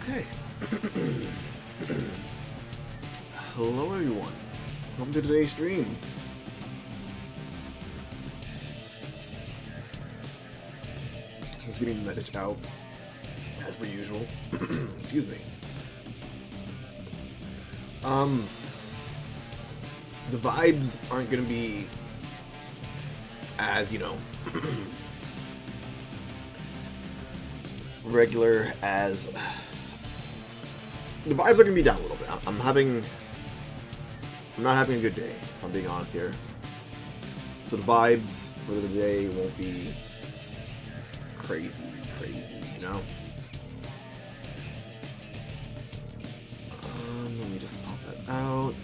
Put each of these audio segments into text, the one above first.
Okay. Hello everyone. Welcome to today's stream. Just getting the message out as per usual. Excuse me. The vibes aren't gonna be as, regular as the vibes are gonna be down a little bit. I'm not having a good day, if I'm being honest here. So the vibes for the day won't be crazy, let me just pop that out.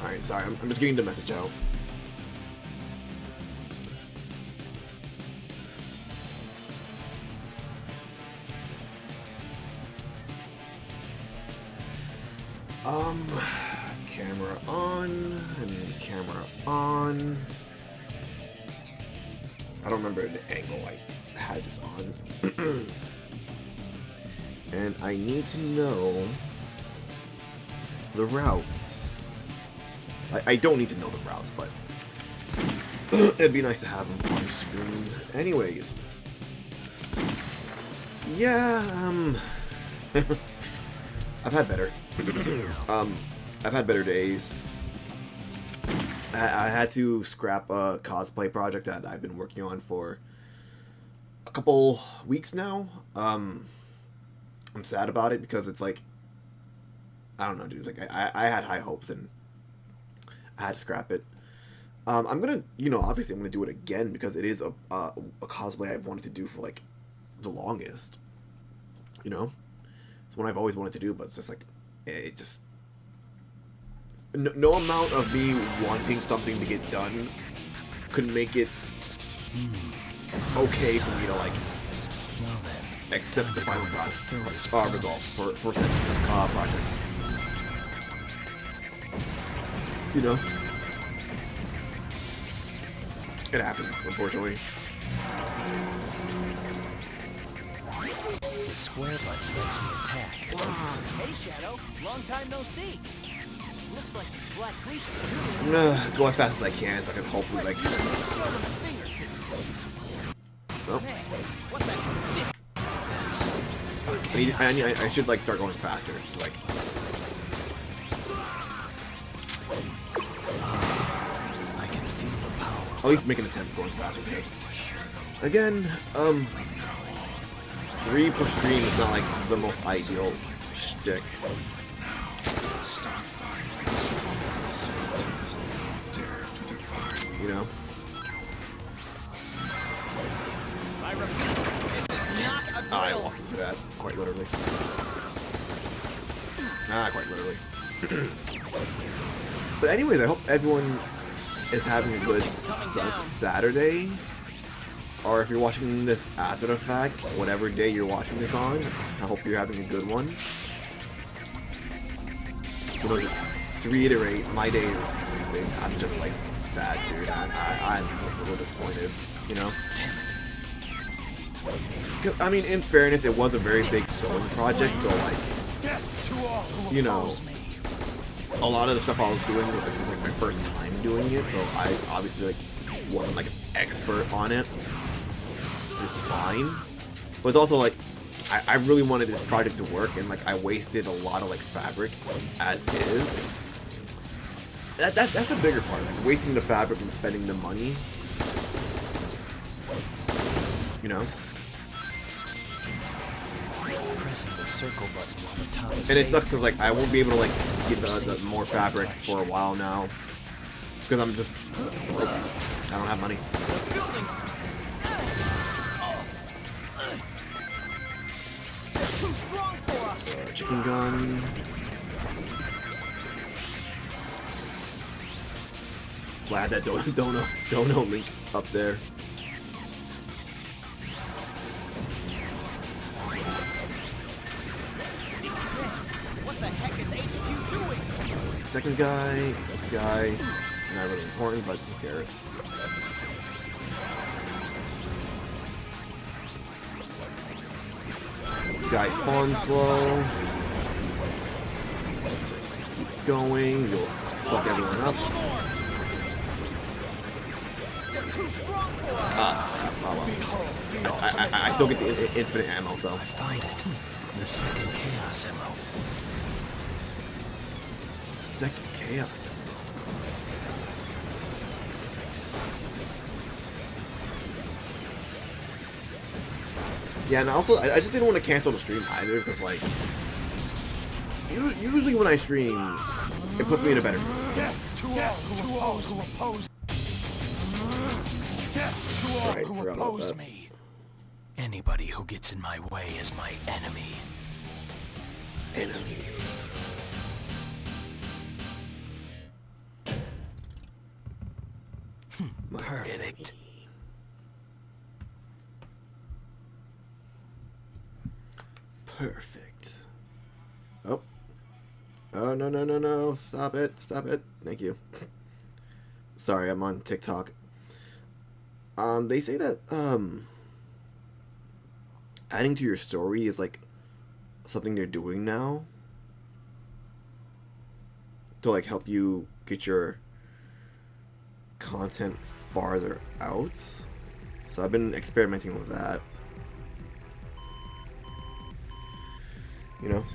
Alright, sorry, I'm just getting the message out. Camera on, and camera on. I don't remember the angle I had this on. And I need to know the routes. I don't need to know the routes, but it'd be nice to have them on screen. Anyways. Yeah, I've had better. I've had better days. I had to scrap a cosplay project that I've been working on for a couple weeks now. I'm sad about it because it's like, I don't know, dude. Like I had high hopes and I had to scrap it. I'm gonna, obviously I'm gonna do it again because it is a cosplay I've wanted to do for like the longest. It's one I've always wanted to do, but it's just like it just. No amount of me wanting something to get done could make it okay for me to like accept the final result for said project. It happens, unfortunately. The square button lets me attack. Hey Shadow, long time no see. Looks like these black creatures. I'm gonna go as fast as I can so I can hopefully like. Oh. What the heck? I should like start going faster. Just like. I can feel the power. At least make an attempt going faster because. Again, 3 per stream is not like the most ideal shtick. I walked into that, quite literally. Quite literally. But anyways, I hope everyone is having a good Saturday. Or if you're watching this after the fact, whatever day you're watching this on, I hope you're having a good one. But to reiterate, my day is, I'm just like sad, dude. I'm just a little disappointed, I mean, in fairness, it was a very big sewing project, so like, a lot of the stuff I was doing was just like my first time doing it, so I obviously like wasn't like an expert on it. It's fine, but it's also like I really wanted this project to work, and like I wasted a lot of like fabric as is. That's the bigger part, like wasting the fabric and spending the money. Pressing the circle button on the top of And it sucks because like I won't be able to like get the more fabric for a while now because I'm just I don't have money. Too strong for us. Chicken gun. Glad that dono link up there. What the heck is HQ doing? Second guy, this guy, not really important, but who cares? This guy spawns slow. Just keep going. You'll suck everyone up. I still get the infinite ammo, so. I find it. The second Chaos Emerald. Second Chaos Emerald. Yeah, and also, I just didn't want to cancel the stream either, because, like, usually when I stream, it puts me in a better mood, so. Right, forgot about that. Me. Anybody who gets in my way is my enemy. Enemy. My Perfect. enemy. Perfect. Oh. Oh, no, no, no, no. Stop it. Stop it. Thank you. Sorry, I'm on TikTok. They say that, adding to your story is, like, something they're doing now. To, like, help you get your content farther out. So I've been experimenting with that. You know?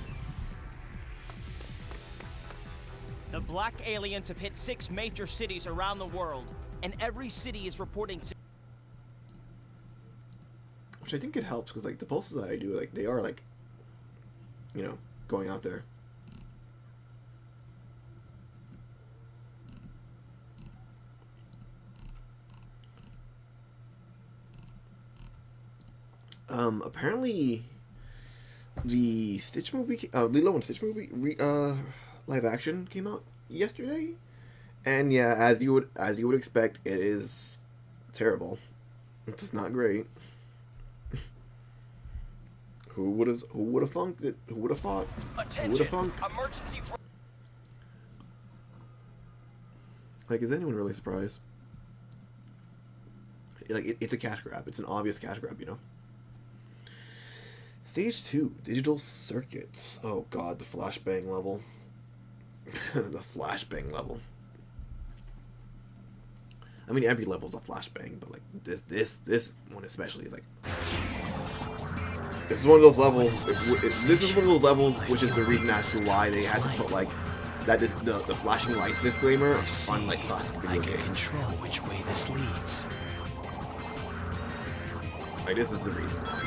The black aliens have hit 6 major cities around the world, and every city is reporting. Which I think it helps, because, like, the posts that I do, like, they are, like, you know, going out there. Apparently, the Stitch movie, Lilo and Stitch movie, live action came out yesterday, and yeah, as you would expect, it is terrible. It's not great. Who would have funked it? Who would have thought? Who would have funked? Like, is anyone really surprised? Like, it's a cash grab. It's an obvious cash grab, you know. Stage 2, digital circuits. Oh god, the flashbang level. The flashbang level. I mean, every level's a flashbang, but like this one especially is like. This is one of those levels. This is one of those levels, which is the reason as to why they had to put like that the flashing lights disclaimer on like classic video games. I can control which way this leads. Like, this is the reason why.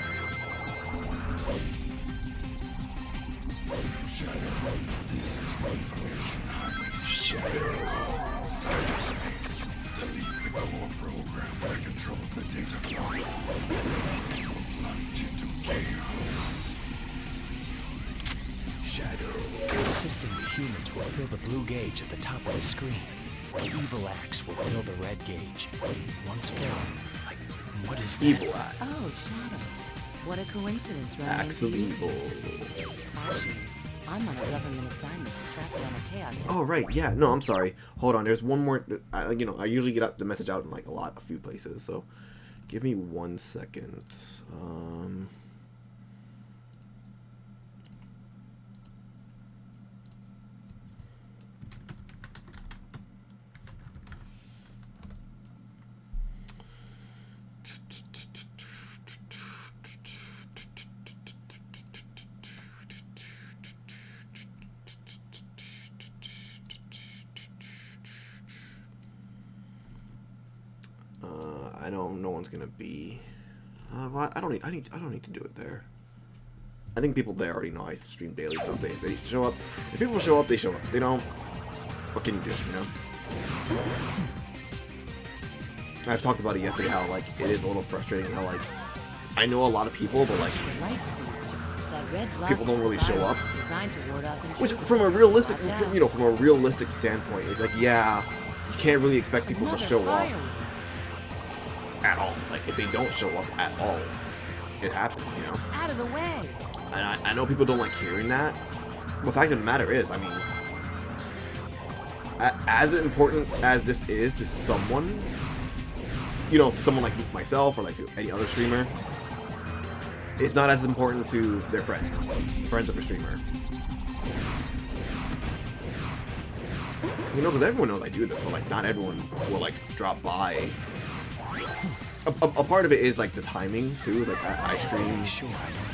This is the information highway. Cyberspace. Delete the core program that controls the data flow. Plunge into chaos. Shadow. Assisting the humans will fill the blue gauge at the top of the screen. The evil axe will fill the red gauge. Once filled, like, what is that? Evil Oh, axe. Shadow. What a coincidence, right? Axe of evil. Actually, I'm on a government assignment to track down a chaos. Oh right, yeah. No, I'm sorry. Hold on. There's one more. I usually get the message out in like a few places. So, give me 1 second. I know no one's gonna be. Well, I don't need to do it there. I think people there already know I stream daily, so if they show up, if people show up, they show up. If they don't, what can you do? You know. I've talked about it yesterday how like it is a little frustrating how like I know a lot of people, but like people don't really show up. Which from a realistic, from a realistic standpoint, is like yeah, you can't really expect people to show up at all. Like if they don't show up at all, it happens, you know. Out of the way. And I know people don't like hearing that. But the fact of the matter is, I mean, as important as this is to someone, someone like myself or like to any other streamer, it's not as important to their friends of a streamer. You know, because everyone knows I do this, but like not everyone will like drop by. A part of it is like the timing too. Like I stream Sure, I don't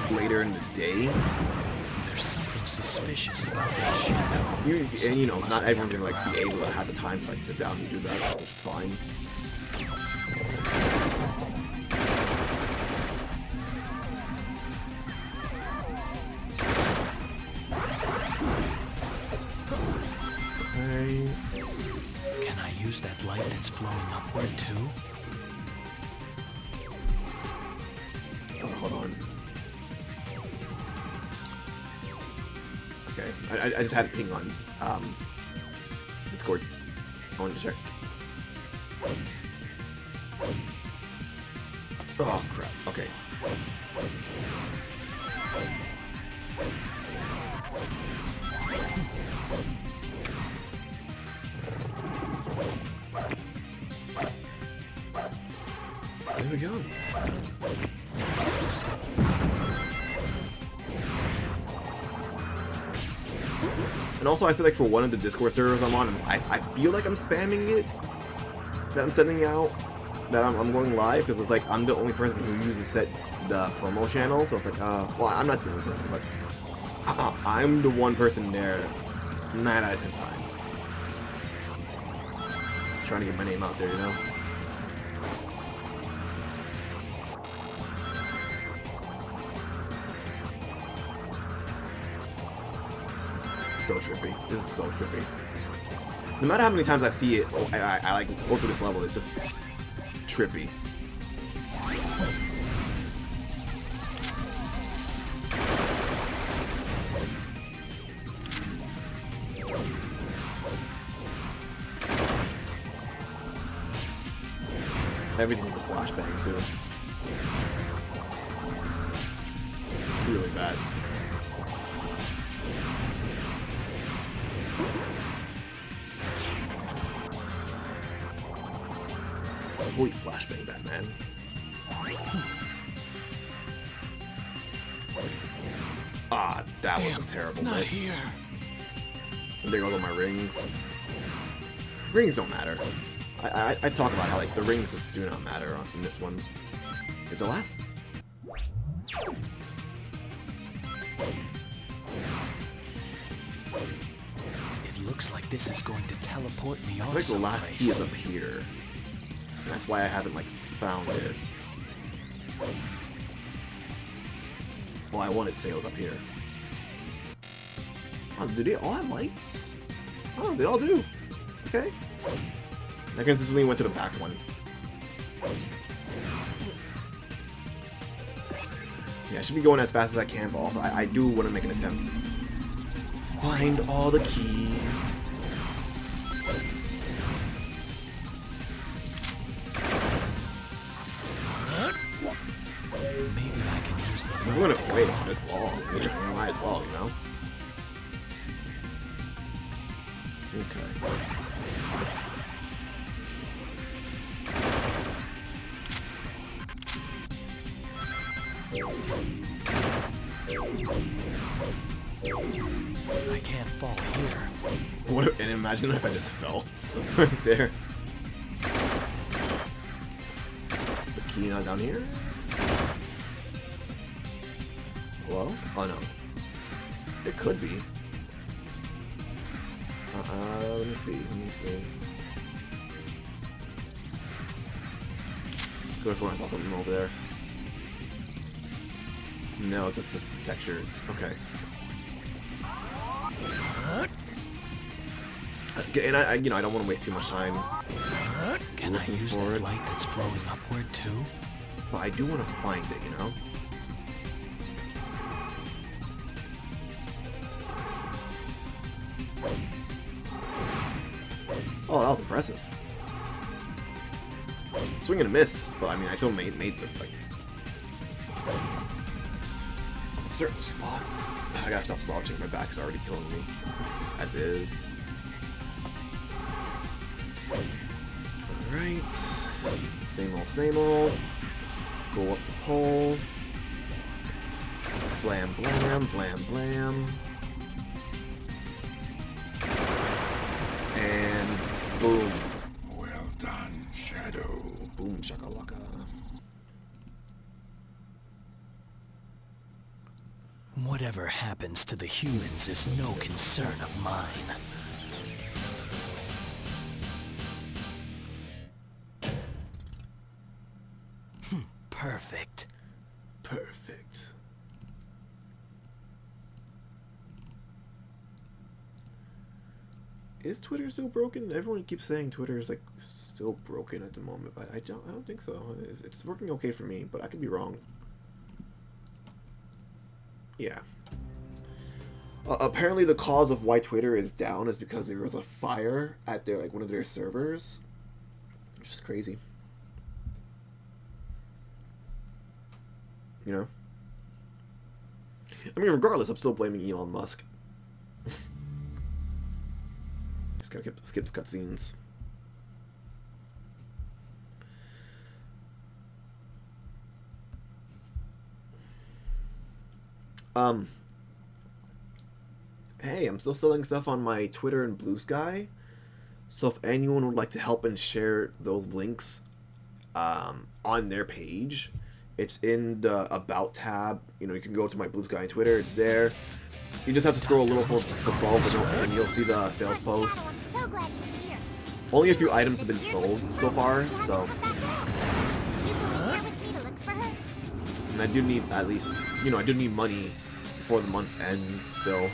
follow. later in the day. There's something suspicious about that shadow. And you know, not everyone's gonna like be able to have the time to like sit down and do that, which is fine. Okay. Can I use that light that's flowing upward too? Oh, hold on. Okay, I just had a ping on Discord. I wanted to check. Oh crap. Okay. There we go. And also, I feel like for one of the Discord servers I'm on, I feel like I'm spamming it. That I'm sending out, that I'm going live, because it's like I'm the only person who uses the promo channel. So it's like, well, I'm not the only person, but I'm the one person there 9 out of 10 times. Just trying to get my name out there, you know? So trippy. This is so trippy. No matter how many times I see it, I like go through this level, it's just trippy. Everything's a flashbang too. It's really bad. Holy flashbang, Batman. Ah, that was a terrible Not miss. here. And there goes all my rings. Rings don't matter. I talk about how like the rings just do not matter in this one. It's the last. It looks like this is going to teleport me I off feel like the last someplace. key is up here. That's why I haven't like found it. Well, I wanted to say it was up here. Oh, do they all have lights? Oh, they all do. Okay. I consistently went to the back one. Yeah, I should be going as fast as I can, but also I do want to make an attempt. Find all the keys. Maybe I can use the I'm light gonna to wait go for this long. I might as well, you know? Okay. I can't fall here. What if, and imagine if I just fell right there. The key not down here? Hello? Oh no. It could be. Let me see. Could have sworn I saw something over there. No, it's just the textures. Okay. And I you know, I don't want to waste too much time. Can I Looking use for that it. light that's flowing upward too? But I do want to find it, you know? Oh, that was impressive. Swing and a miss, but I mean, I still made the, like, a certain spot. I gotta stop slouching, my back's already killing me. As is. Alright. Same old, same old. Go up the pole. Blam, blam, blam, blam. And boom. Well done, Shadow. Boom, shakalaka. Whatever happens to the humans is no concern of mine. Perfect. Perfect. Is Twitter still broken? Everyone keeps saying Twitter is like still broken at the moment, but I don't think so. It's working okay for me, but I could be wrong. Yeah. Apparently, the cause of why Twitter is down is because there was a fire at their one of their servers, which is crazy. You know. I mean, regardless, I'm still blaming Elon Musk. Just gotta skip cutscenes. Hey, I'm still selling stuff on my Twitter and Blue Sky, so if anyone would like to help and share those links on their page, it's in the About tab. You know, you can go to my Blue Sky and Twitter, it's there. You just have to scroll a little for both, and you'll see the sales post. Only a few items have been sold so far, so... And I do need at least, you know, I do need money before the month ends still.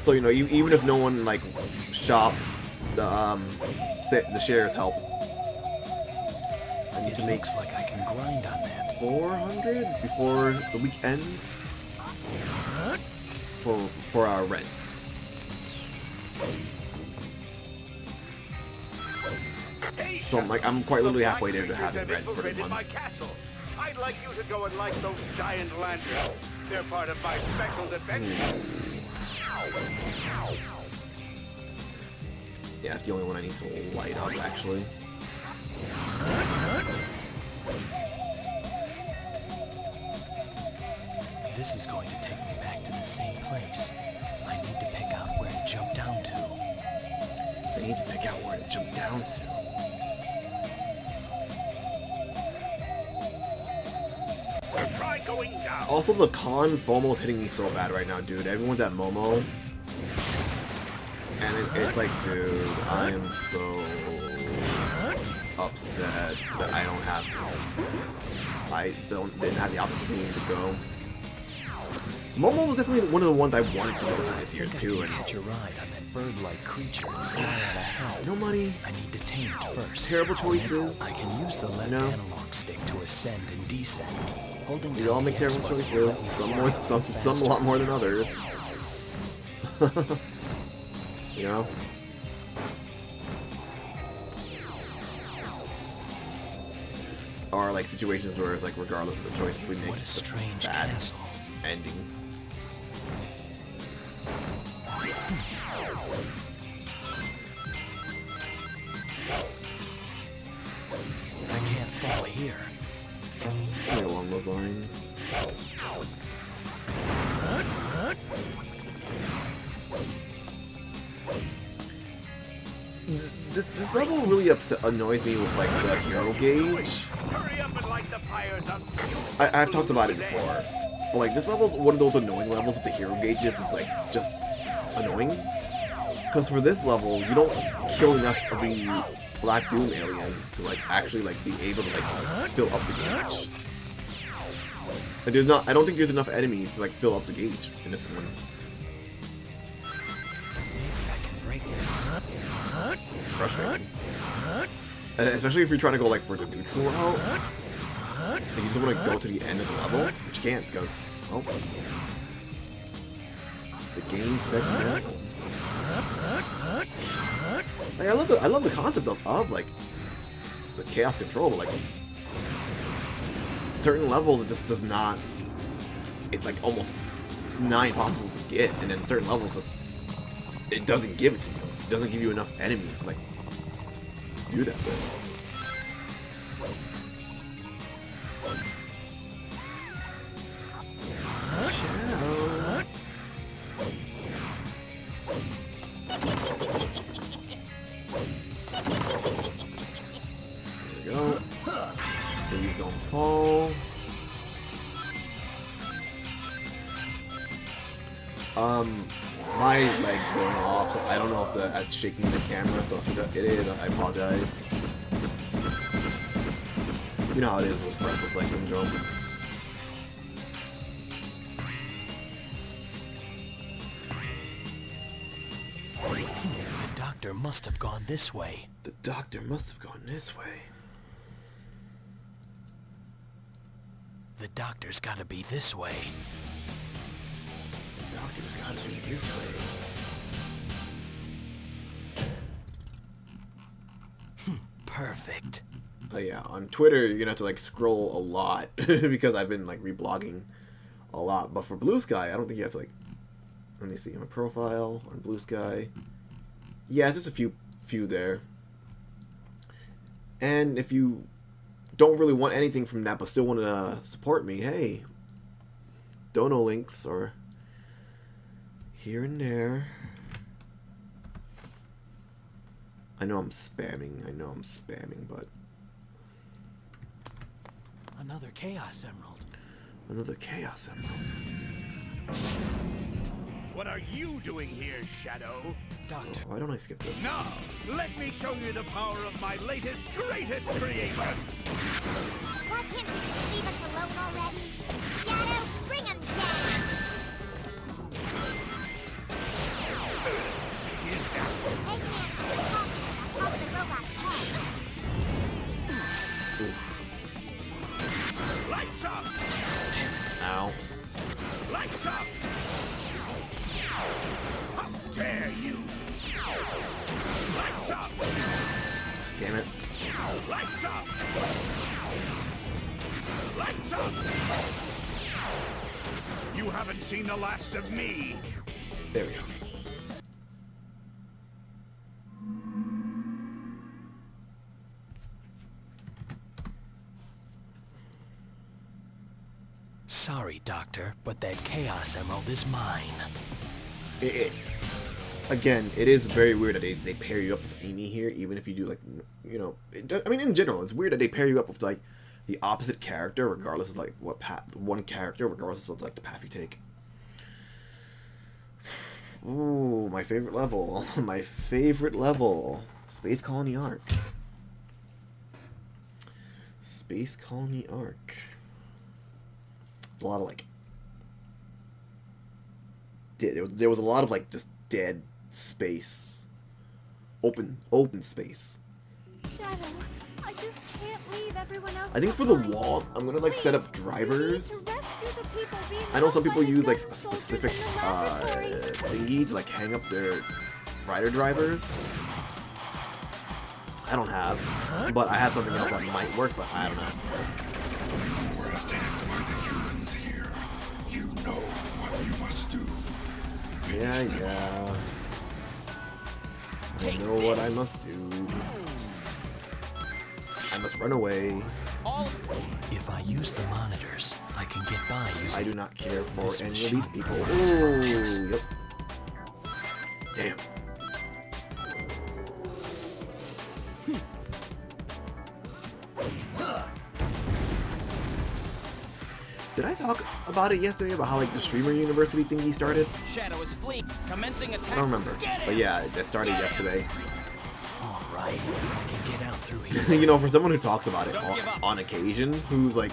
So, you know, even if no one, like, shops, the shares help. I need to make like I can grind on that. 400 before the week ends for our rent. So I'm quite literally halfway there to having rent for the month. I'd like you to go and light those giant lanterns. They're part of my special defense. Yeah, it's the only one I need to light up, actually. This is going to take me back to the same place. I need to pick out where to jump down to. I need to pick out where to jump down to. Try going down. Also, the con FOMO's hitting me so bad right now, dude. Everyone's at Momo. And it's like, dude, I am so upset that I didn't have the opportunity to go. Momo was definitely one of the ones I wanted to go to this year too, and catch a ride on that bird-like creature and fly out of hell. no money. I need to tame it first. Terrible choices. I can use the left analog stick to ascend and descend. Holding We all make terrible choices. Some a lot more than others. You know. Or like situations where it's like regardless of the choices we make, it's just bad ending. I can't fall here. Something along those lines. This level really annoys me with like the hero gauge. Hurry up and light the fires up. I've talked about it before, but like this level's one of those annoying levels with the hero gauges. Is like just annoying because for this level you don't kill enough of the Black Doom aliens to like actually like be able to like fill up the gauge. And there's not. I don't think there's enough enemies to like fill up the gauge in this one. Maybe I can break this. It's frustrating. Especially if you're trying to go like for the neutral route. Like you just want to go to the end of the level, which you can't because oh, the game sets you down. Like, I love the concept of like the chaos control, but like certain levels it just does not. It's like almost it's not impossible to get, and then certain levels just it doesn't give it to you. It doesn't give you enough enemies to like do that with. Shadow. There we go. Please don't fall. My leg's going off, so I don't know if that's shaking the camera, so if it is, I apologize. You know how it is with restless leg syndrome. The doctor must have gone this way. The doctor must have gone this way. The doctor's gotta be this way. The doctor's gotta be this way. Perfect. Oh yeah, on Twitter you're gonna have to like scroll a lot because I've been like reblogging a lot. But for Blue Sky, I don't think you have to like. Let me see my profile on Blue Sky. Yeah, it's just a few there. And if you don't really want anything from that but still want to support me, hey, dono links are here and there. I know I'm spamming, but Another Chaos Emerald. another Chaos Emerald. What are you doing here, Shadow? Doctor, Why don't I skip this? Now, let me show you the power of my latest, greatest creation. Why can't you leave us alone already? Shadow, bring him down! Is that Eggman's still talking on top of the robot's head. Oof. lights up? Ow. Lights up! How dare you? Lights up! Damn it. Lights up! Lights up! You haven't seen the last of me! There we go. sorry, Doctor, but that Chaos Emerald is mine. Again, it is very weird that they pair you up with Amy here, even if you do, like, you know, I mean, in general, it's weird that they pair you up with, like, the opposite character, regardless of, like, what path, one character, regardless of, like, the path you take. Ooh, my favorite level. My favorite level. Space Colony Arc. Space Colony Arc. A lot of, like... There was a lot of, like, just dead space. Open space. Shadow, I just can't leave everyone else. I think for the behind. wall, I'm gonna, like, set up Please, drivers. we need to rescue the people being I know some held people by the use, like, gun a soldiers specific in the laboratory. thingy to, like, hang up their rider drivers. I don't have, but I have something else that might work, but I don't know. You were attacked by the humans here. You know what you must do. Yeah. I know what I must do. I must run away. If I use the monitors, I can get by using... I do not care for This any of these machine people. provides vortex. Ooh, yep. Damn. Did I talk about it yesterday about how, like, the streamer university thingy started? Shadow is fleeing, commencing attack. I don't remember, but yeah, that started yesterday. All right, I can get out through here. You know, for someone who talks about it Don't give up. on occasion, who's like,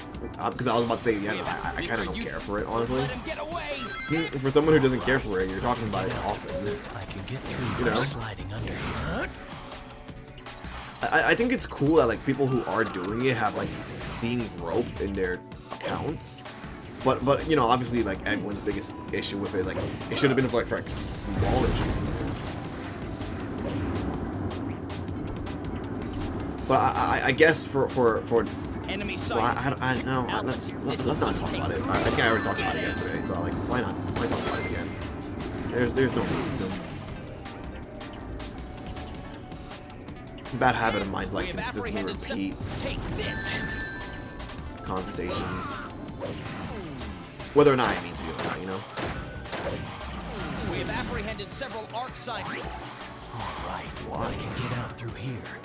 because I was about to say, yeah, I kind of don't care for it, honestly. Let him get away. For someone who doesn't care for it, you're talking about it often. I can get through You by know? sliding under here. I think it's cool that, like, people who are doing it have, like, seen growth in their accounts. But you know, obviously, like, everyone's biggest issue with it, like, it should have been for like smaller streamers. But I guess for Enemy sight. well, I don't know. Let's not talk about it. I think I already talked about it yesterday, so like, why not? Why talk about it again? There's no need to. It's a bad habit of mine to, like, We have consistently apprehended repeat. Take this. conversations. Whether or not I mean to or not, you know? We have apprehended several ARC scientists. Alright, Why? I can get out through here.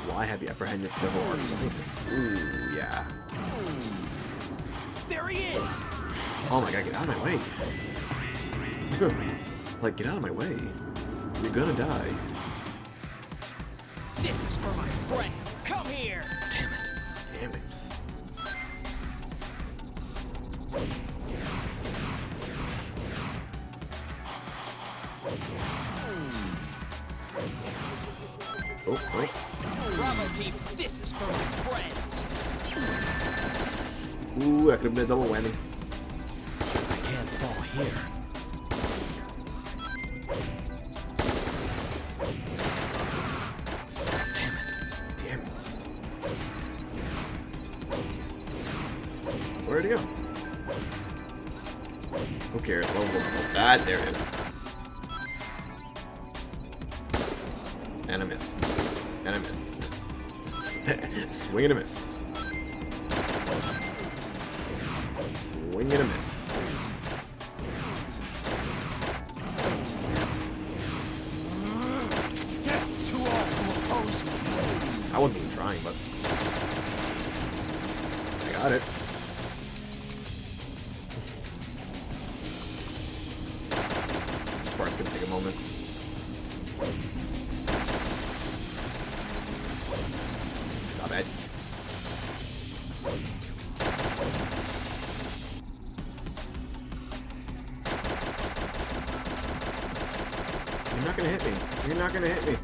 Why have you apprehended several ARC scientists? Ooh, yeah. There he is! Oh my god, get out of my way. Like, get out of my way. You're gonna die. This is for my friend. Come here! Damn it. Damn it. Oh, oh. Bravo team, this is for my friends. Ooh, that could have been a double whammy. I can't fall here. Damn it. Damn it. Where'd it go? Who cares? Ah, there it is. And a miss. And a miss. Swing and a miss. Swing and a miss. Death to all who oppose me. I wasn't even trying, but I got it. This part's gonna take a moment. Not bad. You're not gonna hit me. You're not gonna hit me.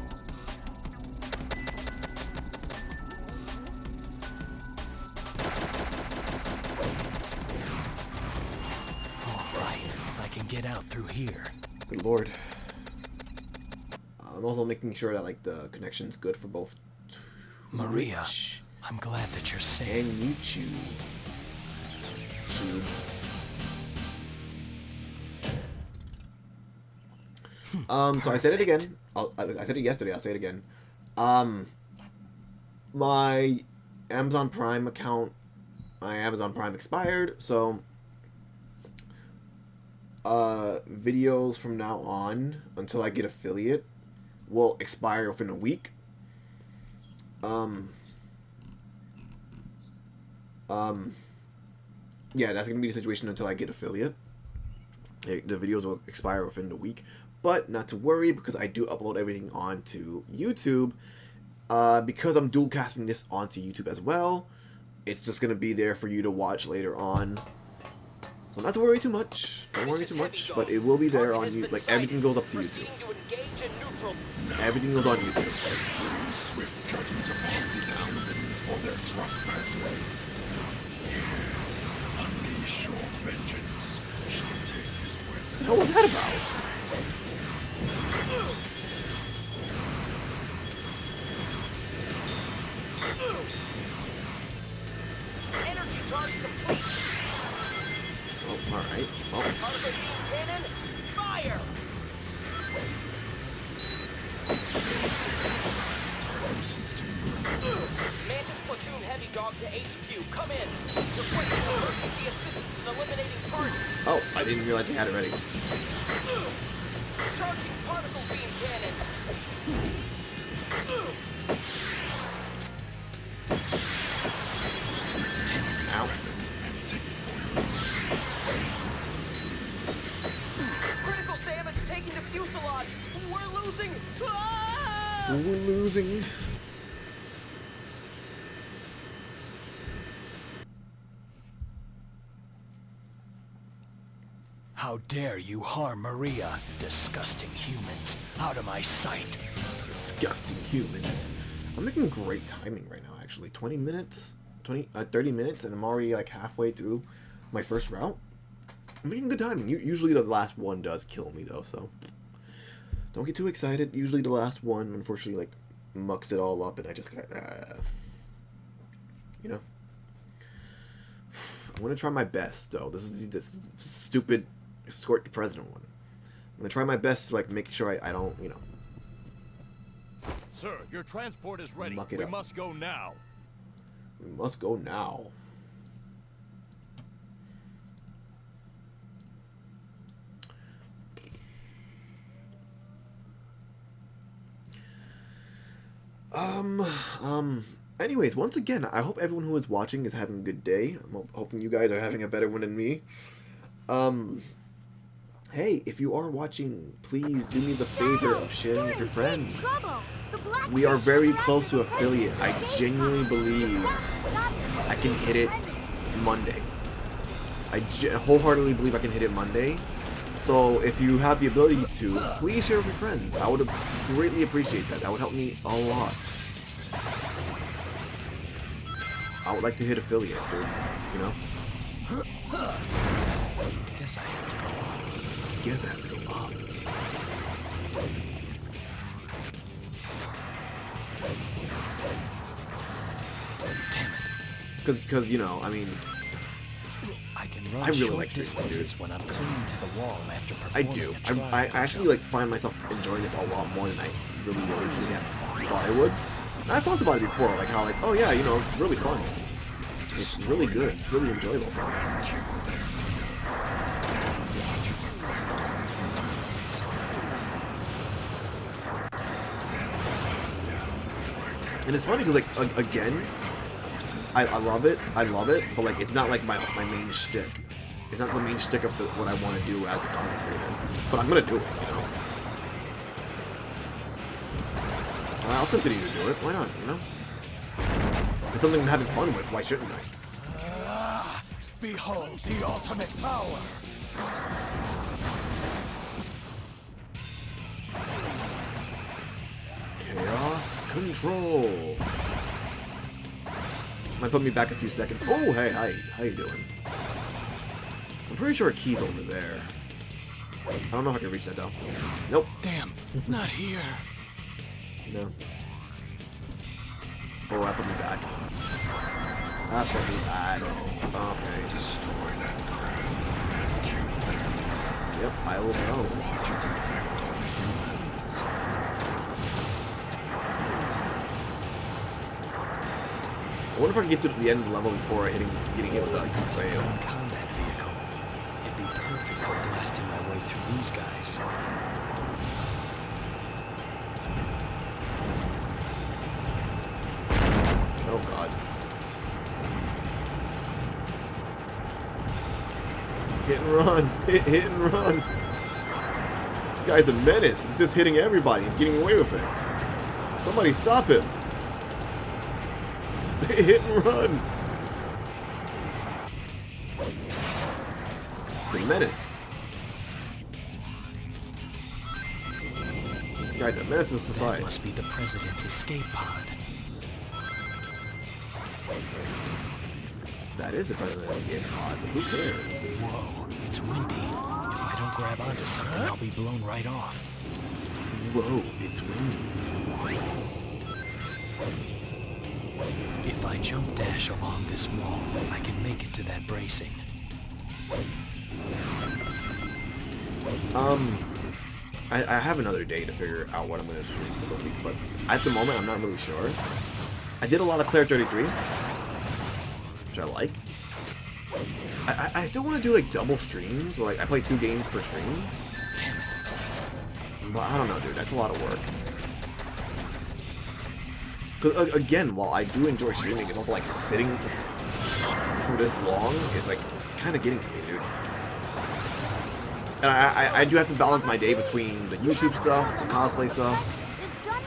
Alright, I can get out through here. Good lord. I'm also making sure that like the connection's good for both Maria, Twitch I'm glad that you're and safe. YouTube. So I said it again. I said it yesterday. I'll say it again. My Amazon Prime account, my Amazon Prime expired, so videos from now on until I get affiliate will expire within a week. Yeah, that's gonna be the situation until I get affiliate. The videos will expire within the week, but not to worry because I do upload everything onto YouTube. Because I'm dual casting this onto YouTube as well, it's just gonna be there for you to watch later on. So not to worry too much. Don't worry too much, but it will be there on you. Like everything goes up to YouTube. Everything goes on YouTube. Swift judgment upon these humans for their trespasses. Yes, unleash your vengeance. Shall take his weapon. What the hell was that about? Energy charge complete. Oh, alright. Well, Particle beam cannon, fire! Mantis platoon Hedgehog to HQ. Come in. Requesting emergency assistance in eliminating targets. oh, I didn't realize you had it ready. Charging particle beam cannon. Ow. Critical damage taken to fuselage. We're losing. Ah! We're losing. How dare you harm Maria, disgusting humans, out of my sight. Disgusting humans. I'm making great timing right now, actually. 20 minutes? 30 minutes, and I'm already like halfway through my first route. I'm making good timing. Usually the last one does kill me, though, so don't get too excited. Usually the last one, unfortunately, like, mucks it all up, and I just you know. I'm gonna try my best, though. This is this stupid escort the president one. I'm gonna try my best to, like, make sure I don't, you know. Sir, your transport is ready. Muck it We up. must go now. We must go now. Anyways, once again, I hope everyone who is watching is having a good day. I'm hoping you guys are having a better one than me. Hey, if you are watching, please do me the favor of sharing with your friends. We are very close to affiliate. I genuinely believe I can hit it Monday. I wholeheartedly believe I can hit it Monday. So if you have the ability to, please share with your friends. I would greatly appreciate that. That would help me a lot. I would like to hit affiliate, dude. You know? Guess I have to go up. Guess I have to go up. Damn it. Because you know, I mean, I can run I really short like shooting, distances dude. when I'm clinging to the wall after I performing do. a triangle I actually jump. like find myself enjoying this a lot more than I really originally thought I would. And I've talked about it before, like how like, oh yeah, you know, it's really fun. It's really good. It's really enjoyable for me. And it's funny because, like, again, I love it, but, like, it's not, like, my main shtick. It's not the main shtick of what I want to do as a content creator. But I'm going to do it, you know? I'll continue to do it. Why not, you know? It's something I'm having fun with. Why shouldn't I? Behold the ultimate power! Chaos control. Might put me back a few seconds. Oh, hey, hi. How you doing? I'm pretty sure a key's over there. I don't know if I can reach that, though. Nope. Damn, not here. No. Oh, that put me back. That put me back. Okay. Destroy that crab and kill them. Yep, I will go. Watch its effect on the humans. I wonder if I can get to the end of the level before getting hit with that It's a fail. gun combat vehicle. It'd be perfect for blasting my way through these guys. Oh god. Hit and run! Hit and run! This guy's a menace. He's just hitting everybody and getting away with it. Somebody stop him! Hit and run! The menace. This guy's a menace to That society. must be the president's escape pod. That is a president escape pod, but who cares? Whoa, it's windy. If I don't grab onto something, I'll be blown right off. Whoa, it's windy. If I jump dash along this wall, I can make it to that bracing. I have another day to figure out what I'm going to stream for the week, but at the moment, I'm not really sure. I did a lot of Claire 33, which I like. I still want to do, like, double streams, or, like, I play 2 games per stream. Damn it. But I don't know, dude, that's a lot of work. Because, again, while I do enjoy streaming, it's also, like, sitting for this long is, like, it's kind of getting to me, dude. And I do have to balance my day between the YouTube stuff, the cosplay stuff.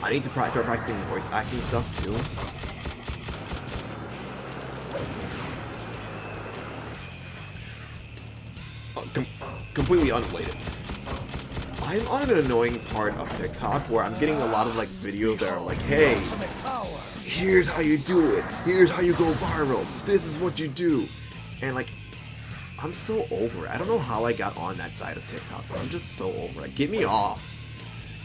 I need to start practicing voice acting stuff, too. Completely unrelated. I'm on an annoying part of TikTok where I'm getting a lot of, like, videos that are like, hey, here's how you do it. Here's how you go viral. This is what you do. And, like, I'm so over it. I don't know how I got on that side of TikTok, but I'm just so over it. Get me off.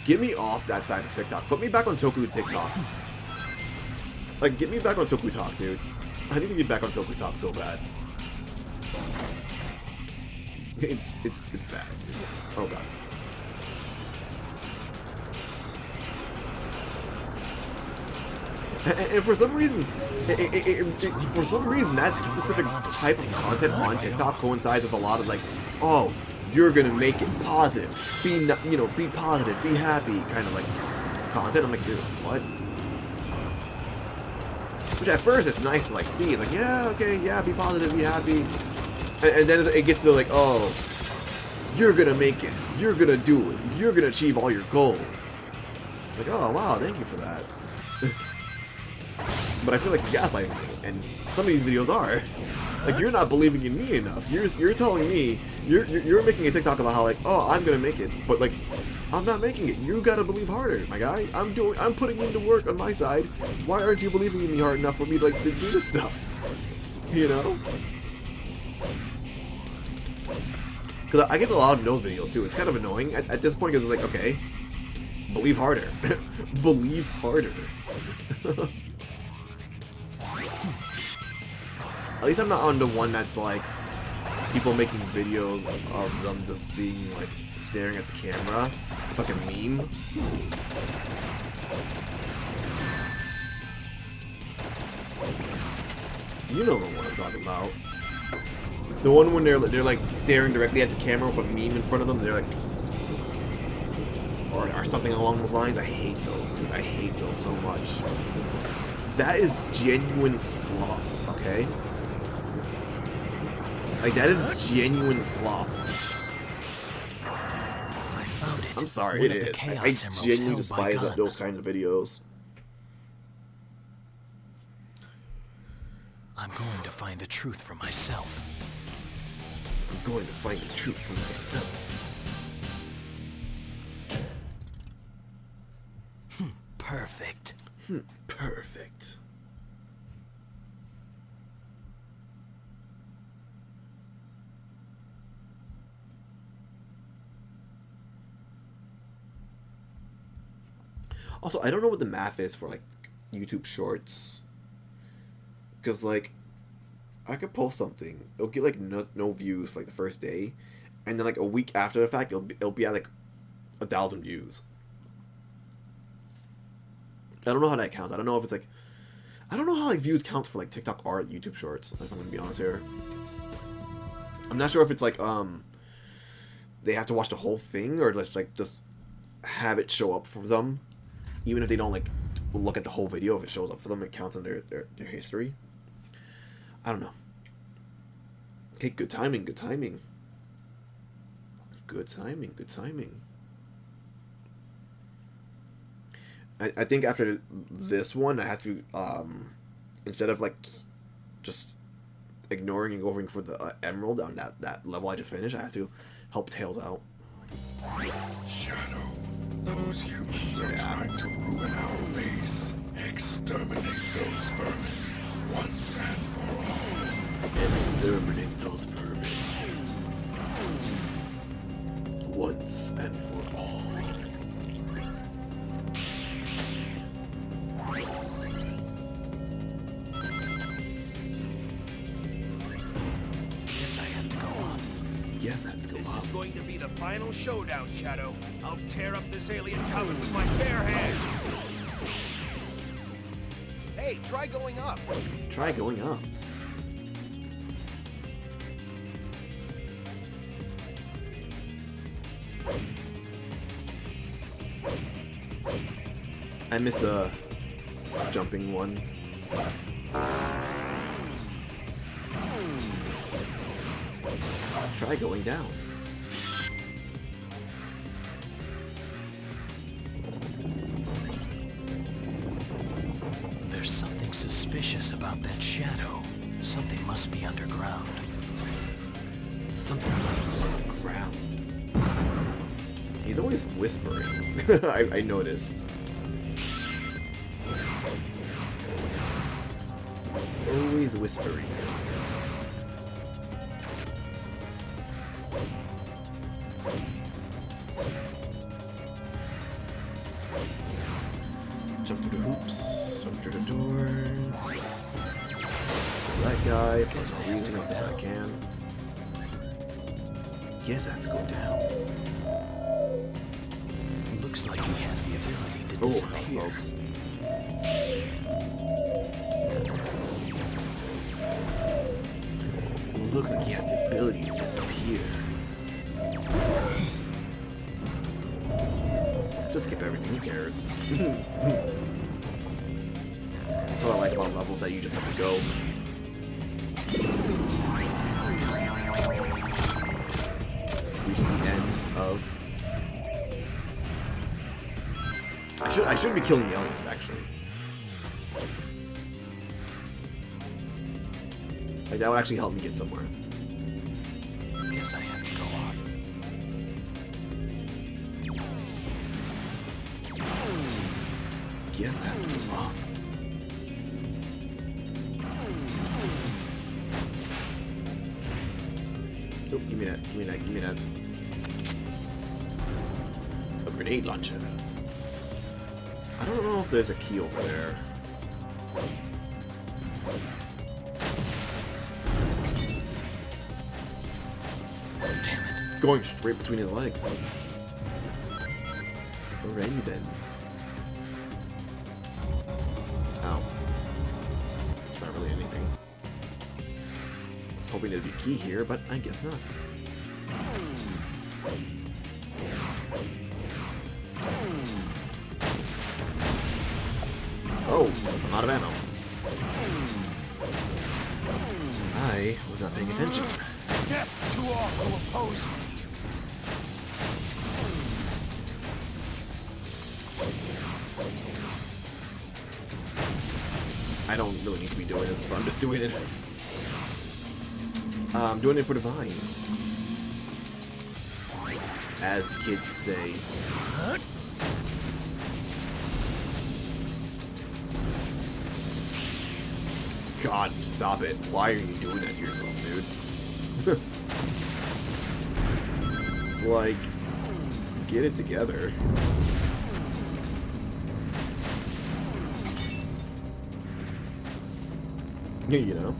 Get me off that side of TikTok. Put me back on Toku TikTok. Like, get me back on Toku Talk, dude. I need to get back on Toku Talk so bad. It's bad, dude. Oh god. And for some reason, that specific type of content on TikTok coincides with a lot of like, oh, you're gonna make it positive, be positive, be happy, kind of like content. I'm like, dude, what? Which at first it's nice to like see. It's like, yeah, okay, yeah, be positive, be happy, and then it gets to like, oh, you're gonna make it, you're gonna do it, you're gonna achieve all your goals. Like, oh wow, thank you for that. But I feel like you're gaslighting me, and some of these videos are. Like, you're not believing in me enough. You're telling me, you're making a TikTok about how like, oh, I'm gonna make it, but like, I'm not making it. You gotta believe harder, my guy. I'm putting in the work on my side. Why aren't you believing in me hard enough for me like to do this stuff? You know? Because I get a lot of those videos too. It's kind of annoying at this point because it's like, okay, believe harder. Believe harder. At least I'm not on the one that's like people making videos of them just being like staring at the camera with like a meme. You know the one I'm talking about. The one when they're like staring directly at the camera with a meme in front of them. They're like, or something along those lines. I hate those, dude. I hate those so much. That is genuine slop, okay? Like, that is genuine slop. I found it. I'm sorry, it is. I genuinely despise those kinds of videos. I'm going to find the truth for myself. I'm going to find the truth for myself. Perfect. Perfect. Also, I don't know what the math is for like YouTube Shorts, because like I could post something, it'll get like no views for like the first day, and then like a week after the fact, it'll be at like 1,000 views. I don't know how that counts. I don't know if it's like, I don't know how like views count for like TikTok or YouTube Shorts. If I'm gonna be honest here, I'm not sure if it's like they have to watch the whole thing or just have it show up for them. Even if they don't like look at the whole video, if it shows up for them, it counts in their history. I don't know. Okay, good timing, good timing. Good timing, good timing. I think after this one, I have to, instead of like just ignoring and going for the emerald on that level I just finished, I have to help Tails out. Shadow. Those humans are trying to ruin our base. Exterminate those vermin once and for all. Exterminate those vermin once and for all. Guess I have to go on. Yes, I have to go This up. is going to be the final showdown, Shadow. I'll tear up this alien comet with my bare hands. Hey, try going up. Try going up. I missed a jumping one. Try going down. There's something suspicious about that shadow. Something must be underground. Something must be underground. He's always whispering. I noticed. He's always whispering. Jump through the hoops, jump through the doors. That guy, for no reason except I can. Yes, I have to go down. looks like he has the ability to Oh, disappear. close. Looks like he has the ability to disappear. Just skip everything, who cares? That's what I like about levels, that you just have to go. Reach the end of... I should be killing the aliens, actually. Like, that would actually help me get somewhere. Guess I have to go up. Guess I have to go up. Oh, give me that, give me that, give me that. A grenade launcher. I don't know if there's a key over there. Damn it. Going straight between his legs. Alrighty then. Ow. It's not really anything. I was hoping there'd be a key here, but I guess not. Oh, I'm out of ammo. I was not paying attention. Death to all who oppose me. I don't really need to be doing this, but I'm just doing it. I'm doing it for the Vine. As the kids say. God, stop it. Why are you doing that to yourself, dude? Like, get it together. You know?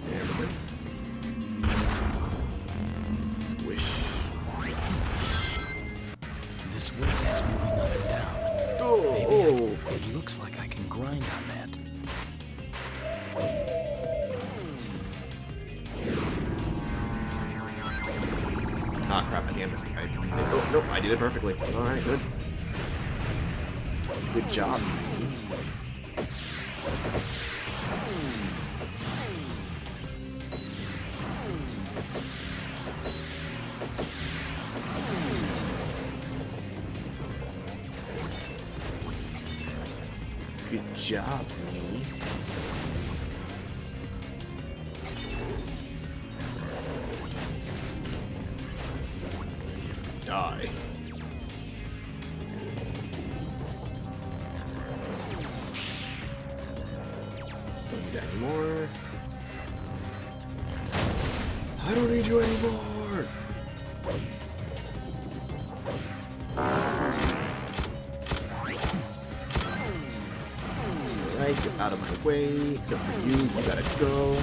There we go. Squish. This weight is moving up and down. Oh! It looks like I can grind on that. Ah, crap, I damn missed it. Oh, no, I did it perfectly. Alright, good. Good job. Good job, me. Die. Don't need that anymore. I don't need you anymore. Alright, get out of my way. Except for you, you gotta go.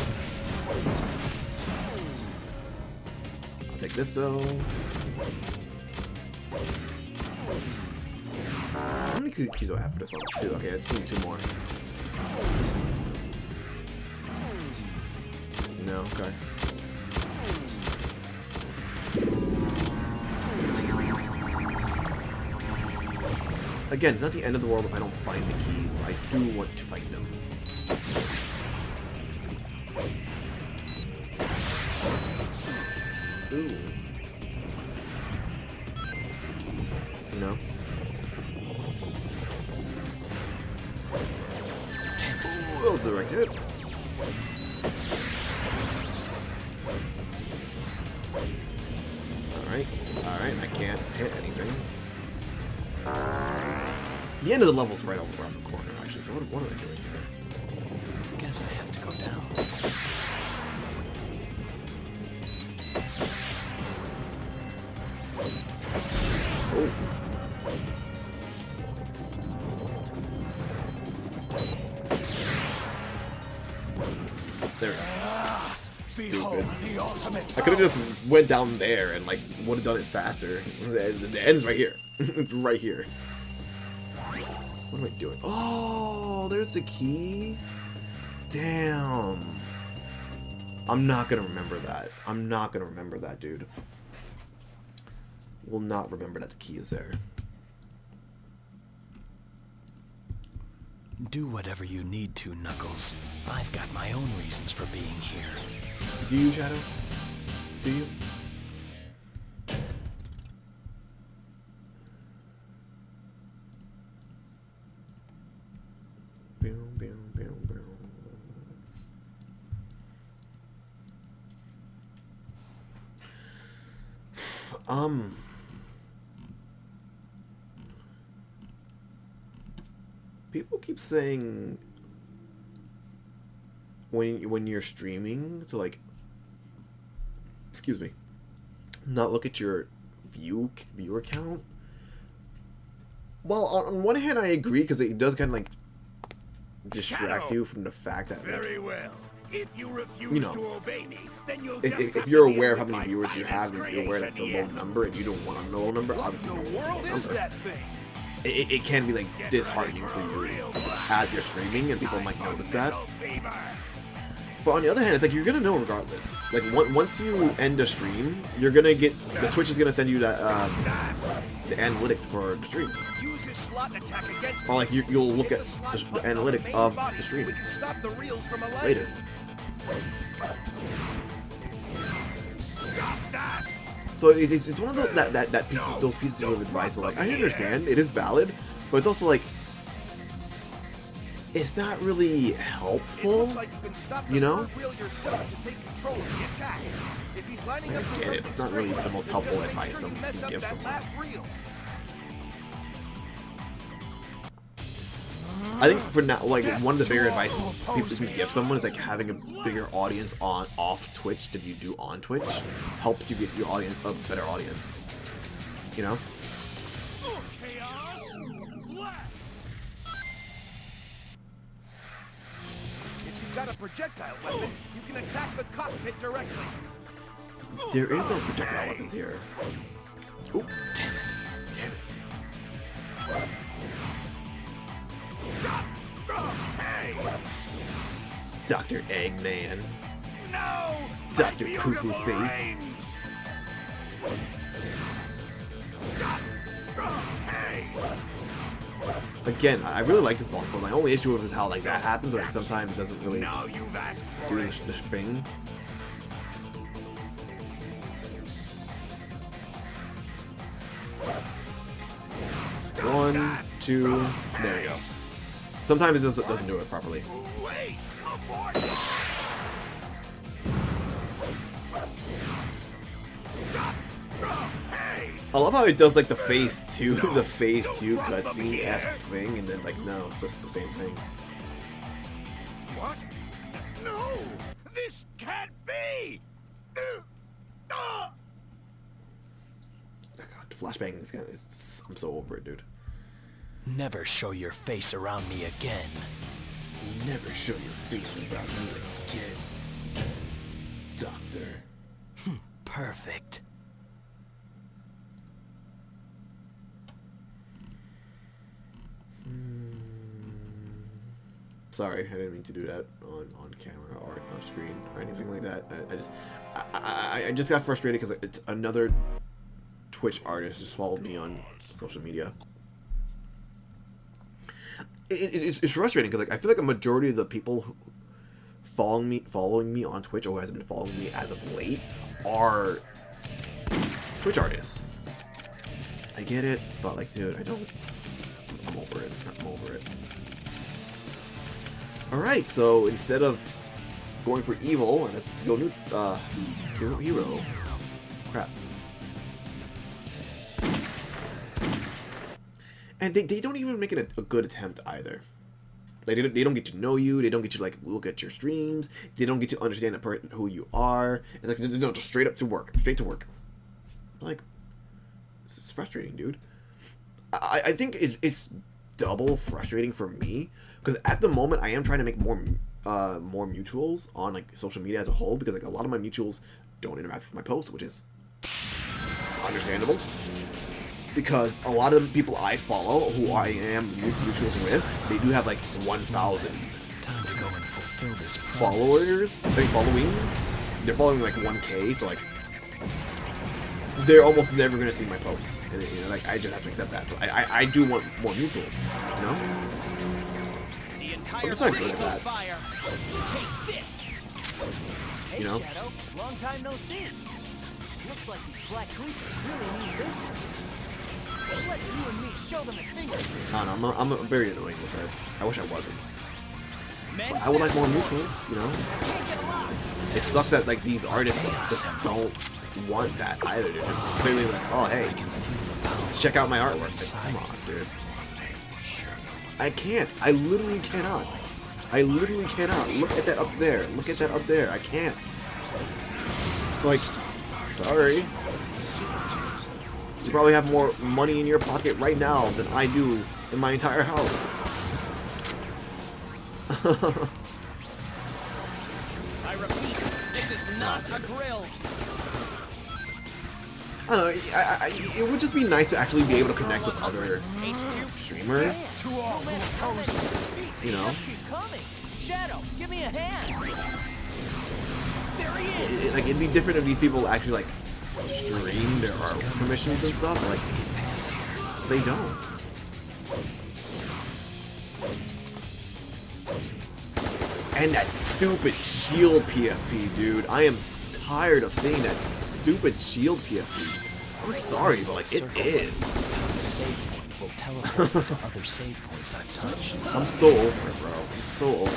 I'll take this though. How many keys do I have for this one? 2. Okay, I just need 2 more. No, okay. Again, it's not the end of the world if I don't find the keys, but I do want to find them. Ooh. No. Ooh, that was the right hit. Alright, I can't hit anything. The end of the level's right over around the corner, actually, so what am I doing here? Guess I have to go down. stupid. I could have just went down there and like would have done it faster. The end's right here. It's right here. What am I doing? Oh, there's the key. Damn. I'm not gonna remember that. I'm not gonna remember that, dude. Will not remember that the key is there. Do whatever you need to, Knuckles. I've got my own reasons for being here. Do you, Shadow? Do you? People keep saying when you're streaming to like, excuse me, not look at your viewer count. Well, on one hand, I agree because it does kind of like distract you from the fact that Very well. If you refuse you know, to obey me, then you'll if you're aware of how many viewers you have, and you're aware that it's a low number, and you don't want a low number, obviously you don't want a low number. It can be like disheartening for you as you're streaming, and people might notice that. But on the other hand, it's like you're gonna know regardless. Like once you end a stream, you're gonna get the Twitch is gonna send you the analytics for the stream. Or like you'll look at the analytics of the stream later. So it's one of those pieces of advice where like I understand it is valid, but it's also like it's not really helpful, you know? I get it. It's not really the most helpful advice to give someone. I think for now, like one of the bigger advices people can give someone is like having a bigger audience off Twitch than you do on Twitch helps you get your audience a better audience. You know? If you've got a projectile weapon, you can attack the cockpit directly. There is no projectile weapons here. Oh, damn it. Damn it. Dr. Eggman. No! Dr. Poo-Poo Face. Again, I really like this boss, but my only issue with is how like that happens, or like sometimes it doesn't really do this thing. One, two, there you go. Sometimes it doesn't do it properly. I love how it does like the phase 2 cutscene-esque thing, and then like no, it's just the same thing. What? No! This can't be! Oh God, flashbang is I'm so over it, dude. Never show your face around me again. Never show your face around me again, Doctor. Perfect. Sorry, I didn't mean to do that on camera or on screen or anything like that. I just got frustrated because it's another Twitch artist just followed me on social media. It's frustrating because like I feel like a majority of the people who following me on Twitch or who has been following me as of late are Twitch artists. I get it, but like, dude, I'm over it. I'm over it. All right, so instead of going for evil, and it's to go hero. Crap. And they don't even make it a good attempt either. Like they don't get to know you. They don't get to like look at your streams. They don't get to understand who you are. It's like no, just straight up to work, straight to work. Like this is frustrating, dude. I think it's double frustrating for me because at the moment I am trying to make more more mutuals on like social media as a whole, because like a lot of my mutuals don't interact with my posts, which is understandable. Because a lot of the people I follow, who I am mutuals with, they do have like 1,000 Time to go and fulfill this promise. followers, followings. They're following like 1K, so like they're almost never gonna see my posts, and you know, like I just have to accept that. But I do want more mutuals, you know. The entire just not good city's at on that. fire. Take this. Hey, You know? Shadow. Long time no see. Looks like these black creatures really mean business. Let's you and me show them a thing or two. I don't know, I'm very annoying with her. I wish I wasn't. Men But I would like step more forward. mutuals, you know. Can't get locked. It sucks that like these artists just don't want that either. They're just clearly like, oh hey, check out my artwork. Like, come on, dude. I can't. I literally cannot. I literally cannot. Look at that up there. Look at that up there. I can't. It's like, sorry. You probably have more money in your pocket right now than I do in my entire house. I repeat, this is not a grill. I don't know. It would just be nice to actually be able to connect with other HQ, streamers. You know? Just keep coming. Shadow, give me a hand. there he is. Like it'd be different if these people actually like stream their art commissions and stuff. Like To get past here. they don't. And that stupid shield PFP, dude. I am tired of seeing that stupid shield PFP. I'm sorry, but like it is. Time to save point will teleport to other save points I've touched. I'm so over it, bro. I'm so over it.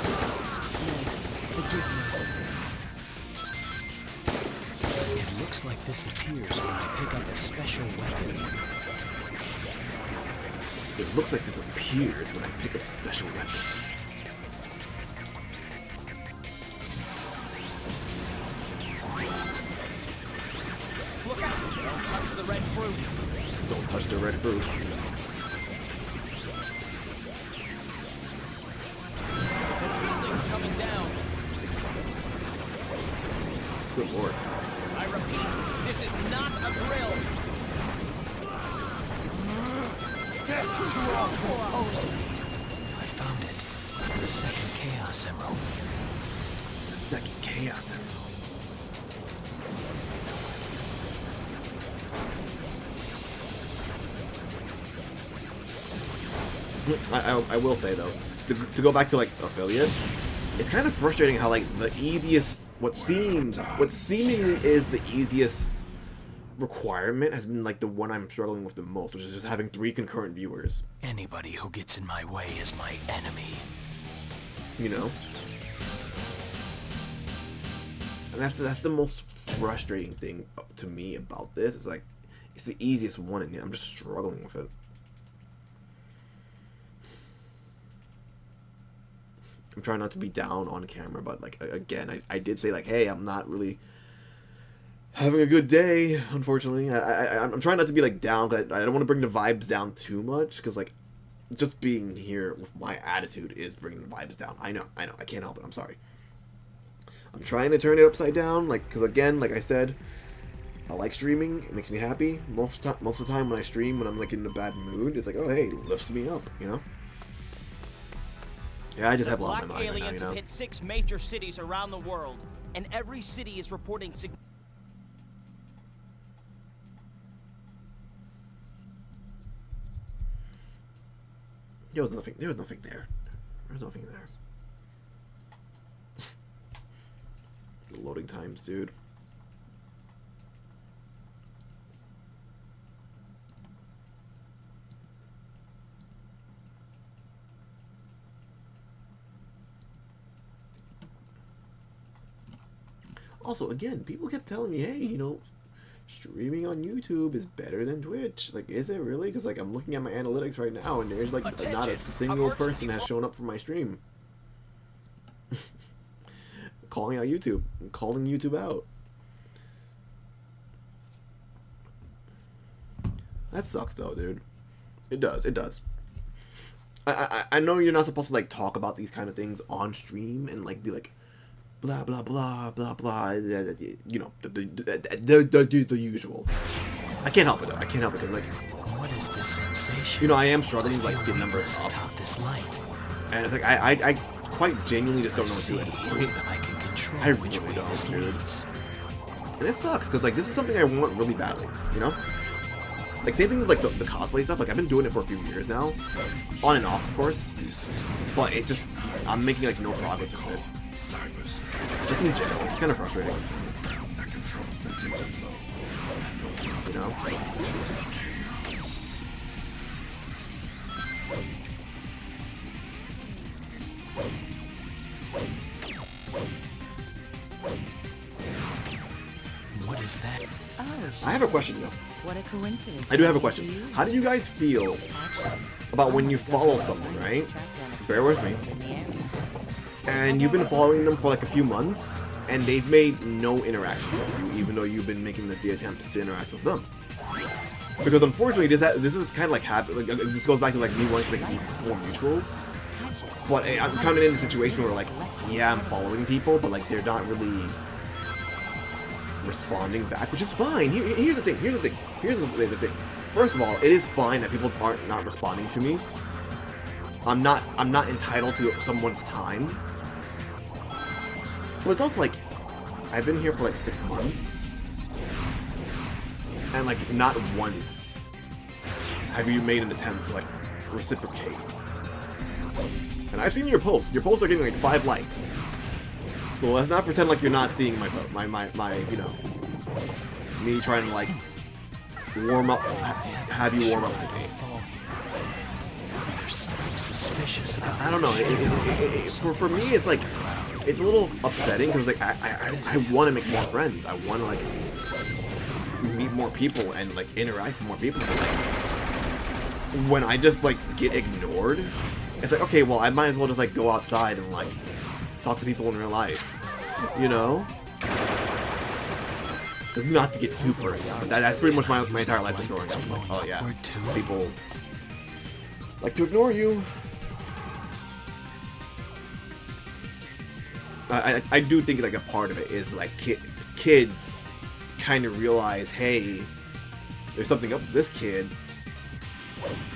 It looks like this appears when I pick up a special weapon. It looks like this appears when I pick up a special weapon. Look out. Don't touch the red fruit. Don't touch the red fruit. The building's coming down. Good lord. I repeat, this is not a grill. I found it. The second Chaos Emerald. The second Chaos Emerald. I will say though, to go back to like affiliate, it's kind of frustrating how like the easiest, what seemingly is the easiest requirement has been like the one I'm struggling with the most, which is just having 3 concurrent viewers. Anybody who gets in my way is my enemy. You know? And that's the most frustrating thing to me about this. It's like, it's the easiest one, and I'm just struggling with it. I'm trying not to be down on camera, but like, again, I did say like, hey, I'm not really having a good day, unfortunately. I'm trying not to be like down, because I don't want to bring the vibes down too much, because like, just being here with my attitude is bringing the vibes down. I know, I can't help it, I'm sorry. I'm trying to turn it upside down, like, because again, like I said, I like streaming, it makes me happy. Most of the time when I stream, when I'm like in a bad mood, it's like, oh hey, it lifts me up, you know? Yeah, I just have a lot on my mind right now, aliens you know? have hit 6 major cities around the world, and every city is reporting There was nothing there. There's nothing there. Loading times, dude. Also, again, people kept telling me, hey, you know, streaming on YouTube is better than Twitch. Like, is it really? Because, like, I'm looking at my analytics right now, and there's, like, not a single person has shown up for my stream. Calling out YouTube. I'm calling YouTube out. That sucks, though, dude. It does. It does. I know you're not supposed to like talk about these kind of things on stream and like be like blah blah blah blah blah, you know, the usual. I can't help it though. I can't help it because like, What is this sensation? you know, I am struggling to like get numbers up, Atop this light. and it's like I quite genuinely just don't know what to do at this point. I can control I which really way don't, this dude. leads. And it sucks because like this is something I want really badly, you know. Like same thing with like the cosplay stuff. Like I've been doing it for a few years now, on and off, of course. But it's just I'm making like no progress with it. Cyberspace Just in general, it's kind of frustrating, that controls the data flow. you know. What is that? Oh, I have a question though. what a coincidence. I do have a question. How do you guys feel about when you follow someone, right? Bear with me. And you've been following them for like a few months, and they've made no interaction with you, even though you've been making the attempts to interact with them. Because unfortunately, this is kind of like this goes back to like me wanting to make more mutuals. But I'm kind of in a situation where like, yeah, I'm following people, but like they're not really responding back, which is fine. Here's the thing. Here's the thing. First of all, it is fine that people aren't not responding to me. I'm not entitled to someone's time. But it's also like I've been here for like 6 months, and like not once have you made an attempt to like reciprocate. And I've seen your posts. Your posts are getting like 5 likes. So let's not pretend like you're not seeing my you know, me trying to like warm up, have you warm up to me. There's something suspicious about I don't know. For me, it's like it's a little upsetting because like I want to make more friends. I want to like meet more people and like interact with more people. But, like, when I just like get ignored, it's like okay, well I might as well just like go outside and like talk to people in real life, you know? Because not to get too personal, but that's pretty much my entire life just growing up. It's like, oh yeah, people like to ignore you. I do think like a part of it is like kids kind of realize, hey, there's something up with this kid.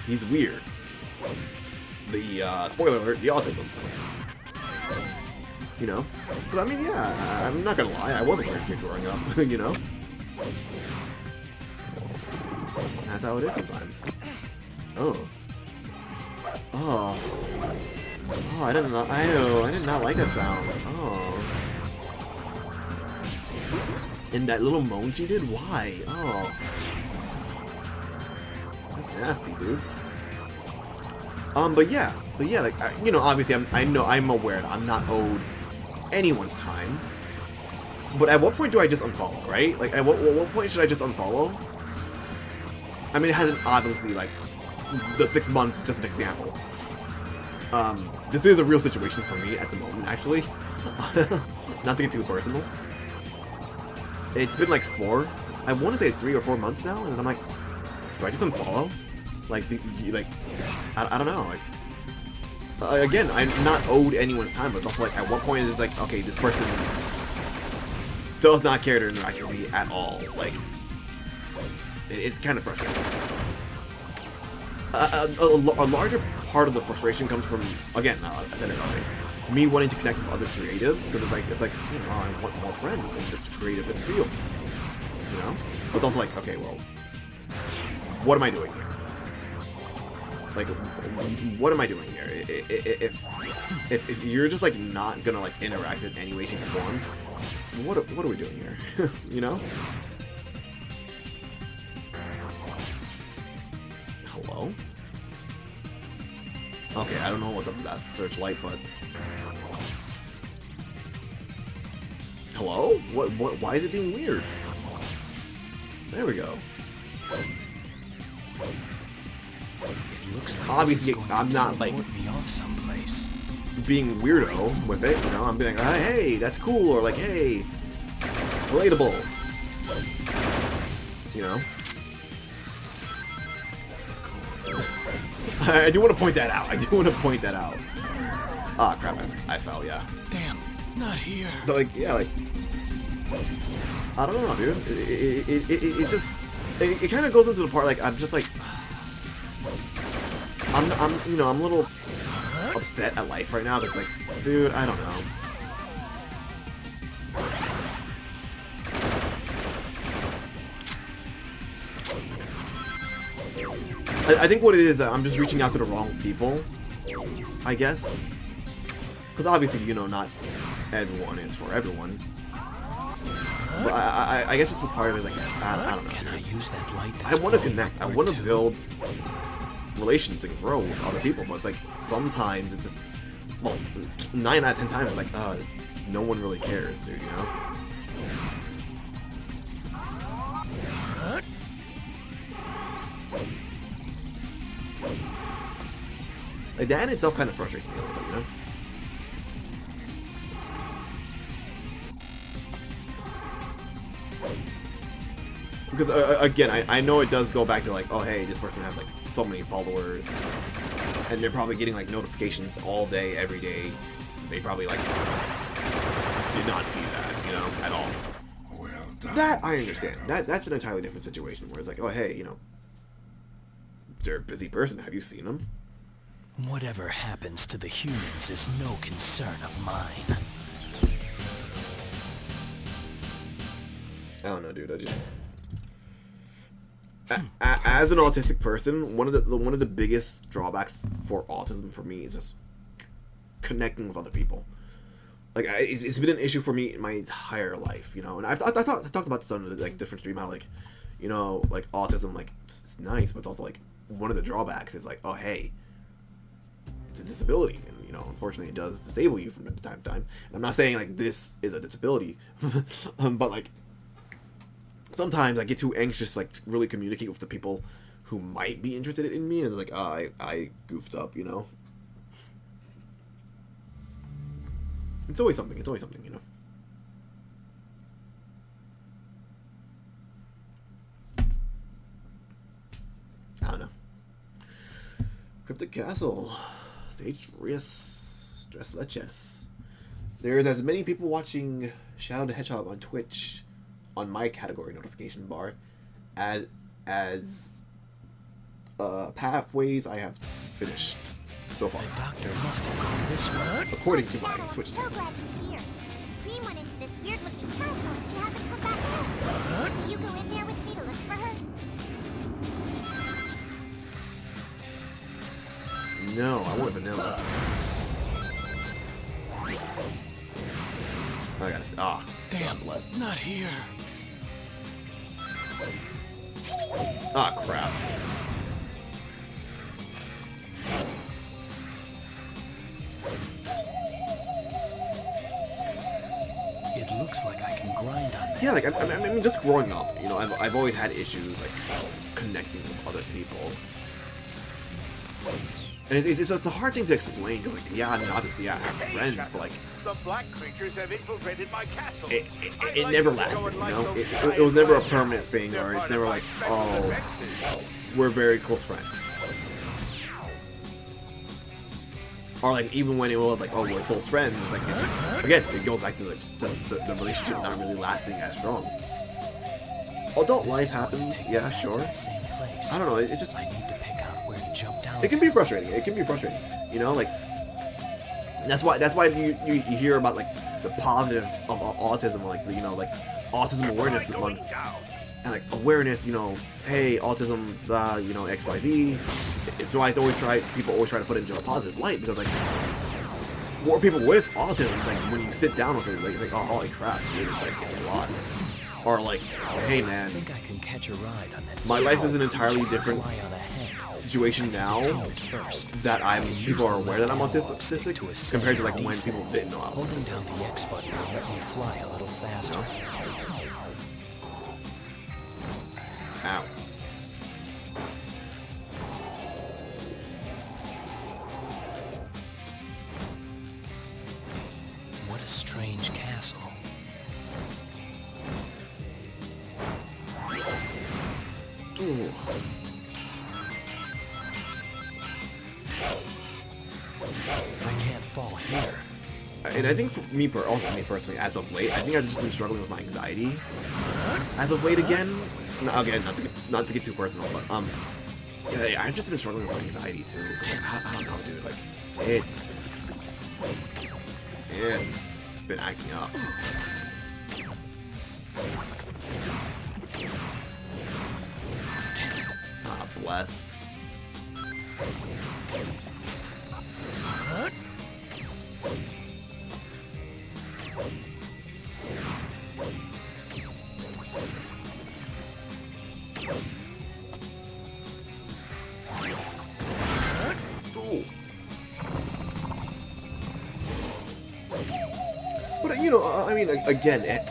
He's weird. The spoiler alert, the autism. You know? Because, I mean, yeah, I'm not gonna lie, I was a weird kid growing up, you know? That's how it is sometimes. Oh. Oh. Oh, I did not like that sound. Oh. And that little moan she did? Why? Oh. That's nasty, dude. But yeah, like, you know, obviously, I'm aware that I'm not owed anyone's time. But at what point do I just unfollow, right? Like, at what point should I just unfollow? I mean, it hasn't obviously, like, the 6 months is just an example. This is a real situation for me at the moment, actually. Not to get too personal. It's been like I want to say 3 or 4 months now, and I'm like, do I just unfollow? Like, I don't know, like, again, I'm not owed anyone's time, but it's also like, at what point is it like, okay, this person does not care to interact with me at all, like, it's kind of frustrating. A larger part of the frustration comes from, again, I said it already, me wanting to connect with other creatives, because it's like, you know, I want more friends in this creative field, you know? But it's also like, okay, well, what am I doing here? Like, what am I doing here? If you're just, like, not gonna, like, interact in any way, shape, or form, what are we doing here? You know? Hello? Okay, I don't know what's up with that searchlight, but... Hello? What, why is it being weird? There we go. Looks like obviously, I'm not, like, me off someplace. being weirdo with it, you know? I'm being like, hey, that's cool, or like, hey, relatable. You know? I do want to point that out. I do want to point that out. Ah, crap. I fell, yeah. Damn, not here. But, like, yeah, like... I don't know, dude. It just... It kind of goes into the part, like, I'm just, like... I'm you know, I'm a little upset at life right now. That's like, dude, I don't know. I think what it is, I'm just reaching out to the wrong people, I guess. Because obviously, you know, not everyone is for everyone. But I guess it's a part of it, like, I don't know. Can I use that light? I want to connect. I want to build relations and grow with other people, but it's like sometimes it's just, well, 9 out of 10 times it's like, no one really cares, dude, you know? Like, that in itself kind of frustrates me a little bit, you know? Because, again, I know it does go back to, like, oh, hey, this person has, like, so many followers, and they're probably getting, like, notifications all day, every day. They probably, like, did not see that, you know, at all. Well done. That, I understand. That's an entirely different situation, where it's like, oh, hey, you know, they're a busy person. Have you seen them? Whatever happens to the humans is no concern of mine. I don't know, dude. I just... As an autistic person, one of the biggest drawbacks for autism for me is just connecting with other people. Like, it's been an issue for me my entire life, you know. And I talked about this on, like, different stream, how, like, you know, like, autism, like, it's nice, but it's also, like, one of the drawbacks is, like, oh, hey, it's a disability, and, you know, unfortunately it does disable you from time to time. And I'm not saying, like, this is a disability, but, like, sometimes I get too anxious, like, to really communicate with the people who might be interested in me, and it's like, oh, I goofed up, you know? It's always something, you know? I don't know. Cryptic Castle. Stage Stress Leches. There's as many people watching Shadow the Hedgehog on Twitch on my category notification bar as pathways I have finished so far. The doctor must have gone this way. According to my Shadow, Twitch so channel. glad you're here. Dream went into this weird-looking castle and she hasn't come back out. Will you go in there with me to look for her? No, I want vanilla. I gotta. Damn, God bless. not here. Ah, crap. It looks like I can grind on that. Yeah, like I mean, just growing up, you know, I've always had issues like connecting with other people, and it's a hard thing to explain because, like, yeah, I mean, obviously, yeah, I have friends, but like, The black creatures have infiltrated my castle. it never lasted, you know. It was never a permanent thing, or it's never like, oh, we're very close friends. Or like, even when it was like, oh, we're close friends, like, it just, again, it goes back to like, just the relationship not really lasting as strong. Adult life happens, yeah, sure. Same place. I don't know, it's just, I need to pick out where to jump down. it can be frustrating. It can be frustrating, you know, like, that's why you hear about like the positive of autism, like, you know, like Autism Awareness Month, and like awareness, you know, hey, autism, you know, XYZ. It's why people always try to put it into a positive light, because like for people with autism, like when you sit down with it, like it's like, oh, holy crap, dude, it's like, it's a lot. Or like, hey man, I think I can catch a ride on that. my life is an entirely different Fly on ahead. situation now that people are aware that I'm autistic compared to like when people didn't know I was Holding autistic. down the X button will let me fly a little faster. Ow. What a strange castle. Ooh. I can't fall here. And I think for me, personally, as of late, I think I've just been struggling with my anxiety. As of late again, again, not to get too personal, but yeah, I've just been struggling with my anxiety too. I don't know, dude. Like, it's been acting up. Ah, bless. But you know, I mean, again, it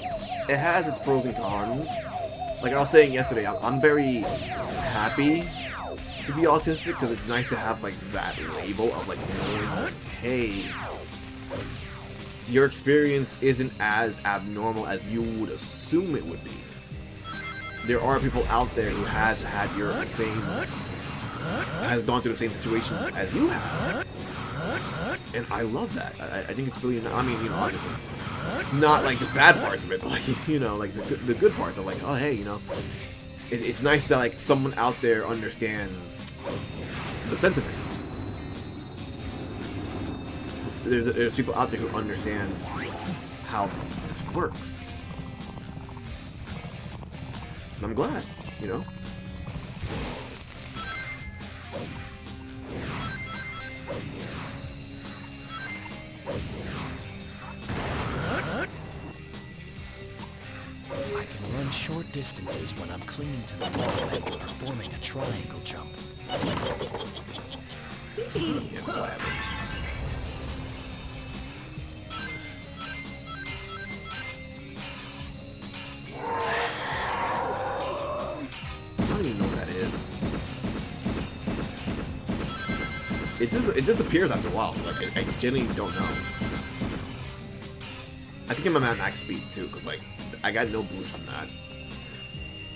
has its pros and cons. Like I was saying yesterday, I'm very happy to be autistic because it's nice to have like that label of like knowing, like, hey, your experience isn't as abnormal as you would assume it would be. There are people out there who has had has gone through the same situations as you have. And I love that. I think it's really, I mean, you know, obviously, not like the bad parts of it, but like, you know, like the good parts of like, oh, hey, you know, it's nice that like someone out there understands the sentiment. There's people out there who understands how this works. And I'm glad, you know. I can run short distances when I'm clinging to the wall and performing a triangle jump. Yeah, whatever. I don't even know what that is. It disappears after a while, so like I genuinely don't know. I think I'm at max speed too, because like I got no boost from that.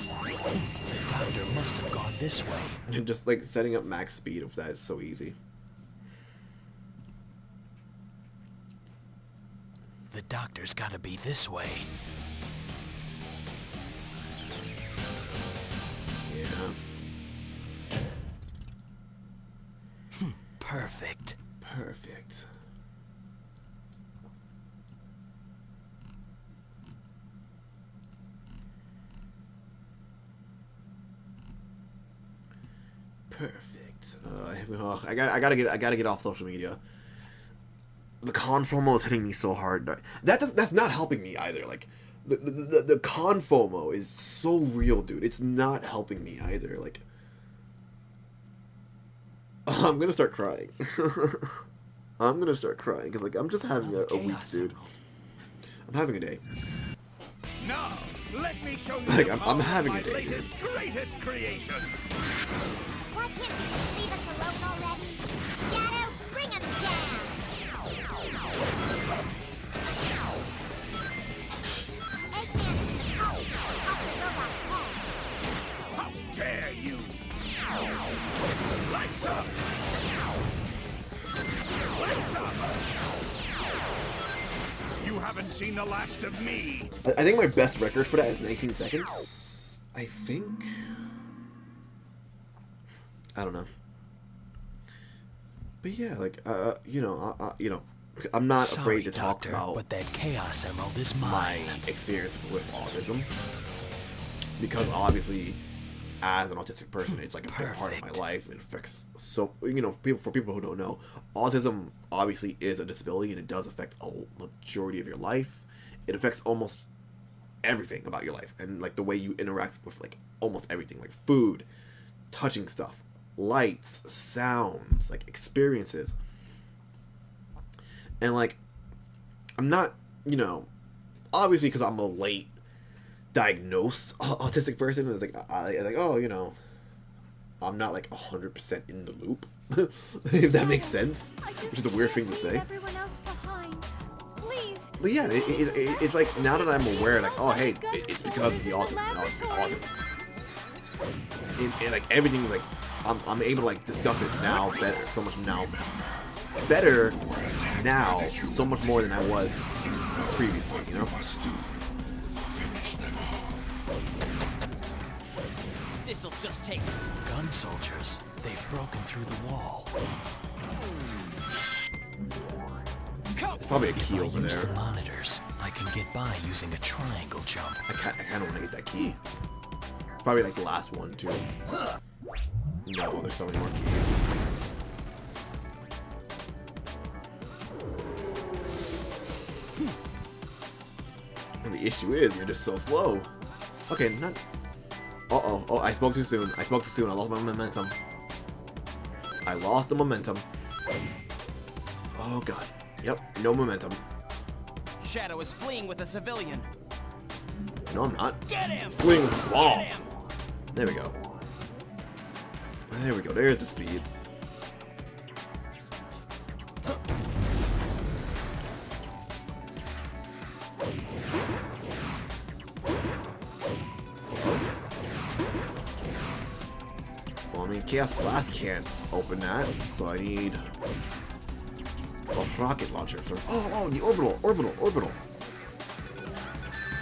The doctor must have gone this way. And just like setting up max speed of that is so easy. The doctor's gotta be this way. Yeah. Perfect. Perfect. Perfect. I gotta get off social media. The con FOMO is hitting me so hard. That's not helping me either. Like the con FOMO is so real, dude. It's not helping me either. Like I'm gonna start crying. I'm gonna start crying because like I'm just having a week, dude. I'm having a day. Now, let me show you Like, the I'm power of having my a day, dude. greatest creation. Why can't you just leave us alone already? Shadow, bring him down! Eggman is the power of the robot's head. How dare you! Lights up! Lights up! You haven't seen the last of me! I think my best record for that is 19 seconds. I think. I don't know. But yeah, like, you know, I'm not afraid to talk Doctor, about but that Chaos Emerald is my mine. experience with autism, because obviously, as an autistic person, it's like a big part of my Perfect. life. It affects so, you know, for people who don't know, autism obviously is a disability, and it does affect a majority of your life. It affects almost everything about your life, and like the way you interact with like almost everything, like food, touching stuff, lights, sounds, like experiences. And like, I'm not, you know, obviously because I'm a late diagnosed autistic person, it's like, like, oh, you know, I'm not like 100% in the loop, if that makes sense, which is a weird thing to say. Everyone else behind. Please. But yeah, it's like, now that I'm aware, like, oh, hey, it's because of the autism. And like everything, like, I'm able to like discuss it now better, so much now better. better now, so much more than I was previously, you know? This'll just take. Gun soldiers. They've broken through the wall. There's probably a key If I over use there. the monitors, I can get by using a triangle jump. I kind of want to get that key. Probably like the last one too. No, there's so many more keys. And the issue is you're just so slow. Okay, not. Uh-oh. Oh, I spoke too soon. I spoke too soon. I lost my momentum. I lost the momentum. Oh god. Yep, no momentum. Shadow is fleeing with a civilian. No, I'm not. Get him! Fleeing with the wall. Get him! There we go. There we go. There's the speed. Well, I mean, Chaos Blast can't open that, so I need a rocket launcher. So, oh, the orbital.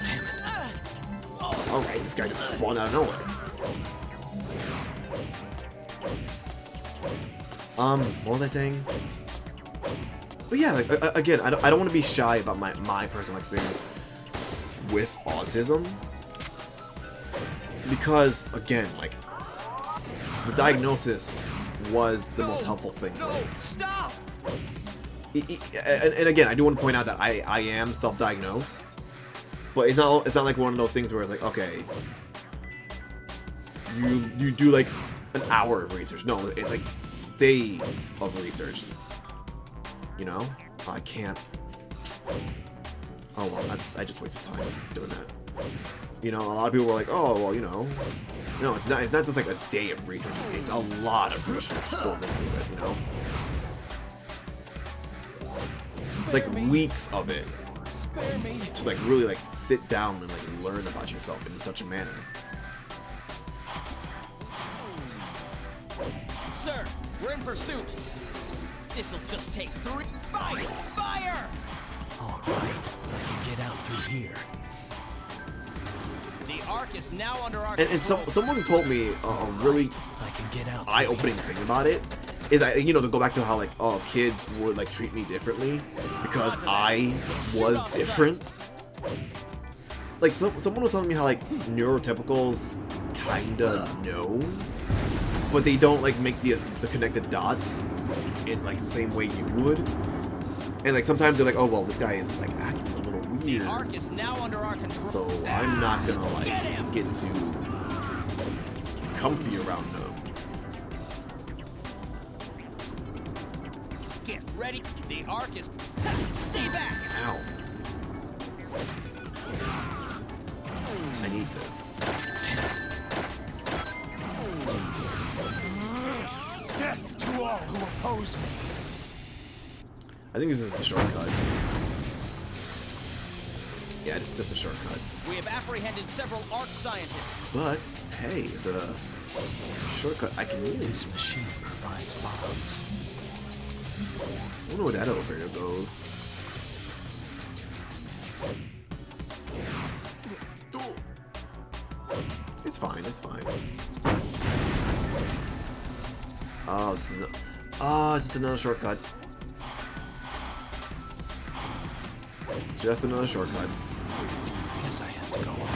Damn it. Alright, this guy just spawned out of nowhere. What was I saying? But yeah, like, again, I don't want to be shy about my personal experience with autism. Because, again, like, the diagnosis was the most helpful thing for me. Stop! And again, I do want to point out that I am self-diagnosed. But it's not like one of those things where it's like, okay, you do like an hour of research. No, it's like days of research. You know? I can't. Oh well, I just wasted time doing that. You know, a lot of people were like, oh well, you know. No, it's not just like a day of research. It's a lot of research goes into it, you know? It's like weeks of it. To like really like sit down and like learn about yourself in such a manner. Sir, we're in pursuit. This'll just take 3. Fire! All right, I can get out through here. The Ark is now under our And control. someone told me a really I can get out. eye-opening thing about it is that, you know, to go back to how like, oh, kids would like treat me differently because I was different. Like someone was telling me how like neurotypicals kinda know, but they don't like make the connected dots in like the same way you would. And like sometimes they're like, oh well, this guy is like acting a little The weird, Ark is now under our control. so I'm not gonna like Get him! get too comfy around them. Get ready. The Ark is. Stay back! Ow. I need this. Death to all who oppose me. I think this is a shortcut. Yeah, it's just a shortcut. We have apprehended several Ark scientists. But, hey, it's a shortcut I can This use. machine provides bombs. I wonder where that elevator goes. It's fine, it's fine. Oh, it's just another shortcut. It's just another shortcut. Guess I have to go on.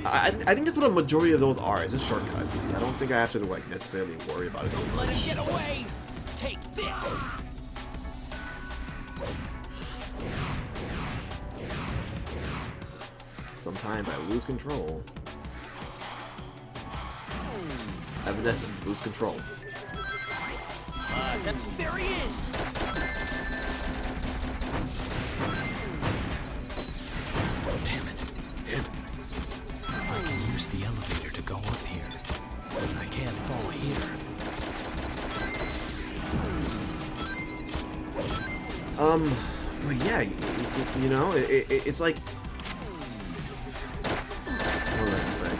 I think that's what a majority of those are, is just shortcuts. I don't think I have to like necessarily worry about it too Let him much. get away! Take this! Sometimes I lose control. Evanescence, lose control. There he is! Damn it. I can use the elevator to go up here. I can't fall here. But yeah, you know, it's like. What was I gonna say?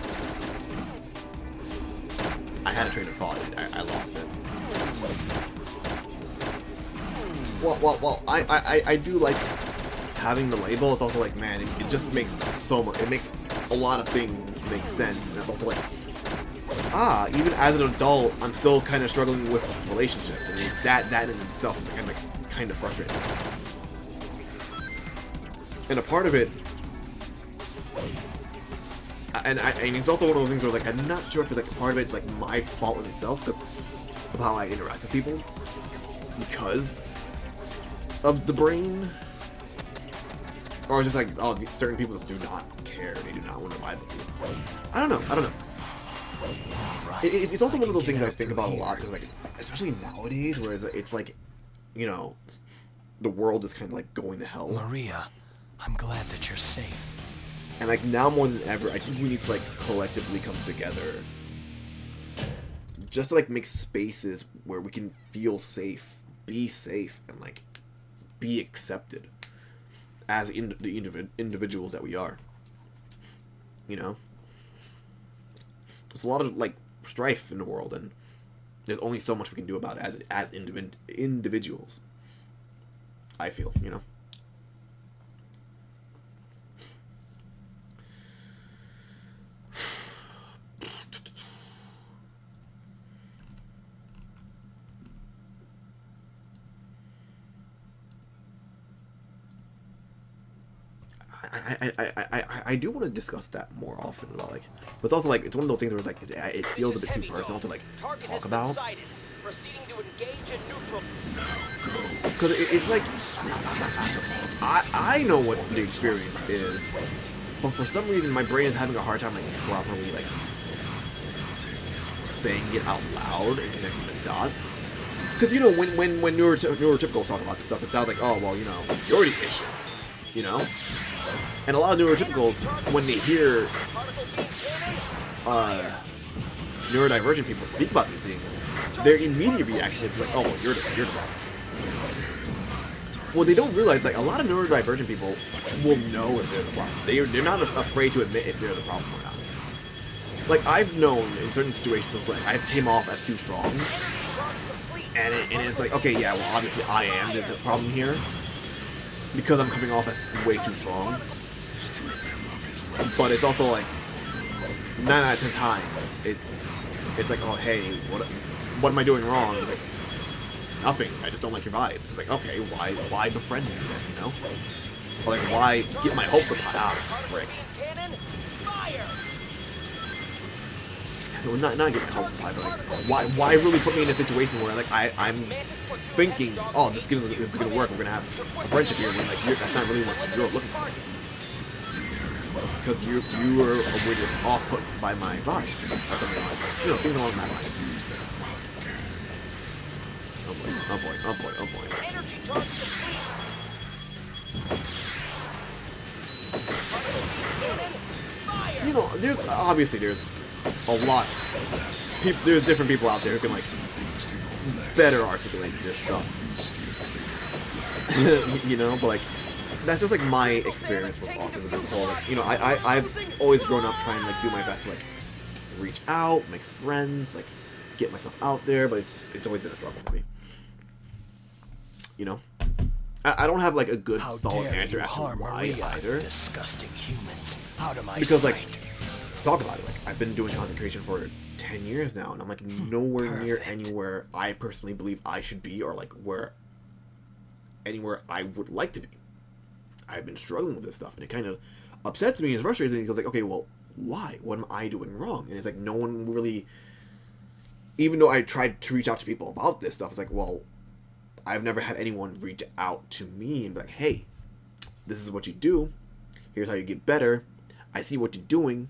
I had a train of thought. I lost it. well, I do like having the label. It's also like, man, it just makes so much. It makes a lot of things make sense, and it's also like, even as an adult, I'm still kind of struggling with relationships, and that in itself is kind of frustrating. And a part of it, and it's also one of those things where like I'm not sure if it's like part of it's like my fault in itself because of how I interact with people, because of the brain, or just like, oh, certain people just do not care. They do not want to vibe with you. I don't know. It's also one of those things I think about a lot, because like, especially nowadays, where it's like, you know, the world is kind of like going to hell. Maria, I'm glad that you're safe. And like now more than ever, I think we need to like collectively come together, just to like make spaces where we can feel safe, be safe, and like be accepted as the individuals that we are. You know, there's a lot of like strife in the world, and there's only so much we can do about it as individuals. I feel, you know. I do want to discuss that more often about like, but it's also like it's one of those things where like it feels a bit too personal to like talk about, because it's like I know what the experience is, but for some reason my brain is having a hard time like properly like saying it out loud and connecting the dots. Because you know when neurotypicals talk about this stuff, it sounds like, oh well, you know, you're the issue, you know. And a lot of neurotypicals, when they hear neurodivergent people speak about these things, their immediate reaction is like, oh, well, you're the problem. Well, they don't realize, like, a lot of neurodivergent people will know if they're the problem. They're not afraid to admit if they're the problem or not. Like, I've known in certain situations where I came off as too strong, and it's like, okay, yeah, well, obviously I am the problem here, because I'm coming off as way too strong. But it's also like 9 out of 10 times it's like, oh hey, what am I doing wrong? It's like, nothing. I just don't like your vibes. It's like, okay, why befriend me then, you know? Or like, why get my hopes up high? Ah, frick. Well, not get my hopes up high, but like, why really put me in a situation where like I'm thinking, oh, this is gonna work. We're gonna have a friendship here. When like that's not really what you're looking for. Because you were a weird off-put by my vibes, or something like, you know, things along that line. Oh boy. You know, there's a lot. There's different people out there who can like better articulate this stuff. You know, but like, that's just like my experience with autism as a whole. Like, you know, I've always grown up trying to like do my best to like reach out, make friends, like get myself out there, but it's always been a struggle for me. You know, I don't have like a good solid answer as to why either. Disgusting humans. Out of my because sight. like, to talk about it, like I've been doing content creation for 10 years now, and I'm like nowhere near anywhere I personally believe I should be, or like anywhere I would like to be. I've been struggling with this stuff, and it kind of upsets me and frustrates me because, like, okay, well, why? What am I doing wrong? And it's like no one really, even though I tried to reach out to people about this stuff, it's like, well, I've never had anyone reach out to me and be like, hey, this is what you do. Here's how you get better. I see what you're doing.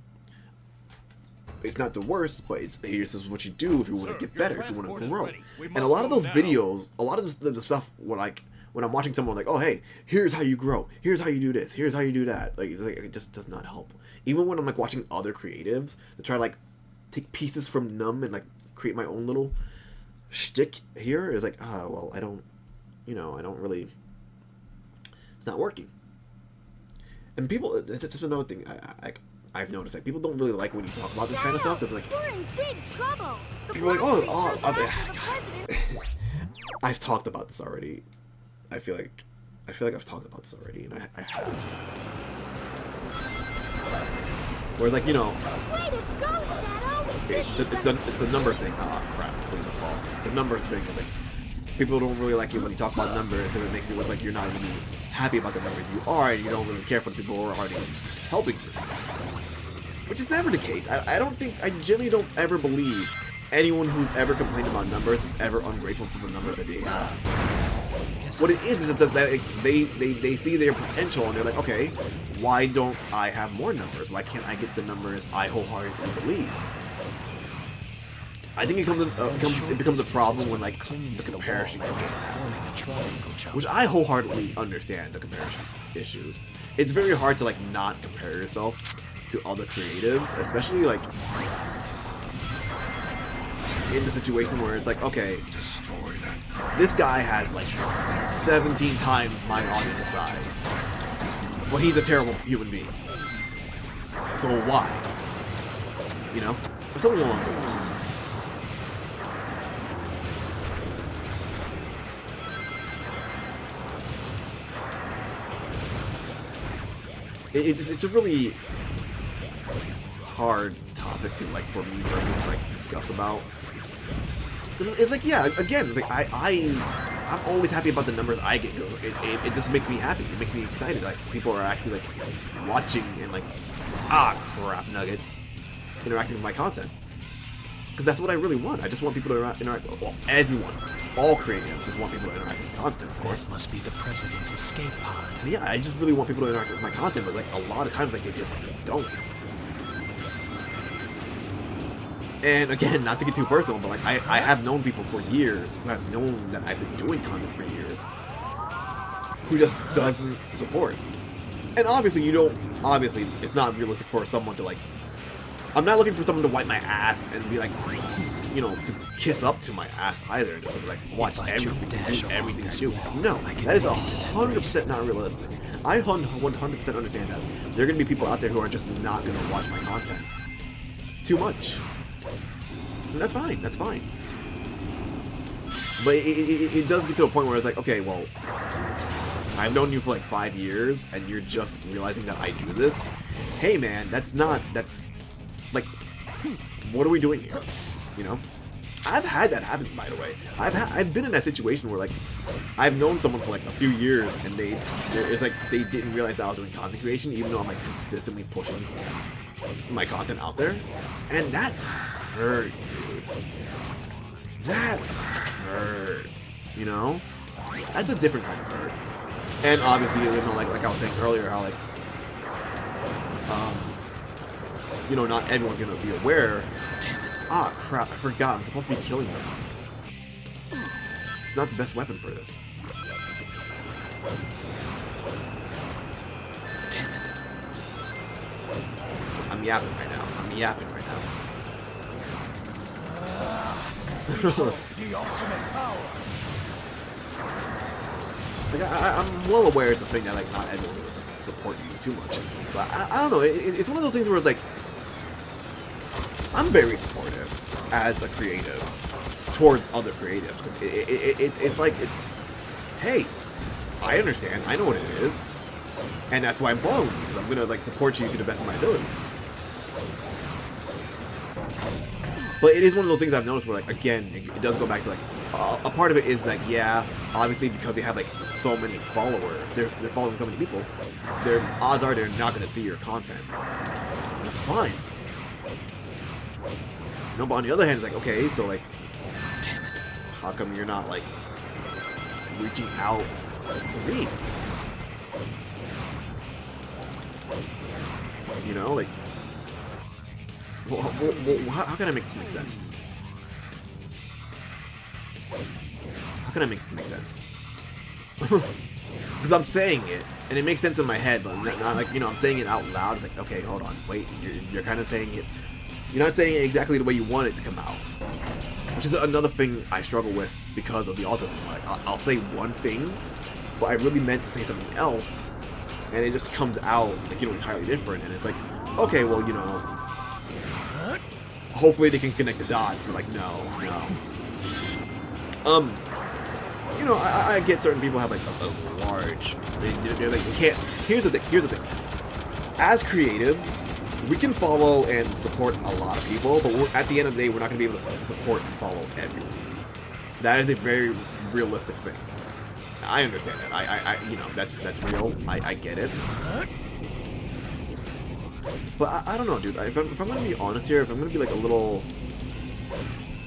It's not the worst, but this is what you do if you want to get better, if you want to grow. And a lot of those videos, a lot of the stuff, when I'm watching someone like, oh, hey, here's how you grow. Here's how you do this. Here's how you do that. Like, it just does not help. Even when I'm like watching other creatives that try to like take pieces from them and like create my own little shtick here, is like, well, I don't really, it's not working. And people, that's just another thing I've noticed. Like, people don't really like when you talk about this kind of stuff. Because like, We're in big trouble. people are like, I've talked about this already. I feel like I've talked about this already, and I have. Whereas, like, you know, Way to go, Shadow! it's a number thing. Oh crap! Please don't fall. It's a numbers thing. It's like people don't really like you when you talk about numbers because it makes it look like you're not really happy about the numbers. You are, and you don't really care for the people who are already helping you. Which is never the case. I genuinely don't ever believe anyone who's ever complained about numbers is ever ungrateful for the numbers that they have. What it is just that they see their potential and they're like, okay, why don't I have more numbers? Why can't I get the numbers I wholeheartedly believe? I think it becomes a problem when, like, the comparison game happens, which I wholeheartedly understand the comparison issues. It's very hard to, like, not compare yourself to other creatives, especially, like, in the situation where it's like, okay, this guy has like 17 times my audience size, but he's a terrible human being. So why? You know, or something along those lines. It's a really hard topic to, like, for me personally to, like, discuss about. It's like, yeah, again, like I'm always happy about the numbers I get because it just makes me happy. It makes me excited. Like, people are actually, like, watching and, like, crap nuggets, interacting with my content. Because that's what I really want. I just want people to interact with, well, everyone. All creatives just want people to interact with content, of course. That must be the president's escape pod. Yeah, I just really want people to interact with my content, but, like, a lot of times, like, they just don't. And again, not to get too personal, but, like, I have known people for years who have known that I've been doing content for years who just doesn't support. And obviously it's not realistic for someone to, like, I'm not looking for someone to wipe my ass and be like, you know, to kiss up to my ass either. Just like, watch everything, do everything I do. No, that is 100% not realistic. I 100% understand that. There are going to be people out there who are just not going to watch my content too much. And that's fine, that's fine. But it does get to a point where it's like, okay, well, I've known you for like 5 years, and you're just realizing that I do this. Hey man, that's like, what are we doing here? You know? I've had that happen, by the way. I've been in that situation where, like, I've known someone for like a few years, and it's like they didn't realize that I was doing content creation, even though I'm like consistently pushing my content out there, and that hurt, dude. That hurt. You know? That's a different kind of hurt. And obviously, you know, like I was saying earlier, how, like, you know, not everyone's gonna be aware. Ah, crap, I forgot. I'm supposed to be killing them. It's not the best weapon for this. Damn it. I'm yapping right now. The ultimate power. Like, I'm well aware it's a thing that, like, not everyone's gonna support you too much. But I don't know. It's one of those things where it's like, I'm very supportive as a creative towards other creatives. It's like, hey, I understand. I know what it is, and that's why I'm following you, because I'm gonna, like, support you to the best of my abilities. But it is one of those things I've noticed where, like, again, it does go back to, like, a part of it is that, yeah, obviously because they have, like, so many followers, they're following so many people, their odds are they're not gonna see your content. That's fine. No, but on the other hand, it's like, okay, so, like, damn it, how come you're not, like, reaching out to me? You know, like, well, how can I make this make sense? How can I make this make sense? Because I'm saying it, and it makes sense in my head, but not like, you know, I'm saying it out loud. It's like, okay, hold on, wait, you're kind of saying it. You're not saying it exactly the way you want it to come out, which is another thing I struggle with because of the autism. Like, I'll say one thing, but I really meant to say something else, and it just comes out, like, you know, entirely different. And it's like, okay, well, you know, hopefully they can connect the dots, but, like, no. you know, I get certain people have like a large. They're like, they can't. Here's the thing. Here's the thing. As creatives, we can follow and support a lot of people, but at the end of the day, we're not going to be able to support and follow everyone. That is a very realistic thing. I understand that. I you know, that's real. I get it. But I don't know, dude. If I'm going to be honest here, if I'm going to be like a little,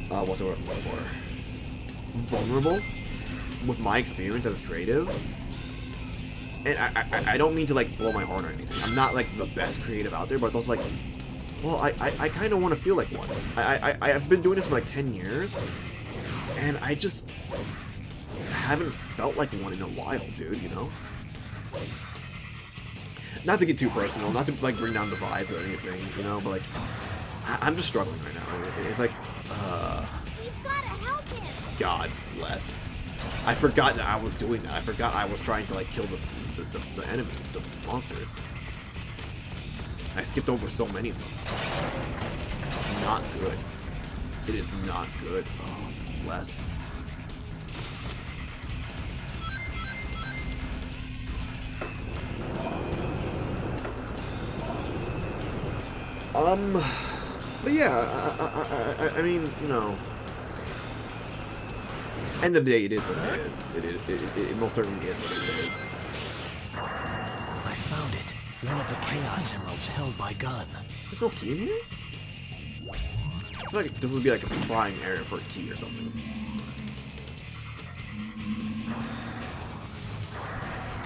what's the word I'm looking for? Vulnerable with my experience as creative. And I don't mean to like blow my horn or anything. I'm not like the best creative out there, but it's also like, well, I kind of want to feel like one. I've been doing this for like 10 years, and I just haven't felt like one in a while, dude, you know? Not to get too personal, not to like bring down the vibes or anything, you know, but like, I'm just struggling right now. It's like, We've gotta help him. God bless. I forgot that I was doing that. I forgot I was trying to like kill the enemies, the monsters. I skipped over so many of them. It's not good. It is not good. Oh, bless. But yeah, I mean, you know, end of the day, it is what it is. It most certainly is what it is. I found it. One of the Chaos Emeralds held by Gun. There's no key in here? I feel like this would be like a prime area for a key or something.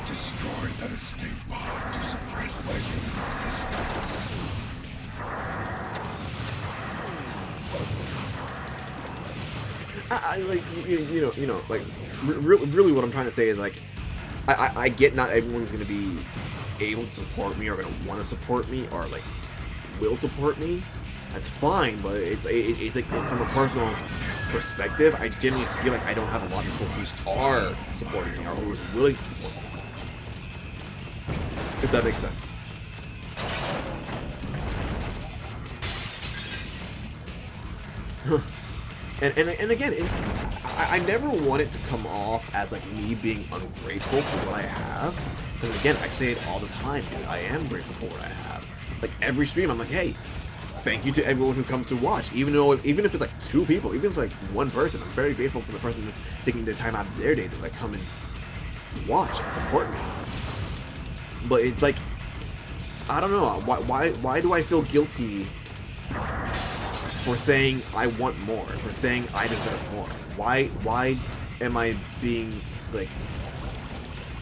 Destroy that escape pod to suppress the human resistance. I like, you know, like, really what I'm trying to say is, like, I get not everyone's going to be able to support me or going to want to support me or, like, will support me. That's fine, but it's like, from a personal perspective, I genuinely feel like I don't have a lot of people who are supporting me or who are willing to support me. If that makes sense. And again, I never want it to come off as like me being ungrateful for what I have. Because again, I say it all the time, dude. I am grateful for what I have. Like every stream, I'm like, hey, thank you to everyone who comes to watch. Even if it's like 2 people, even if it's like 1 person, I'm very grateful for the person taking their time out of their day to like come and watch and support me. But it's like, I don't know. Why do I feel guilty for saying I want more, for saying I deserve more? Why am I being like,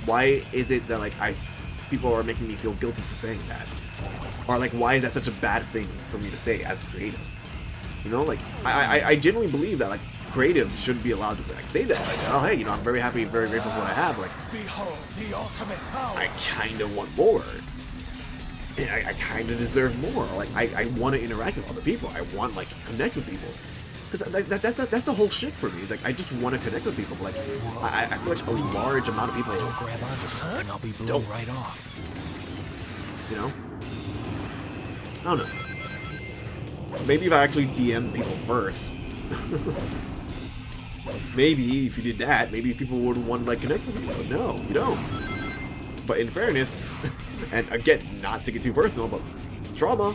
why is it that like people are making me feel guilty for saying that? Or like, why is that such a bad thing for me to say as a creative? You know, like I genuinely believe that like creatives should be allowed to like say that, like, oh hey, you know, I'm very happy, very grateful for what I have. Like, Behold the ultimate power. I kind of want more. And I kind of deserve more. Like, I want to interact with other people. I want, like, connect with people. Because that's the whole shit for me. It's like, I just want to connect with people. But, like, I feel like a large amount of people Don't grab onto something, I'll be blown right off. You know? I don't know. Maybe if I actually DM people first. Maybe if you did that, maybe people would want to, like, connect with you. But no, you don't. But in fairness... And again, not to get too personal, but trauma,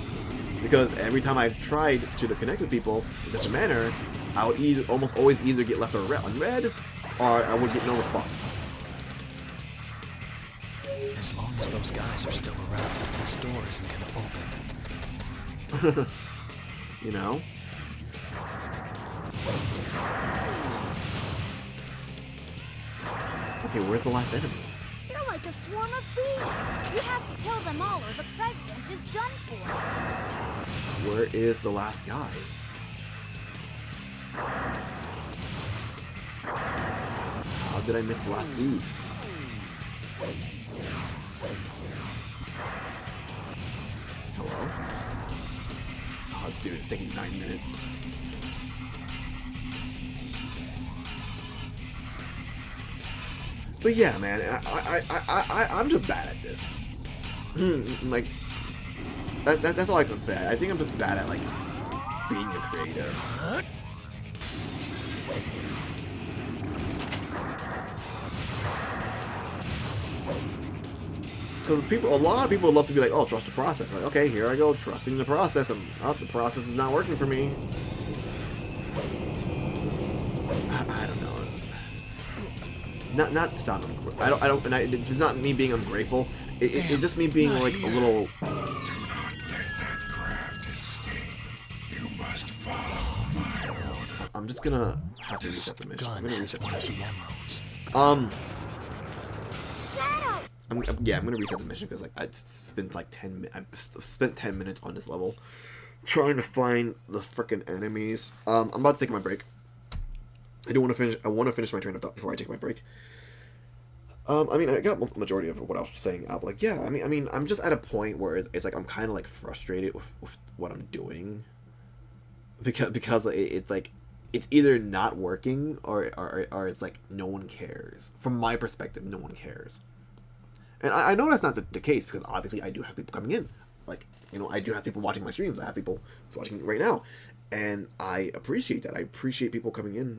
because every time I've tried to connect with people in such a manner, I would almost always either get left unread, or I would get no response. As long as those guys are still around, this door isn't gonna open. You know? Okay, where's the last enemy? They're like a swarm of bees. We have to kill them all or the president is done for. Where is the last guy? How did I miss the last dude? Hello? Oh, dude, it's taking 9 minutes. But yeah, man, I'm just bad at this. Like, that's all I can say. I think I'm just bad at like being a creator. Because a lot of people would love to be like, oh, trust the process. Like, okay, here I go, trusting the process, and the process is not working for me. I don't know. Not to sound ungrateful. It's not me being ungrateful. It's just me being like a little. Do not let that craft escape. You must follow my order. I'm just gonna have to reset the mission. I'm Gun gonna has reset the one of the mission. emeralds. Shadow! I'm gonna reset the mission because like I spent like 10 minutes. I spent 10 minutes on this level trying to find the frickin' enemies. I'm about to take my break. I want to finish my train of thought before I take my break. I mean, I got the majority of what I was saying out. Like, yeah, I mean, I'm just at a point where it's like I'm kind of like frustrated with what I'm doing because it's like it's either not working or it's like no one cares. From my perspective, no one cares. And I know that's not the case because obviously I do have people coming in. Like, you know, I do have people watching my streams. I have people watching right now. And I appreciate that. I appreciate people coming in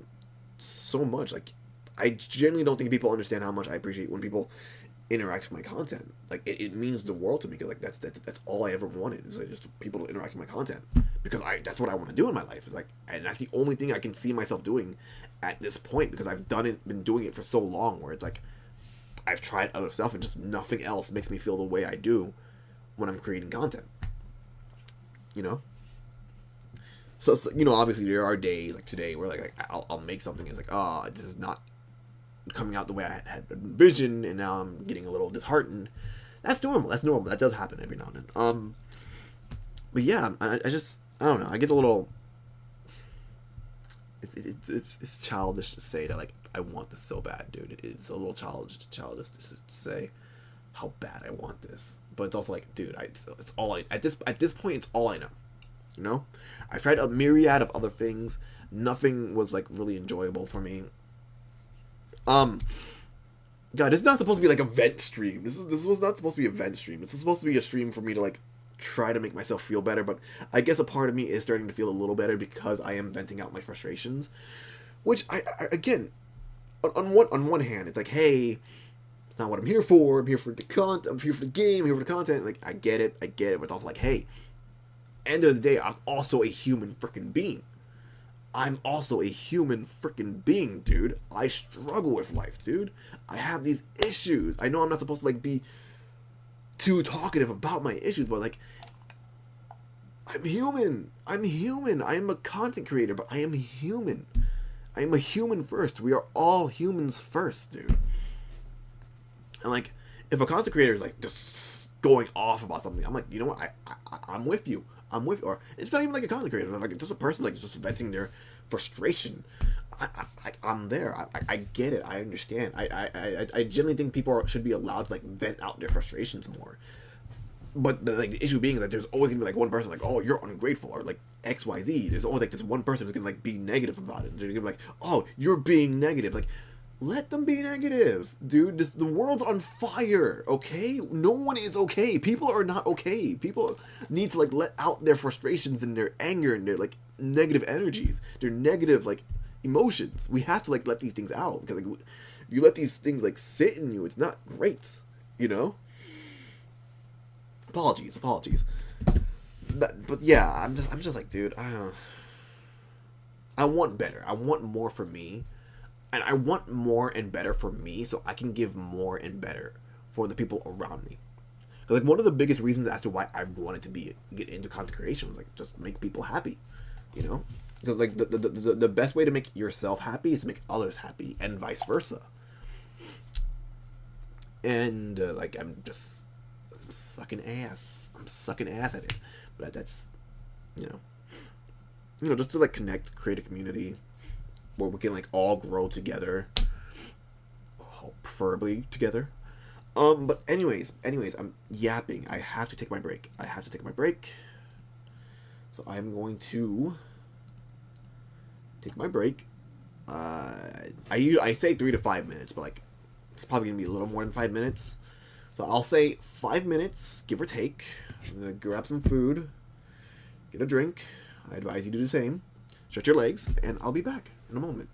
so much. Like, I genuinely don't think people understand how much I appreciate when people interact with my content. Like, it means the world to me because, like, that's all I ever wanted is like, just people to interact with my content. Because that's what I want to do in my life. Is like, and that's the only thing I can see myself doing at this point because I've been doing it for so long where it's like, I've tried other stuff and just nothing else makes me feel the way I do when I'm creating content. You know? So, you know, obviously there are days like today where like I'll make something and it's like, oh, this is not coming out the way I had envisioned and now I'm getting a little disheartened. That's normal. That does happen every now and then. But yeah, I don't know. I get a little... It's childish to say that, like, I want this so bad, dude. It's a little childish to say how bad I want this. But it's also like, dude, it's all at this point, it's all I know. You know? I've tried a myriad of other things. Nothing was, like, really enjoyable for me. God, this is not supposed to be, like, a vent stream. This was not supposed to be a vent stream. This is supposed to be a stream for me to, like, try to make myself feel better, but I guess a part of me is starting to feel a little better because I am venting out my frustrations, which I again, on one hand, it's like, hey, it's not what I'm here for. I'm here for the content. I'm here for the game. I'm here for the content. Like, I get it, but it's also like, hey, end of the day, I'm also a human freaking being. I'm also a human freaking being, dude. I struggle with life, dude. I have these issues. I know I'm not supposed to, like, be too talkative about my issues, but like, I'm human. I am a content creator, but I am human. I am a human first. We are all humans first, dude. And like, if a content creator is like just going off about something, I'm like, you know what? I'm with you. Or it's not even like a content creator. Like, just a person like just venting their frustration. I'm there. I get it. I understand. I genuinely think people should be allowed to like vent out their frustrations more. But the issue being is that there's always gonna be like one person like, oh, you're ungrateful, or like XYZ. There's always like this one person who's gonna like be negative about it. They're gonna be like, oh, you're being negative. Like, let them be negative, dude. The world's on fire, okay? No one is okay. People are not okay. People need to like let out their frustrations and their anger and their like negative energies, their negative like emotions. We have to like let these things out because like if you let these things like sit in you, it's not great, you know. Apologies. But yeah, I'm just like, dude, I want better. I want more for me. And I want more and better for me so I can give more and better for the people around me. Like, one of the biggest reasons as to why I wanted to get into content creation was like just make people happy, you know? Because like the best way to make yourself happy is to make others happy, and vice versa. And like I'm sucking ass. I'm sucking ass at it. But that's, you know, just to like connect, create a community where we can like all grow together, preferably together. But anyways, I'm yapping. I have to take my break. So I'm going to take my break. I say 3 to 5 minutes, but like it's probably gonna be a little more than 5 minutes. So I'll say 5 minutes, give or take. I'm gonna grab some food, get a drink. I advise you to do the same. Stretch your legs, and I'll be back in a moment.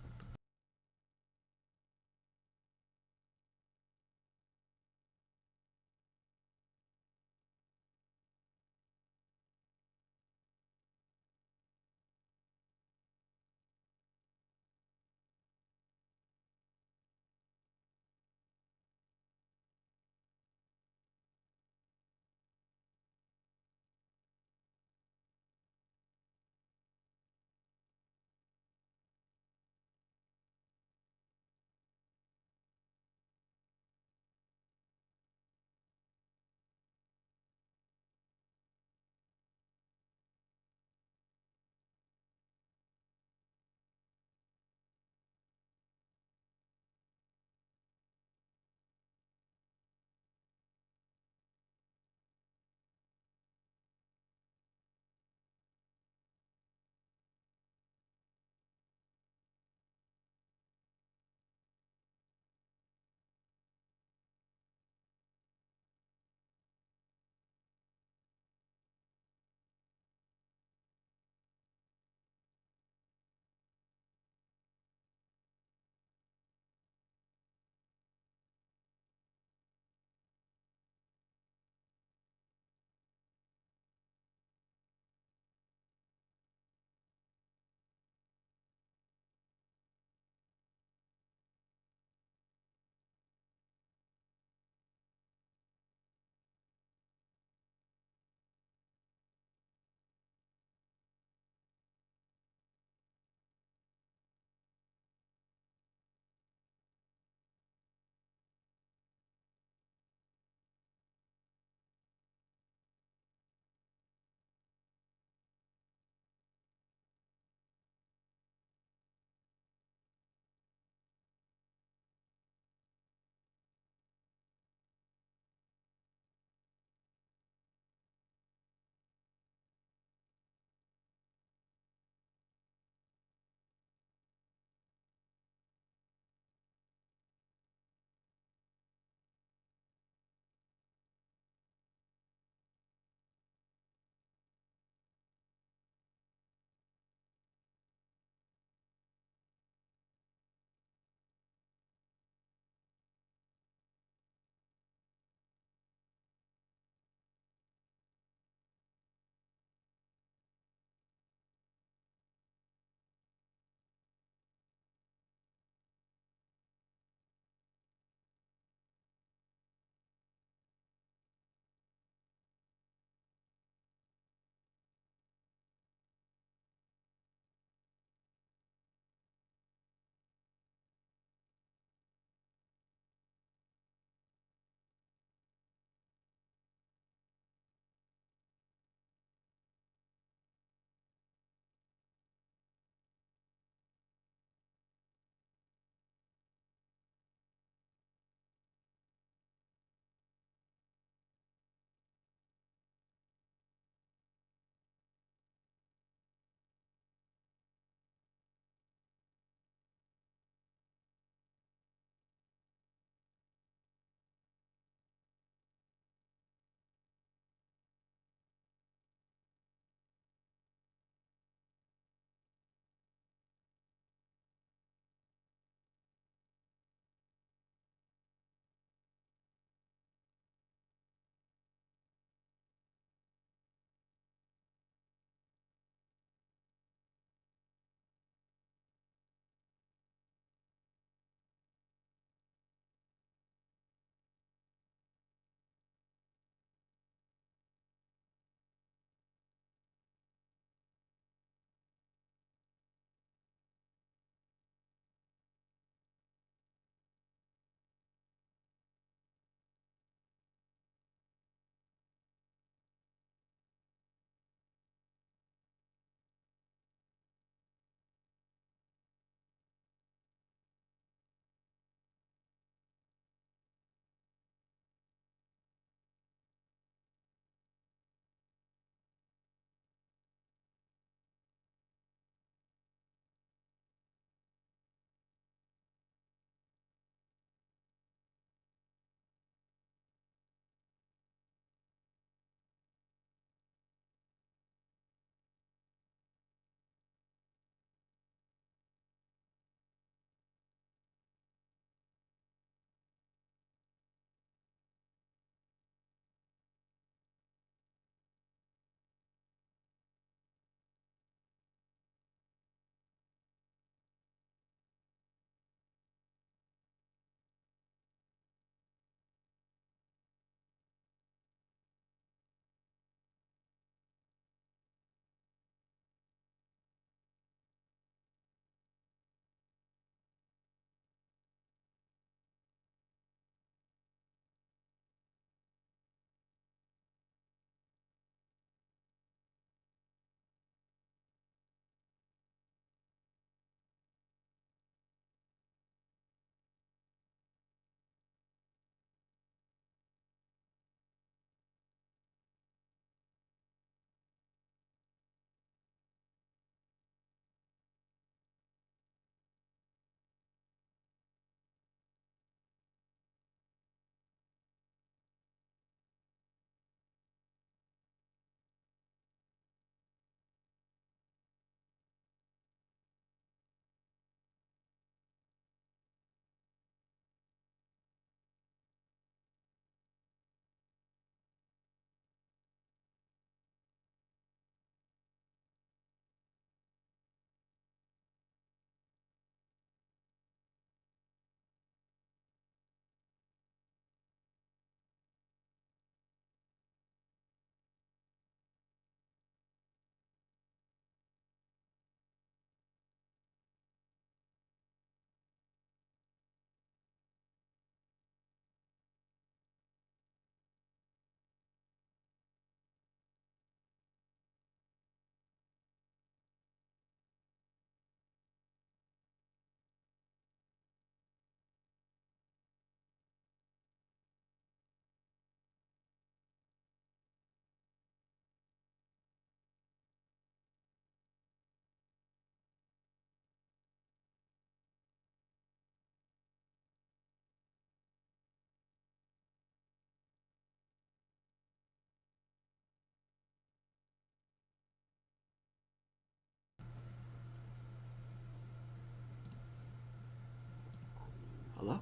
Hello?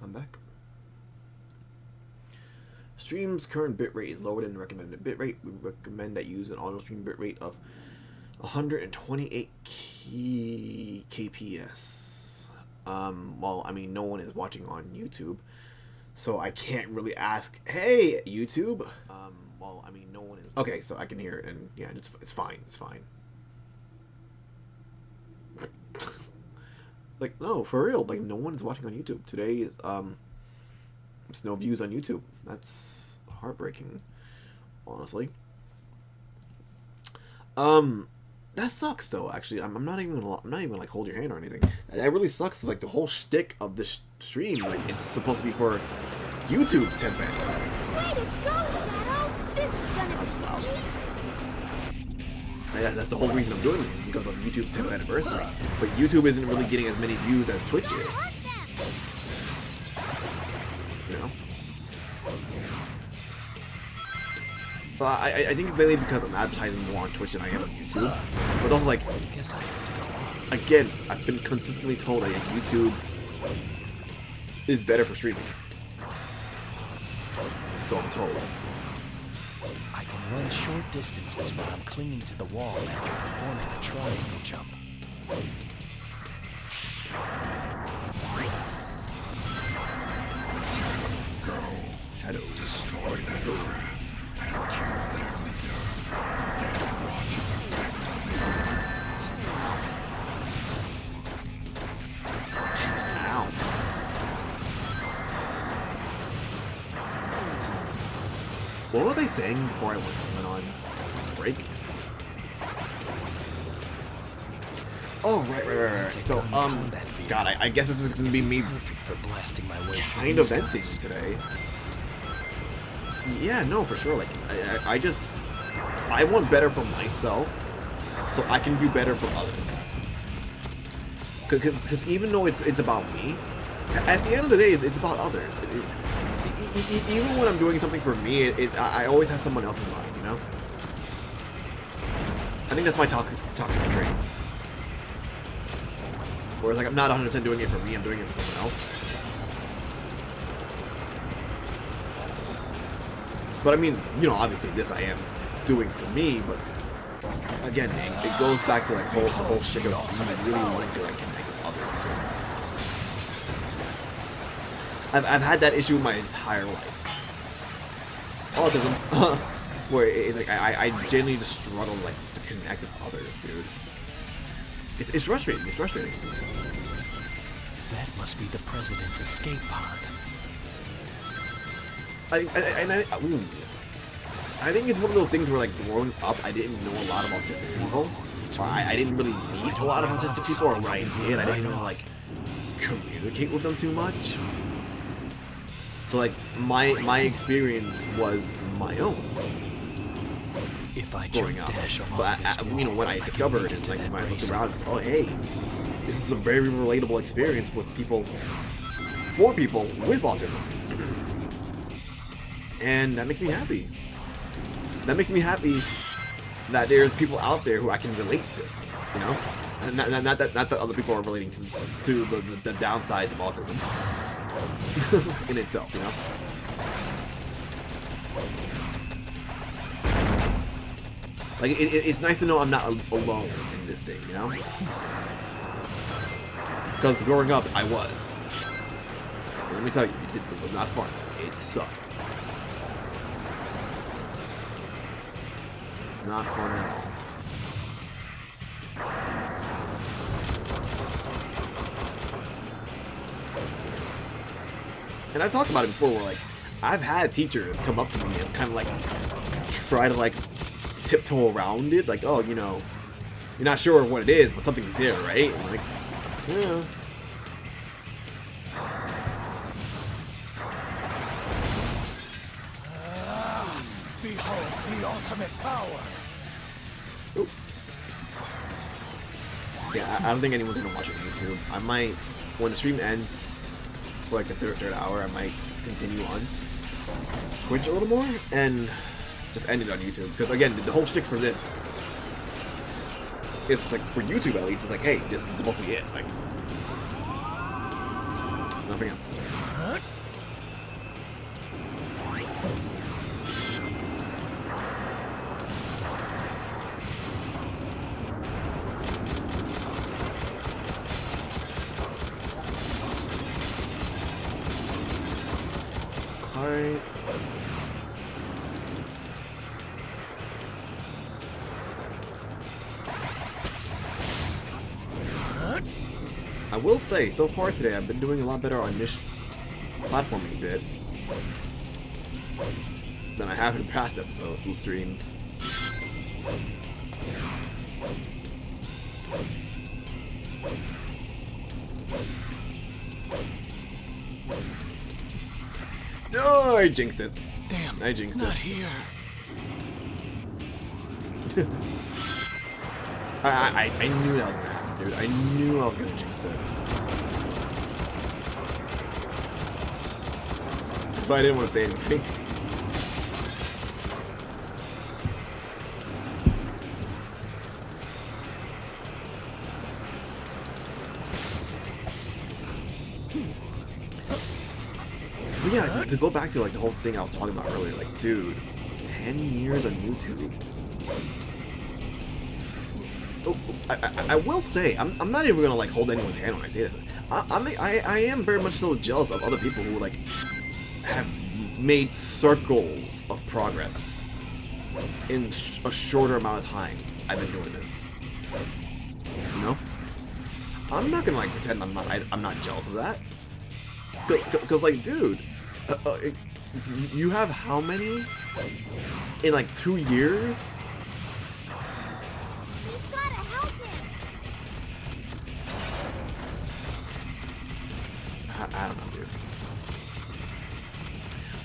I'm back. Stream's current bitrate is lower than the recommended bitrate. We recommend that you use an auto stream bitrate of 128 kps. Well, I mean, no one is watching on YouTube, so I can't really ask, hey, YouTube. Well, I mean, no one is. Okay, so I can hear it, and yeah, it's fine. It's fine. Like, no, for real. Like, no one is watching on YouTube. Today is there's no views on YouTube. That's heartbreaking, honestly. That sucks though. Actually, I'm not even like hold your hand or anything. That really sucks. Like the whole shtick of this stream, like it's supposed to be for YouTube's 10th anniversary. Way to go, Shadow! This is gonna be easy. Yeah, that's the whole reason I'm doing this. Is because of YouTube's 10th anniversary. But YouTube isn't really getting as many views as Twitch is. You know. But I think it's mainly because I'm advertising more on Twitch than I am on YouTube. But also, like, Guess I have to go on. again, I've been consistently told that YouTube is better for streaming. So I'm told. I can run short distances while I'm clinging to the wall after performing a triangle jump. Go. Shadow. Destroy that craft and kill their leader. Then watch its effect on the humans. Ow. What was I saying before I went on break? Oh, right. So, God, I guess this is going to be me Perfect for blasting my way kind through of these venting guys. today. Yeah, no, for sure. Like, I want better for myself, so I can do better for others. Because even though it's about me, at the end of the day, it's about others. Even when I'm doing something for me, I always have someone else in mind, you know? I think that's my toxic trait. Whereas, like, I'm not 100% doing it for me, I'm doing it for someone else. But I mean, you know, obviously this I am doing for me, but again, it goes back to like the whole shit of I really wanting to like connect with others too. I've had that issue my entire life. Autism, where like I genuinely just struggle like to connect with others, dude. It's frustrating. It's frustrating. That must be the president's escape pod. I think it's one of those things where, like, growing up, I didn't know a lot of autistic people. Or I didn't really meet a lot of autistic people, or when I did, I didn't know how, like, communicate with them too much. So, like, my experience was my own If I growing jump up. dash along But, this you know, wall, when I can discovered make it, it like, to when I that looked racer. around, I was like, oh, hey, this is a very relatable experience with people, for people with autism. And that makes me happy. That makes me happy that there's people out there who I can relate to, you know? And not that other people are relating to the downsides of autism in itself, you know? Like, it's nice to know I'm not alone in this thing, you know? Because growing up, I was. And let me tell you, it was not fun. It sucked. It's not fun at all. And I've talked about it before where, like, I've had teachers come up to me and kind of, like, try to, like, tiptoe around it. Like, oh, you know, you're not sure what it is, but something's there, right? And I'm like, yeah. Behold the ultimate power. Oop. Yeah, I don't think anyone's gonna watch it on YouTube. I might, when the stream ends for like the third hour, I might just continue on Twitch a little more and just end it on YouTube. Because again, the whole shtick for this is like, for YouTube at least, it's like, hey, this is supposed to be it. Like, nothing else. Alright. I will say, so far today, I've been doing a lot better on this platforming bit than I have in past episodes, streams. No, I jinxed it. Damn, I jinxed not it. here. I knew that was gonna happen, dude. I knew I was gonna jinx it. That's why I didn't want to say anything. But yeah, to go back to like the whole thing I was talking about earlier, like, dude, 10 years on YouTube. Oh, I will say, I'm not even gonna like hold anyone's hand when I say this. I am very much so jealous of other people who like have made circles of progress in a shorter amount of time. I've been doing this. You know, I'm not gonna like pretend I'm not jealous of that. Cause like, dude, you have how many in like 2 years? We've gotta help him. I don't know, dude.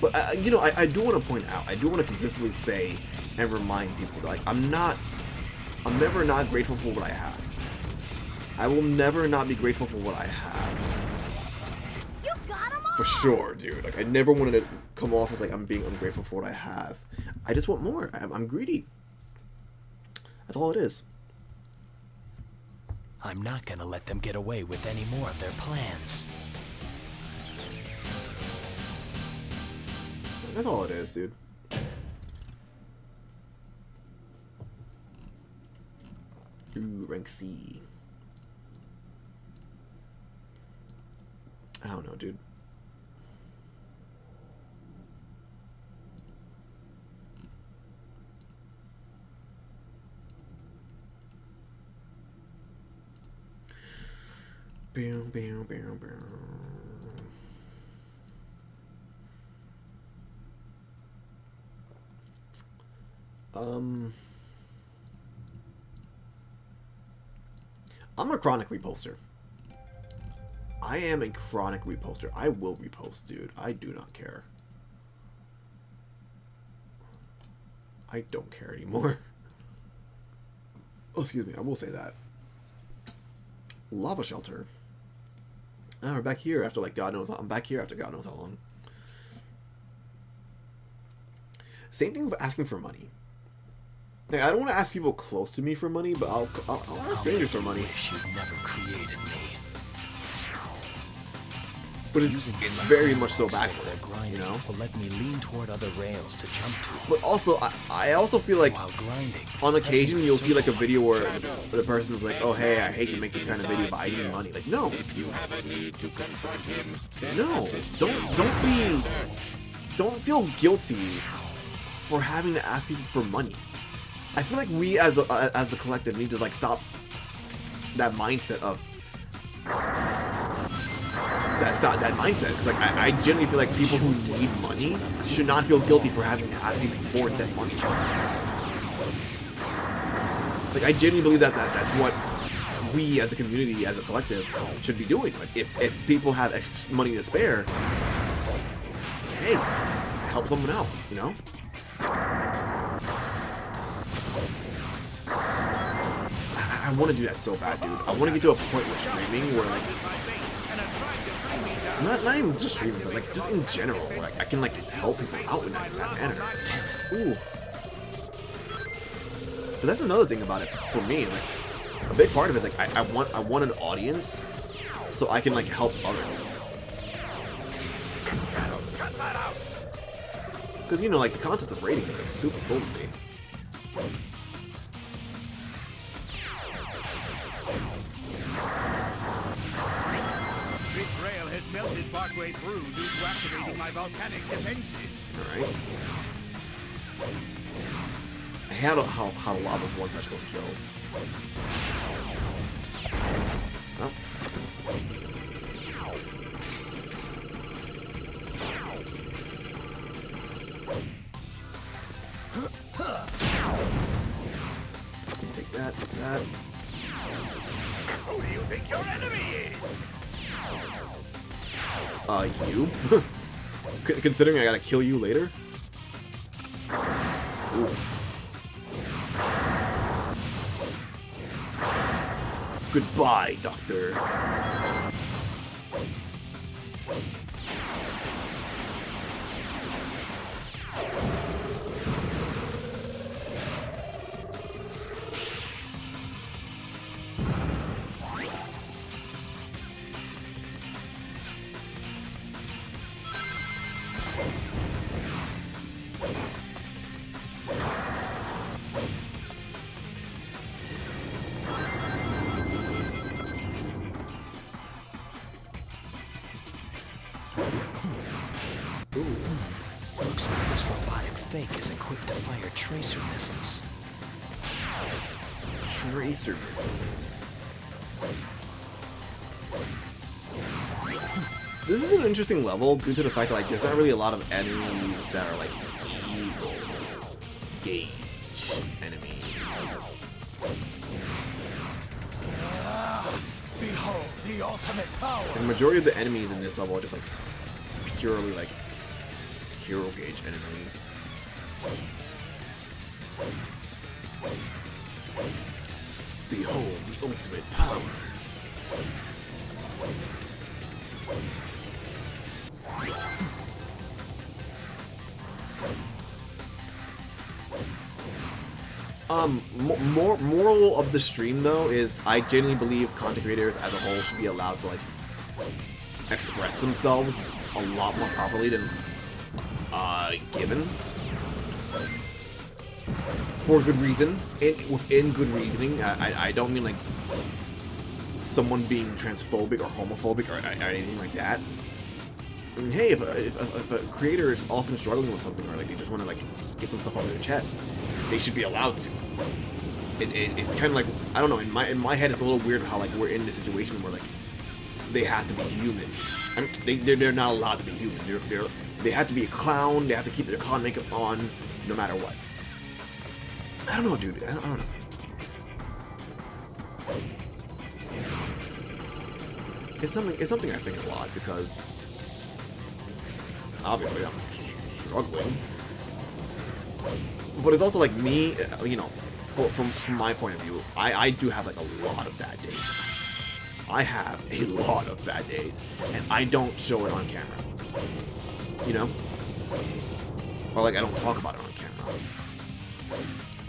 But you know, I do want to point out, I do want to consistently say and remind people that like I'm never not grateful for what I have. I will never not be grateful for what I have. You got him all. For sure, dude. Like I never wanted to come off as like I'm being ungrateful for what I have. I just want more. I'm greedy. That's all it is. I'm not gonna let them get away with any more of their plans. That's all it is, dude. Ooh, rank C. I don't know, dude. Bam, bam, bam, bam. I'm a chronic reposter. I am a chronic reposter. I will repost, dude. I do not care. I don't care anymore. Oh, excuse me. I will say that. Lava shelter. Oh, we're back here after like God knows. I'm back here after God knows how long. Same thing with asking for money. Like, I don't want to ask people close to me for money, but I'll ask strangers for money. Wish you'd never created me. But it's very much so backwards, grinding you know? will let me lean toward other rails to jump to. But also, I also feel like While grinding, on occasion you'll see like a circle video where the person's like, oh hey, I hate to make this kind of video, but I need money. Like, no. No. Don't feel guilty for having to ask people for money. I feel like we as a collective need to like stop that mindset of that mindset, because like I genuinely feel like people who need money should not feel guilty for having to ask people for said money. Like I genuinely believe that that's what we as a community, as a collective, should be doing. Like if people have extra money to spare, hey, help someone out, you know? I want to do that so bad, dude. I want to get to a point with streaming where like, not even just streaming, but like just in general, where like, I can like help people out in that manner. Ooh. But that's another thing about it for me. Like a big part of it, like I want an audience so I can like help others. flat out. Because, you know, like, the concept of raiding is like, super cool to me. Betrayal has melted partway through due to activating my volcanic defenses. Alright. I hate how lava's one touch won't kill. Oh. Take that, take that. Who do you think your enemy is? You? Considering I gotta kill you later? Ooh. Goodbye, Doctor. Looks like this robotic fake is equipped to fire tracer missiles. Tracer missiles. This is an interesting level due to the fact that like there's not really a lot of enemies that are like evil gauge enemies. Behold the ultimate power! And the majority of the enemies in this level are just like purely like hero gauge enemies. Behold the ultimate power. Moral of the stream though is I genuinely believe content creators as a whole should be allowed to like express themselves a lot more properly than given for good reason within good reasoning. I don't mean like someone being transphobic or homophobic or anything like that. I mean, hey, if a creator is often struggling with something or like they just want to like get some stuff off their chest, they should be allowed to. It's kind of like, I don't know, in my head it's a little weird how like we're in this situation where like they have to be human. I mean, they're not allowed to be human. They have to be a clown. They have to keep their clown makeup on no matter what. I don't know, dude. I don't know. It's something I think a lot because obviously I'm struggling, but it's also like me, you know, from my point of view, I do have like a lot of bad days. I have a lot of bad days, and I don't show it on camera. You know, or like I don't talk about it on camera.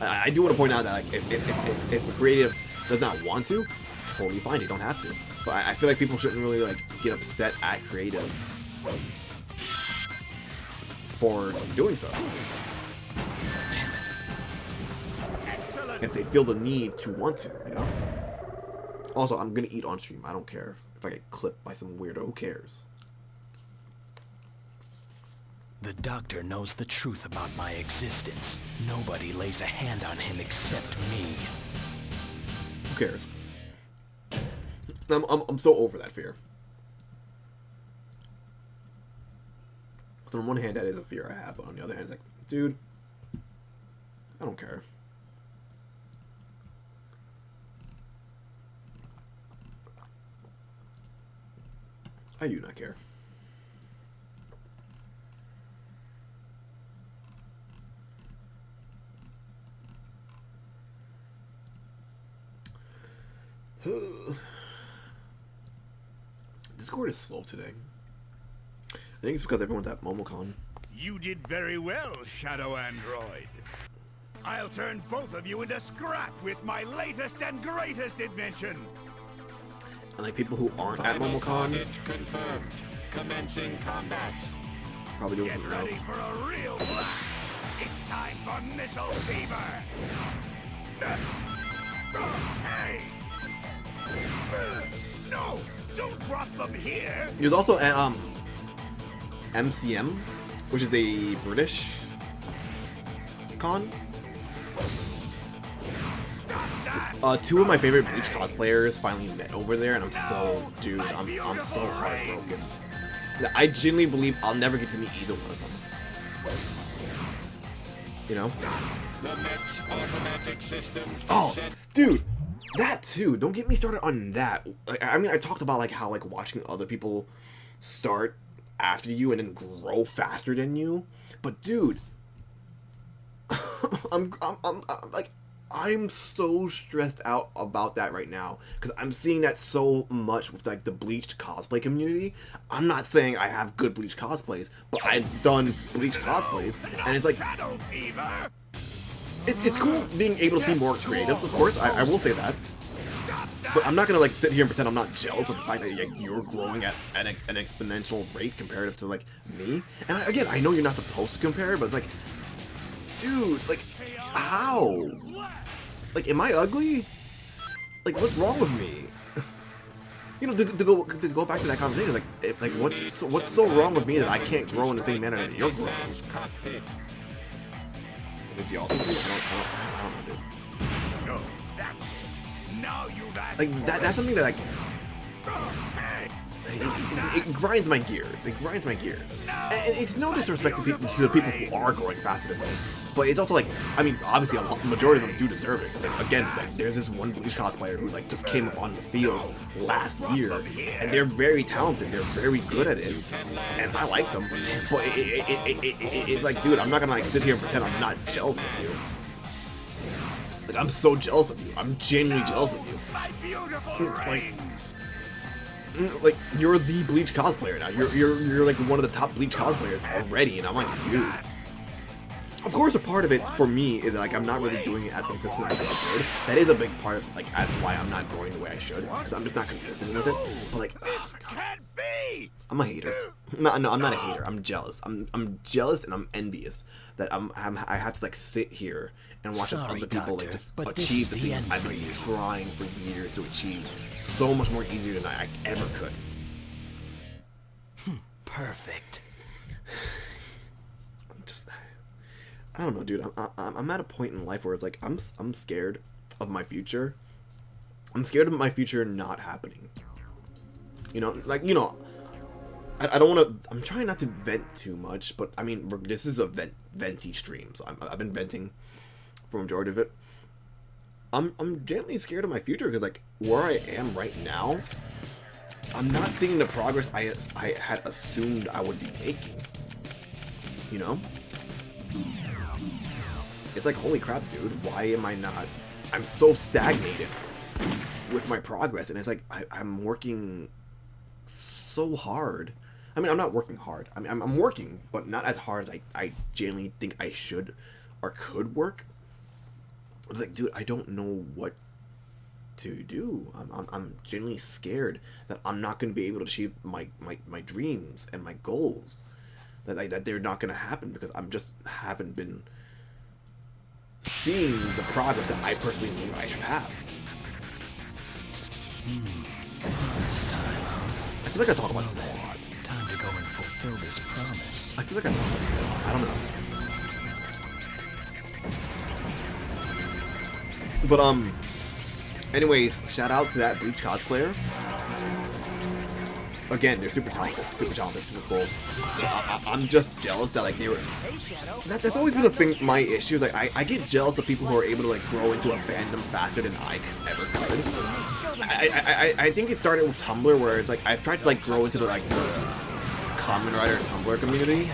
I do want to point out that like if a creative does not want to, totally fine. They don't have to. But I feel like people shouldn't really like get upset at creatives for doing so. If they feel the need to want to, you know. Also, I'm gonna eat on stream. I don't care if I get clipped by some weirdo. Who cares? The doctor knows the truth about my existence. Nobody lays a hand on him except me. Who cares? I'm so over that fear. On one hand, that is a fear I have, but on the other hand, it's like, dude, I don't care. I do not care. Discord is slow today. I think it's because everyone's at MomoCon. You did very well, Shadow Android. I'll turn both of you into scrap with my latest and greatest invention. And like people who aren't at MomoCon, Confirmed. Commencing combat. probably doing Get something ready else. for a real blast. It's time for missile fever. Hey! No! Don't drop them here! There's also MCM, which is a British con. Two of my favorite Bleach cosplayers finally met over there, and I'm so heartbroken. I genuinely believe I'll never get to meet either one of them. You know? The next automatic system. Oh, dude, that too. Don't get me started on that. Like, I mean, I talked about like how like watching other people start after you and then grow faster than you, but dude, I'm like, I'm so stressed out about that right now because I'm seeing that so much with like the Bleached cosplay community. I'm not saying I have good Bleached cosplays, but I've done Bleached cosplays, and it's like it's cool being able to see more creatives. Of course, I will say that. But I'm not gonna like sit here and pretend I'm not jealous of the fact that like, you're growing at an exponential rate comparative to like me. And again, I know you're not supposed to compare, but it's like, dude, like, how? Like, am I ugly? Like, what's wrong with me? You know, to go back to that conversation, like what's so wrong with me that I can't grow in the same manner that you're growing? Is it the altitude? I don't know, dude. No, that's it. Now you've asked Like for that's something that like Hey, it grinds my gears. It grinds my gears. And it's no disrespect to the people who are growing faster than me, but it's also like, I mean, obviously a majority of them do deserve it. Like, again, like there's this one Bleach cosplayer who like just came up on the field last year, and they're very talented. They're very good at it, and I like them. But it's like, dude, I'm not gonna like sit here and pretend I'm not jealous of you. Like, I'm so jealous of you. I'm genuinely jealous of you. my beautiful rings. Like, you're the Bleach cosplayer now. You're like one of the top Bleach cosplayers already, and I'm like, dude. Of course, a part of it for me is that, like, I'm not really doing it as consistent as I should. That is a big part of, like, as to why I'm not growing the way I should, because I'm just not consistent with it. But like, oh my god, Can't be. I'm a hater. No, I'm not a hater. I'm jealous. I'm jealous and I'm envious that I have to like sit here and watch Sorry, other people Doctor, like just but this achieve is the the things end I've for been you. trying for years to achieve so much more easier than I ever could. Perfect. I don't know, dude. I'm at a point in life where it's like I'm scared of my future. I'm scared of my future not happening. You know, like, you know, I don't want to. I'm trying not to vent too much, but I mean, this is a venty stream, so I've been venting for a majority of it. I'm genuinely scared of my future because, like, where I am right now, I'm not seeing the progress I had assumed I would be making. You know? It's like, holy crap, dude, why am I not... I'm so stagnated with my progress, and it's like, I'm working so hard. I mean, I'm not working hard. I mean, I'm working, but not as hard as I genuinely think I should or could work. It's like, dude, I don't know what to do. I'm genuinely scared that I'm not going to be able to achieve my dreams and my goals. That they're not going to happen because I'm just haven't been seeing the progress that I personally believe I should have. Promise time, huh? I feel like I talk about this a lot. Time to go and fulfill this promise. I feel like I talk about this a lot. I don't know. But anyways, shout out to that Bleach cosplayer. Again, they're super talented, super cool. I'm just jealous that, like, they were... That's always been a thing, my issue. Like, I get jealous of people who are able to, like, grow into a fandom faster than I ever could. I think it started with Tumblr, where it's like, I've tried to, like, grow into the, like, the Kamen Rider Tumblr community.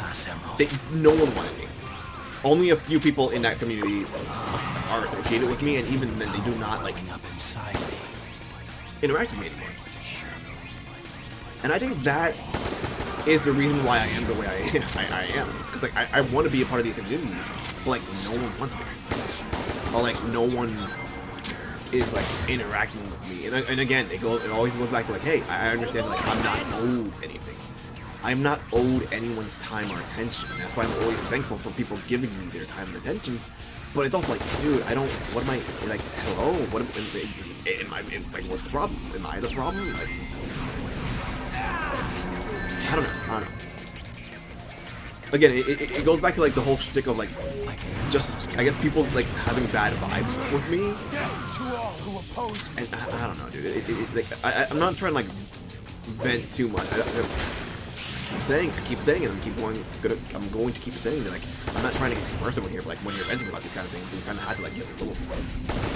No one wanted me. Only a few people in that community are associated with me, and even then, they do not, like, interact with me anymore. And I think that is the reason why I am the way I am. It's because, like, I want to be a part of these communities, but, like, no one wants me. Or, like, no one is, like, interacting with me. And again, it always goes back to, like, hey, I understand, like, I'm not owed anything. I'm not owed anyone's time or attention. That's why I'm always thankful for people giving me their time and attention. But it's also like, dude, I don't. What am I like? Hello? What am I? Like, what's the problem? Am I the problem? Like, I don't know. Again, it goes back to like the whole shtick of like, just I guess people like having bad vibes with me. And I don't know, dude. Like, I'm not trying to like vent too much. I keep saying it. I'm going to keep saying it. Like, I'm not trying to get too personal here, but like when you're venting about these kind of things, you kind of have to like get a little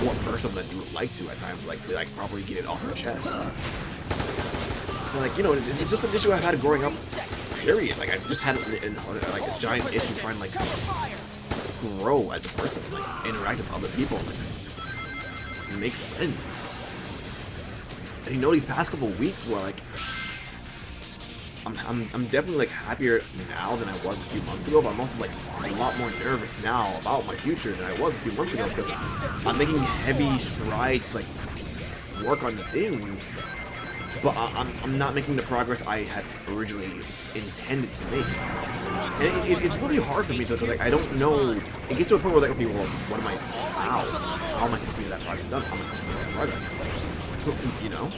more personal than you would like to at times, like to like properly get it off your chest. And, like, you know, it's just an issue I've had growing up. Period. Like, I've just had like a giant issue trying to like grow as a person, like interact with other people, like make friends. And you know, these past couple of weeks were like, I'm definitely like happier now than I was a few months ago, but I'm also like a lot more nervous now about my future than I was a few months ago, because I'm making heavy strides to like work on things, but I'm not making the progress I had originally intended to make. And it's really hard for me because like I don't know. It gets to a point where like, okay, well, what am I? How am I supposed to get that progress done? How am I supposed to make that progress? You know?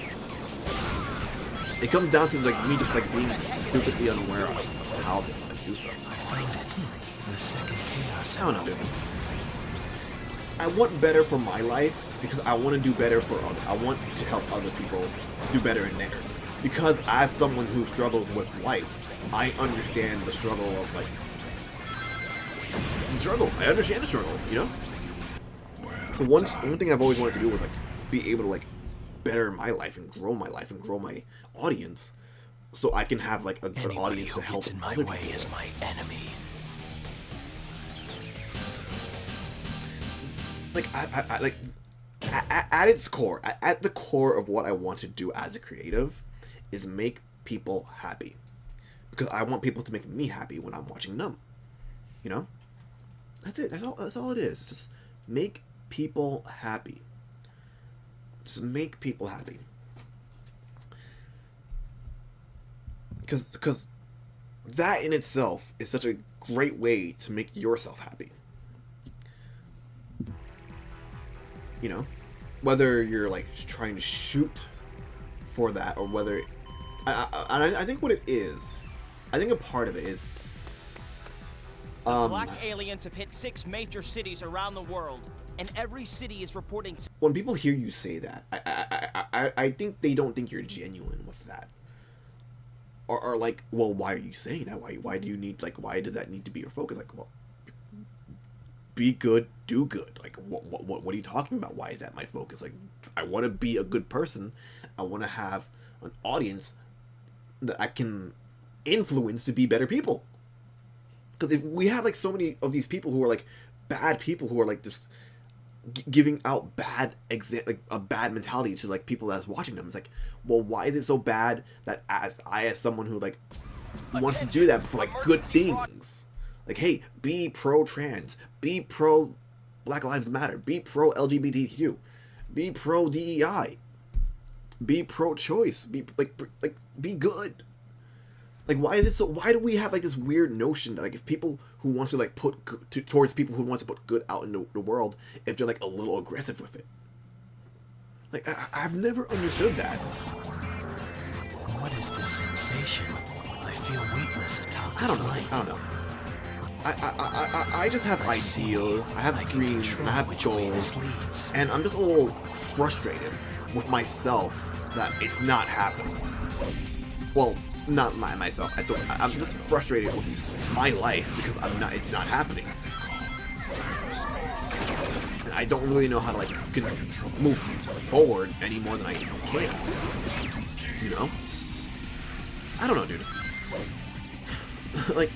It comes down to like me just like being stupidly unaware of how to like, do something. I find it the second chaos. I don't know, dude. I want better for my life because I want to do better for others. I want to help other people do better in theirs. Because as someone who struggles with life, I understand the struggle of like the struggle. I understand the struggle, you know. So one thing I've always wanted to do was like be able to like better my life and grow my audience, so I can have like a good audience to help in my other way people. is my enemy. Like I like at its core, at the core of what I want to do as a creative is make people happy, because I want people to make me happy when I'm watching them. You know, that's it. That's all it is. It's just make people happy. Just make people happy. Because that in itself is such a great way to make yourself happy. You know, whether you're like trying to shoot for that, or whether I think what it is, I think a part of it is Black aliens have hit 6 major cities around the world, and every city is reporting. When people hear you say that, I think they don't think you're genuine with that, or like, well, why are you saying that? Why do you need, like, why does that need to be your focus? Like, well, be good, do good. Like, what are you talking about? Why is that my focus? Like, I want to be a good person. I want to have an audience that I can influence to be better people. Because if we have like so many of these people who are like bad people, who are like just giving out bad like a bad mentality to like people that's watching them, it's like, well, why is it so bad that as someone who like wants to do that for like good things, like, hey, be pro trans, be pro Black Lives Matter, be pro LGBTQ, be pro DEI, be pro choice, be like be good. Like, why is it so? Why do we have like this weird notion that like if people who want to like put towards people who want to put good out in the world, if they're like a little aggressive with it? Like, I've never understood that. What is this sensation? I feel weakness atop I don't know. I just have ideals. I have dreams and I have goals, and I'm just a little frustrated with myself that it's not happening. Well, not myself. I'm just frustrated with my life because it's not happening. And I don't really know how to like move forward any more than I can. You know? I don't know, dude. Like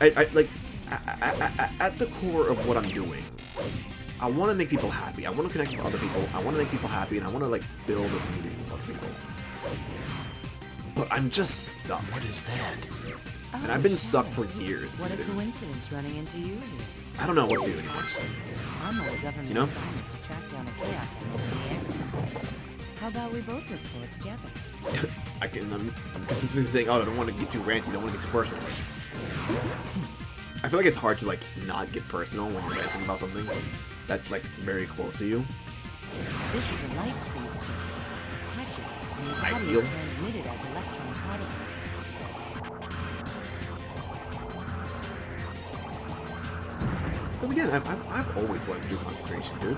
at the core of what I'm doing, I want to make people happy. I want to connect with other people. I want to make people happy, and I want to like build a community with other people. But I'm just stuck. What is that? And I've been stuck for years. What a coincidence running into you here. I don't know what to do anymore. I'm on a government assignment to track down a chaos element in the area. How about we both look for it together? I'm consistently saying, oh, I don't want to get too ranty, don't want to get too personal. I feel like it's hard to, like, not get personal when you're ranting about something that's, like, very close to you. This is a light speed circuit. Touch it, and the I body feel- is transmitted as electron particles. Because again, I've always wanted to do content creation, dude.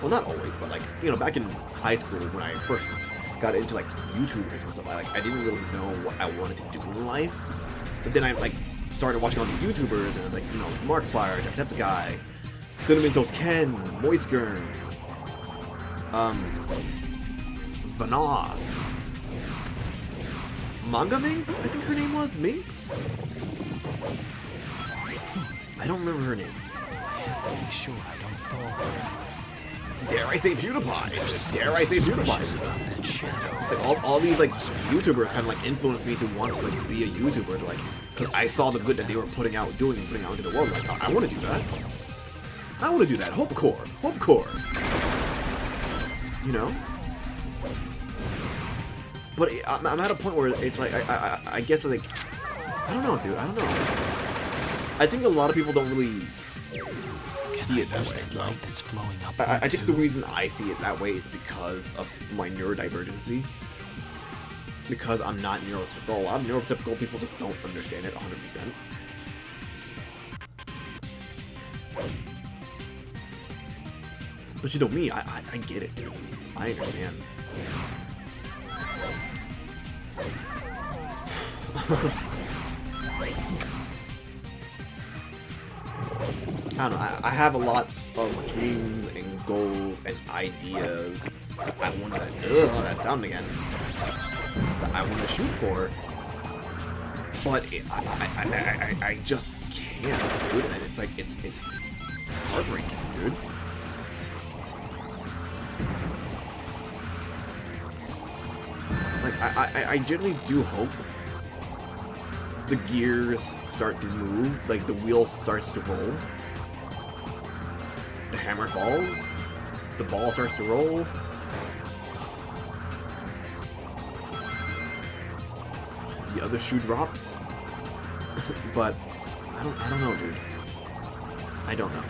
Well, not always, but like, you know, back in high school when I first got into like YouTubers and stuff, I didn't really know what I wanted to do in life. But then I like started watching all these YouTubers, and I was like, you know, Markiplier, Jacksepticeye, Cinnamon Toast Ken, Moisgurn, Vanoss, Manga Minx, I think her name was Minx. I don't remember her name. I have to make sure I don't fall. Dare I say PewDiePie? Dare I say Suspicious PewDiePie? about that shadow. Like all these like YouTubers kind of like influenced me to want to like be a YouTuber. To, like, 'cause I saw the good that they were putting out into the world. Like, I want to do that. I want to do that. Hopecore. You know. But I'm at a point where it's like I guess like I don't know, dude. I don't know. I think a lot of people don't really see it that way. Light that's flowing up. I think the reason I see it that way is because of my neurodivergency. Because I'm not neurotypical. A lot of neurotypical people just don't understand it 100%. But you know me, I get it, dude. I understand. I don't know, I have a lot of dreams and goals and ideas that I want to, that sound again, that I want to shoot for, but I just can't, dude, and it's like, it's heartbreaking, dude. Like, I genuinely do hope the gears start to move, like the wheel starts to roll, the hammer falls, the ball starts to roll. The other shoe drops. But I don't know, dude. I don't know.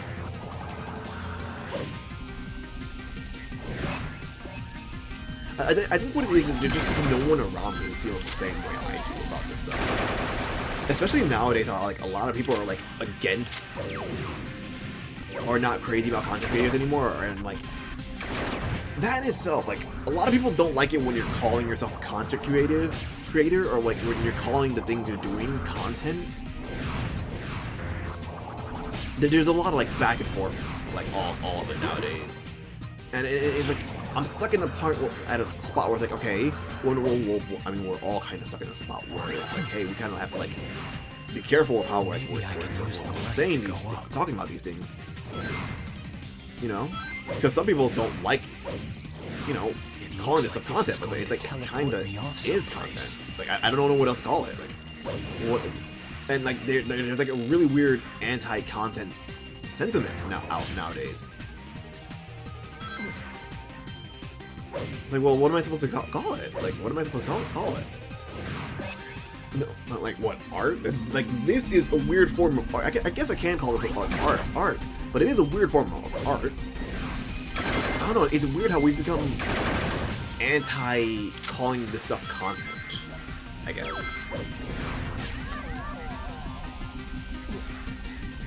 I think what it is just no one around me feels the same way I do about this stuff. Especially nowadays, like a lot of people are like against or not crazy about content creators anymore, and like that in itself, like a lot of people don't like it when you're calling yourself a content creator, or like when you're calling the things you're doing content. There's a lot of like back and forth, like all of it nowadays, and it's like I'm stuck in a part at a spot where it's like, okay, I mean, we're all kind of stuck in a spot where it's like, hey, we kind of have to like be careful of how we're saying these, talking about these things, you know, because some people don't like, you know, calling this stuff content, but it's like it kind of is content. Like I don't know what else to call it. Like what, and like there's like a really weird anti-content sentiment nowadays. Like, well, what am I supposed to call it? Like, what am I supposed to call it? No, not like what, art? Like, this is a weird form of art. I guess I can call this art, but it is a weird form of art. I don't know, it's weird how we've become anti-calling this stuff content, I guess.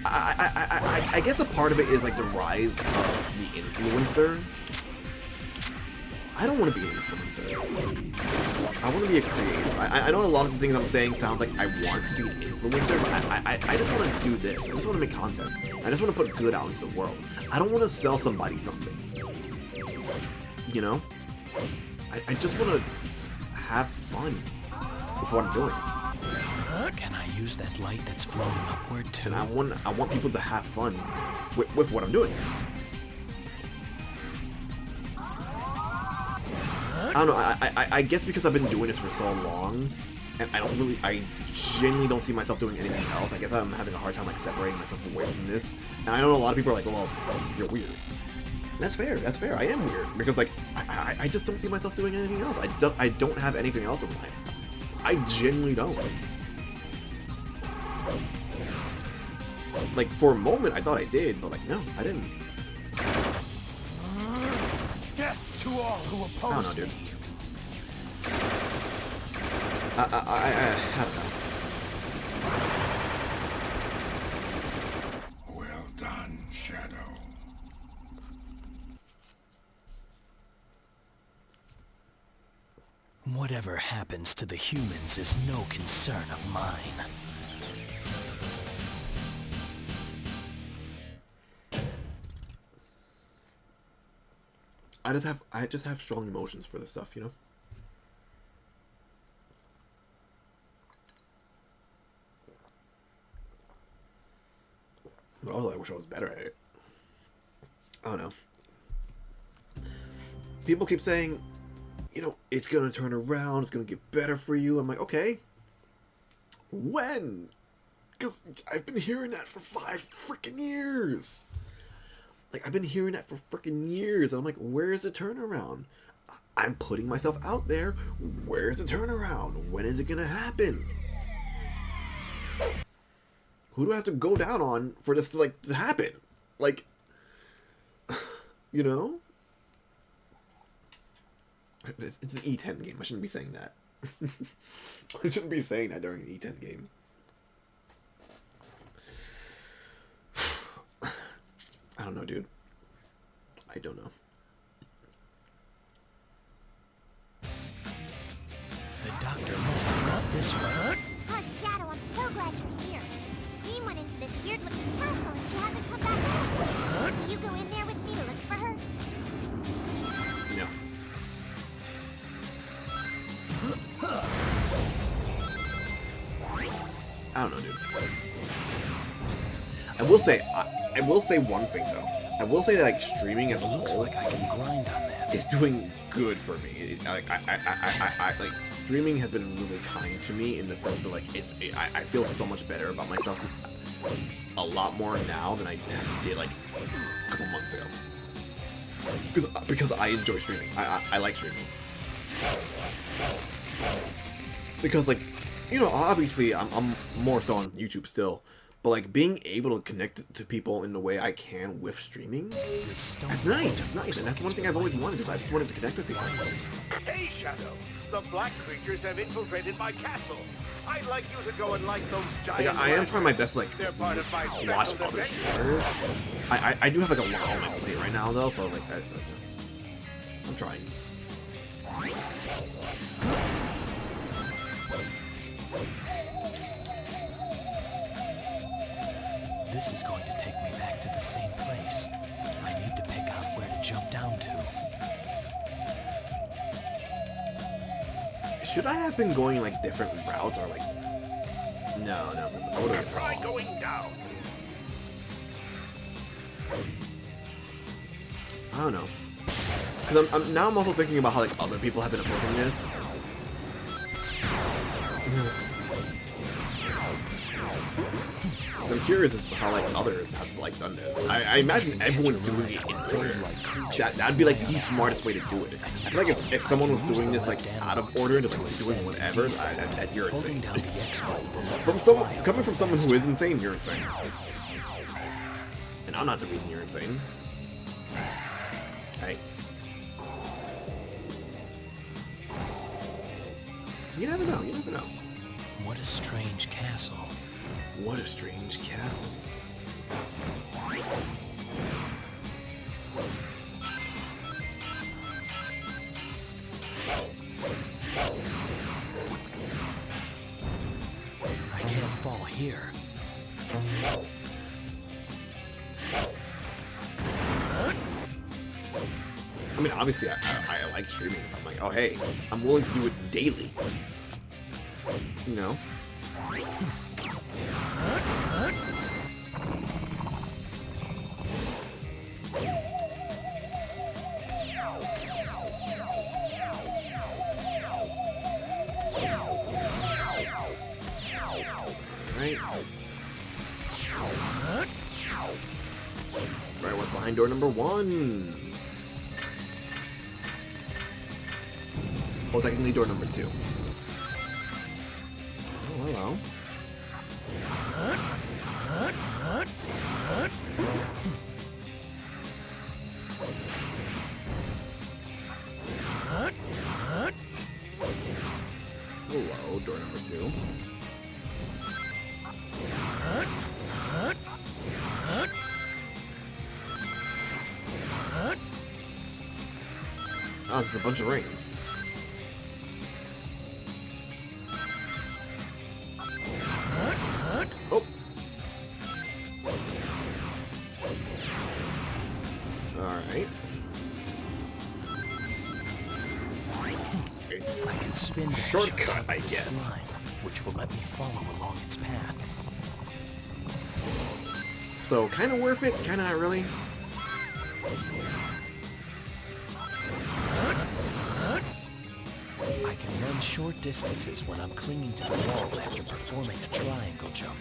I guess a part of it is like the rise of the influencer. I don't want to be an influencer. I want to be a creator. I know a lot of the things I'm saying sounds like I want to be an influencer, but I just want to do this. I just want to make content. I just want to put good out into the world. I don't want to sell somebody something. You know? I just want to have fun with what I'm doing. Can I use that light that's flowing upward too? And I want people to have fun with what I'm doing. I don't know, I guess because I've been doing this for so long, and I genuinely don't see myself doing anything else. I guess I'm having a hard time like separating myself away from this. And I know a lot of people are like, well, you're weird. That's fair. That's fair. I am weird because like I just don't see myself doing anything else. I don't have anything else in mind. I genuinely don't. Like for a moment, I thought I did, but like no, I didn't. Death to all who oppose I don't know, dude. me. I don't know. Well done, Shadow. Whatever happens to the humans is no concern of mine. I just have strong emotions for this stuff, you know? But also I wish I was better at it. I don't know. People keep saying, you know, it's gonna turn around, it's gonna get better for you. I'm like, okay. When? Because I've been hearing that for 5 freaking years. Like, I've been hearing that for freaking years. And I'm like, where's the turnaround? I'm putting myself out there. Where's the turnaround? When is it gonna happen? Who do I have to go down on for this to, like, to happen? Like, you know? It's an E10 game. I shouldn't be saying that. I shouldn't be saying that during an E10 game. I don't know, dude. I don't know. The doctor must have got this right. Oh, Shadow, I'm so glad you're here. Queen went into this weird-looking castle and she hasn't come back out. Will you go in there with me to look for her? No. I don't know, dude. I will say one thing though. I will say that like streaming as a Looks whole like I can grind on that. is doing good for me. Like like streaming has been really kind to me in the sense that like I feel so much better about myself a lot more now than I did like a couple months ago. Because I enjoy streaming. I like streaming. Because like, you know, obviously I'm more so on YouTube still, but like being able to connect to people in the way I can with streaming, that's nice. That's nice, and that's one thing I've always wanted. Is I just wanted to connect with people. Hey, Shadow. The black creatures have infiltrated my castle. I'd like you to go and light those giant... Like I am trying my best to like They're part of my watch special other defense. streamers. I do have like a lot on my plate right now though, so like that's like, I'm trying. This is going to take me back to the same place. I need to pick out where to jump down to. Should I have been going like different routes or like? No, I would have Try going down. I don't know. Because I'm also thinking about how like other people have been approaching this. I'm curious as to how like others have like done this. I imagine everyone's doing it in order. That'd be like the smartest way to do it. I feel like if someone was doing this like out of order and just like doing whatever, you're insane. Coming from someone who is insane, you're insane. And I'm not the reason you're insane. Hey. You never know. You never know. What a strange castle. What a strange castle. I can't fall here. I mean, obviously, I like streaming. I'm like, oh, hey, I'm willing to do it daily. You know? Right, what's behind door number 1? Well, technically door number 2. Oh, hello. Hello, door number 2. Oh, this is a bunch of rings. Oh. Alright. It's I can spin dash shortcut, on top of I the guess. slime, which will let me follow along its path. So, kind of worth it, kind of not really. I can run short distances when I'm clinging to the wall after performing a triangle jump.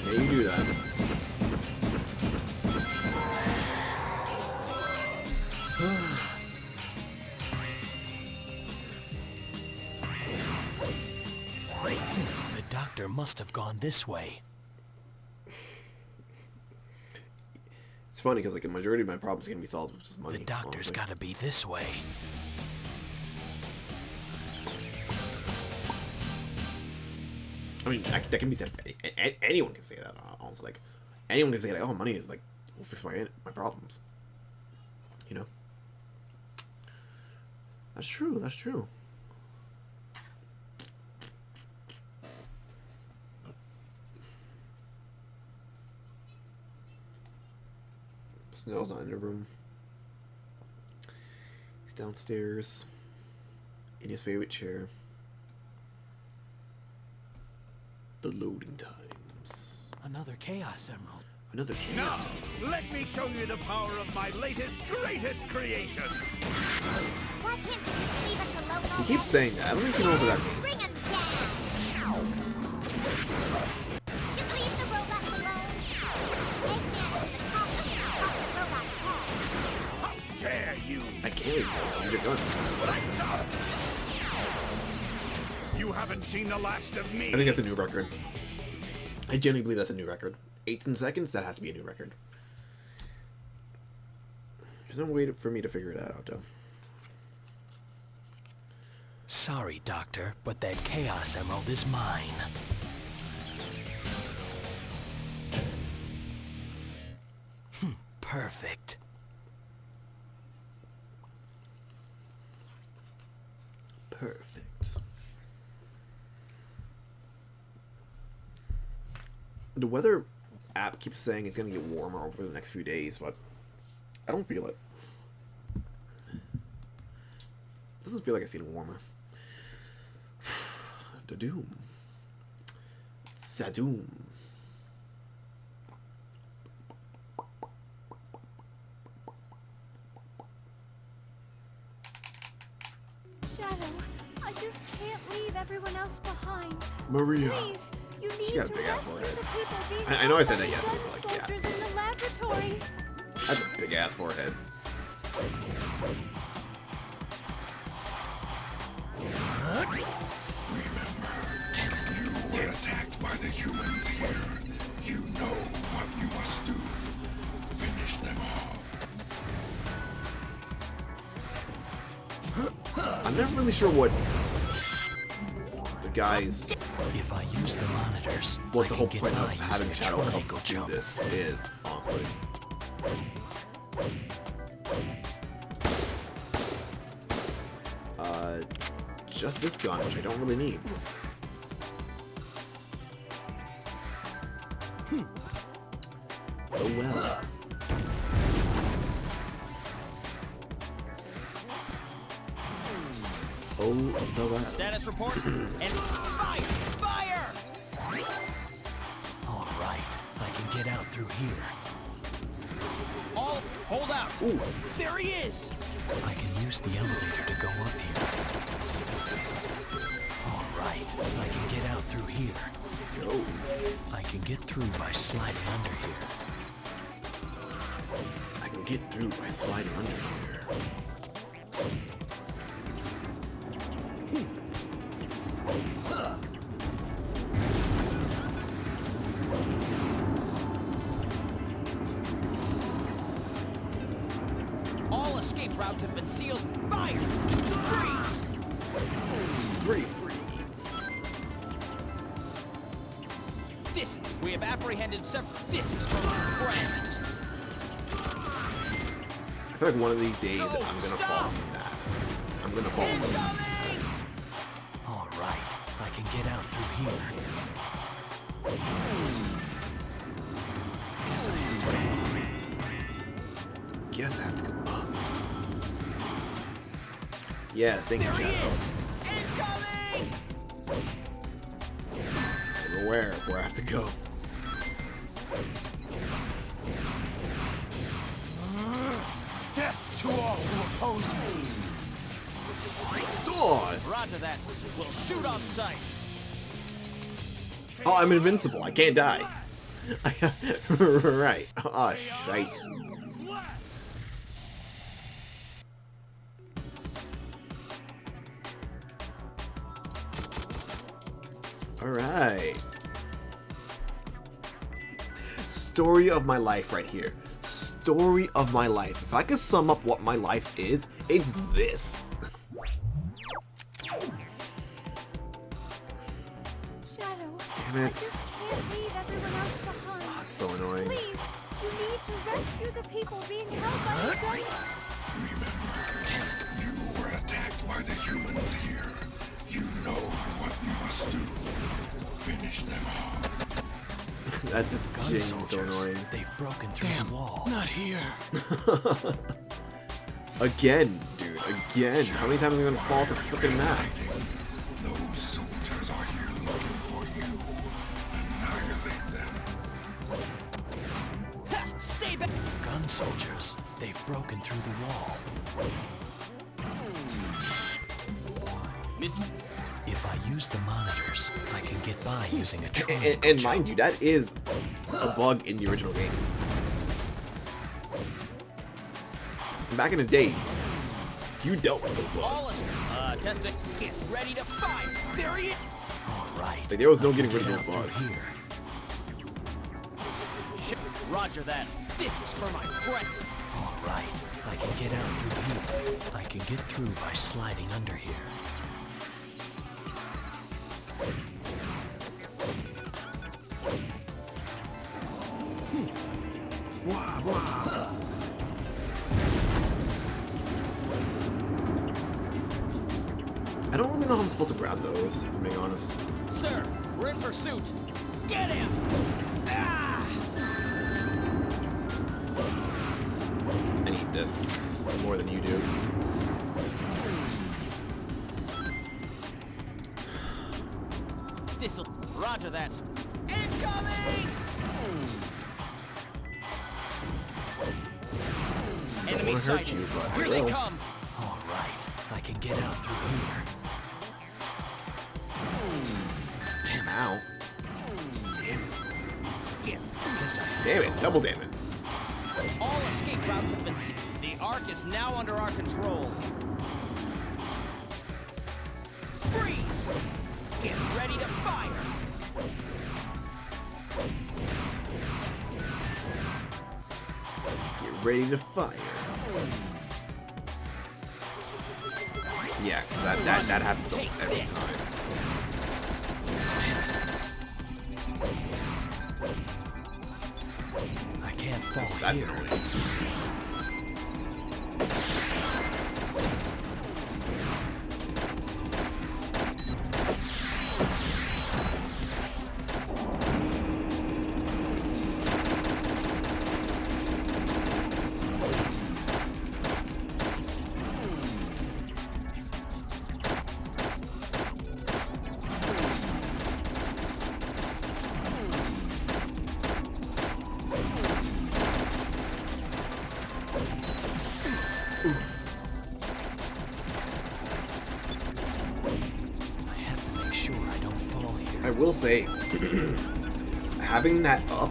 Yeah, you do that. The doctor must have gone this way. It's funny because like a majority of my problems can be solved with just money. The doctor's honestly. gotta be this way. I mean, that can be said for anyone can say that. Honestly, like anyone can say like, "Oh, money is like will fix my problems." You know, that's true. That's true. Snell's not in the room. He's downstairs in his favorite chair. The loading times. Another Chaos Emerald. Another Now, chaos. let me show you the power of my latest, greatest creation. Why can't you just leave us alone He already? keeps saying that. I don't even know what that Bring means. him down! Just leave the robots alone. Eggman to the top of the robot's head. How dare you! I can't use your guns. Lights up! You haven't seen the last of me. I think that's a new record. I genuinely believe that's a new record. 18 seconds? That has to be a new record. There's no way for me to figure it out, though. Sorry, Doctor, but that Chaos Emerald is mine. Perfect. Perfect. The weather app keeps saying it's going to get warmer over the next few days, but I don't feel it. Doesn't feel like it's getting warmer. The doom. The doom. Shadow, I just can't leave everyone else behind. Maria. Please, you need got a to big ass rescue forehead. the people being I know I held said by that the yesterday, dead but, like, yeah. soldiers in the laboratory. That's a big ass forehead. You were attacked by the humans here. You know what you must do. Finish them off. I'm not really sure what the guys, If I use the monitors, what I the can whole get point of by having using a Shadow come triangle do jump. this is, honestly. Just this gun, which I don't really need. Oh well. Oh, so well. Status report and fire! Fire! All right, I can get out through here. All Hold out. Ooh. There he is. I can use the elevator to go up here. All right, I can get out through here. Go. I can get through by sliding under here. I can get through by sliding under here. All escape routes have been sealed. Fire! Freeze! 3 freeze. We have apprehended several. This is for my friends. I feel like one of these days No, I'm gonna stop! fall from that. I'm gonna fall from that. Incoming! All right, I can get out through here. Guess I have to go up. Guess I have to go up. Yes, thank you, There he Shadow. is! Incoming! I'm aware of where I have to go. Death to all who oppose me! God! Roger that. We'll shoot on sight. Oh, I'm invincible. I can't die. Right. Oh, shite. Blast! Alright. Story of my life right here. Story of my life. If I could sum up what my life is, it's this. Shadow, Damn I it. just can't leave everyone else behind. Oh, it's so annoying. Please, you need to rescue the people being held by the gun. Remember, you were attacked by the humans here. You know what you must do. Finish them off. That's just Gun genuinely so soldiers, annoying. they've broken through the wall. Not here. Again, dude. Again. How many times am I gonna fall off the freaking map? Those soldiers are here looking for you. Annihilate them. Ha! Stay back. Gun soldiers, they've broken through the wall. Miss. If I use the monitors, I can get by using a And, triangle and jump. mind you, that is a bug in the original game. Back in the day, you dealt with those All bugs. testing. Get ready to fire. There he is. All right. Like, there was no I can getting rid of get those out through bugs. here. Roger that. This is for my friends. All right, I can get out through here. I can get through by sliding under here. Wah, wah. I don't really know how I'm supposed to grab those, if I'm being honest. Sir, we're in pursuit. Get him! Ah! I need this more than you do. This'll. Roger that. Incoming! Don't Enemy want to hurt sighted. you, but I Here they will. come. All right, I can get out through here. Damn, ow. Damn it. Get. Guess I Damn it. Double damn it. All escape routes have been sealed. The Ark is now under our control. Freeze! Get ready to fire! Get ready to fire. Yeah, because that happens almost every time. I can't fall That's here. annoying. say, having that up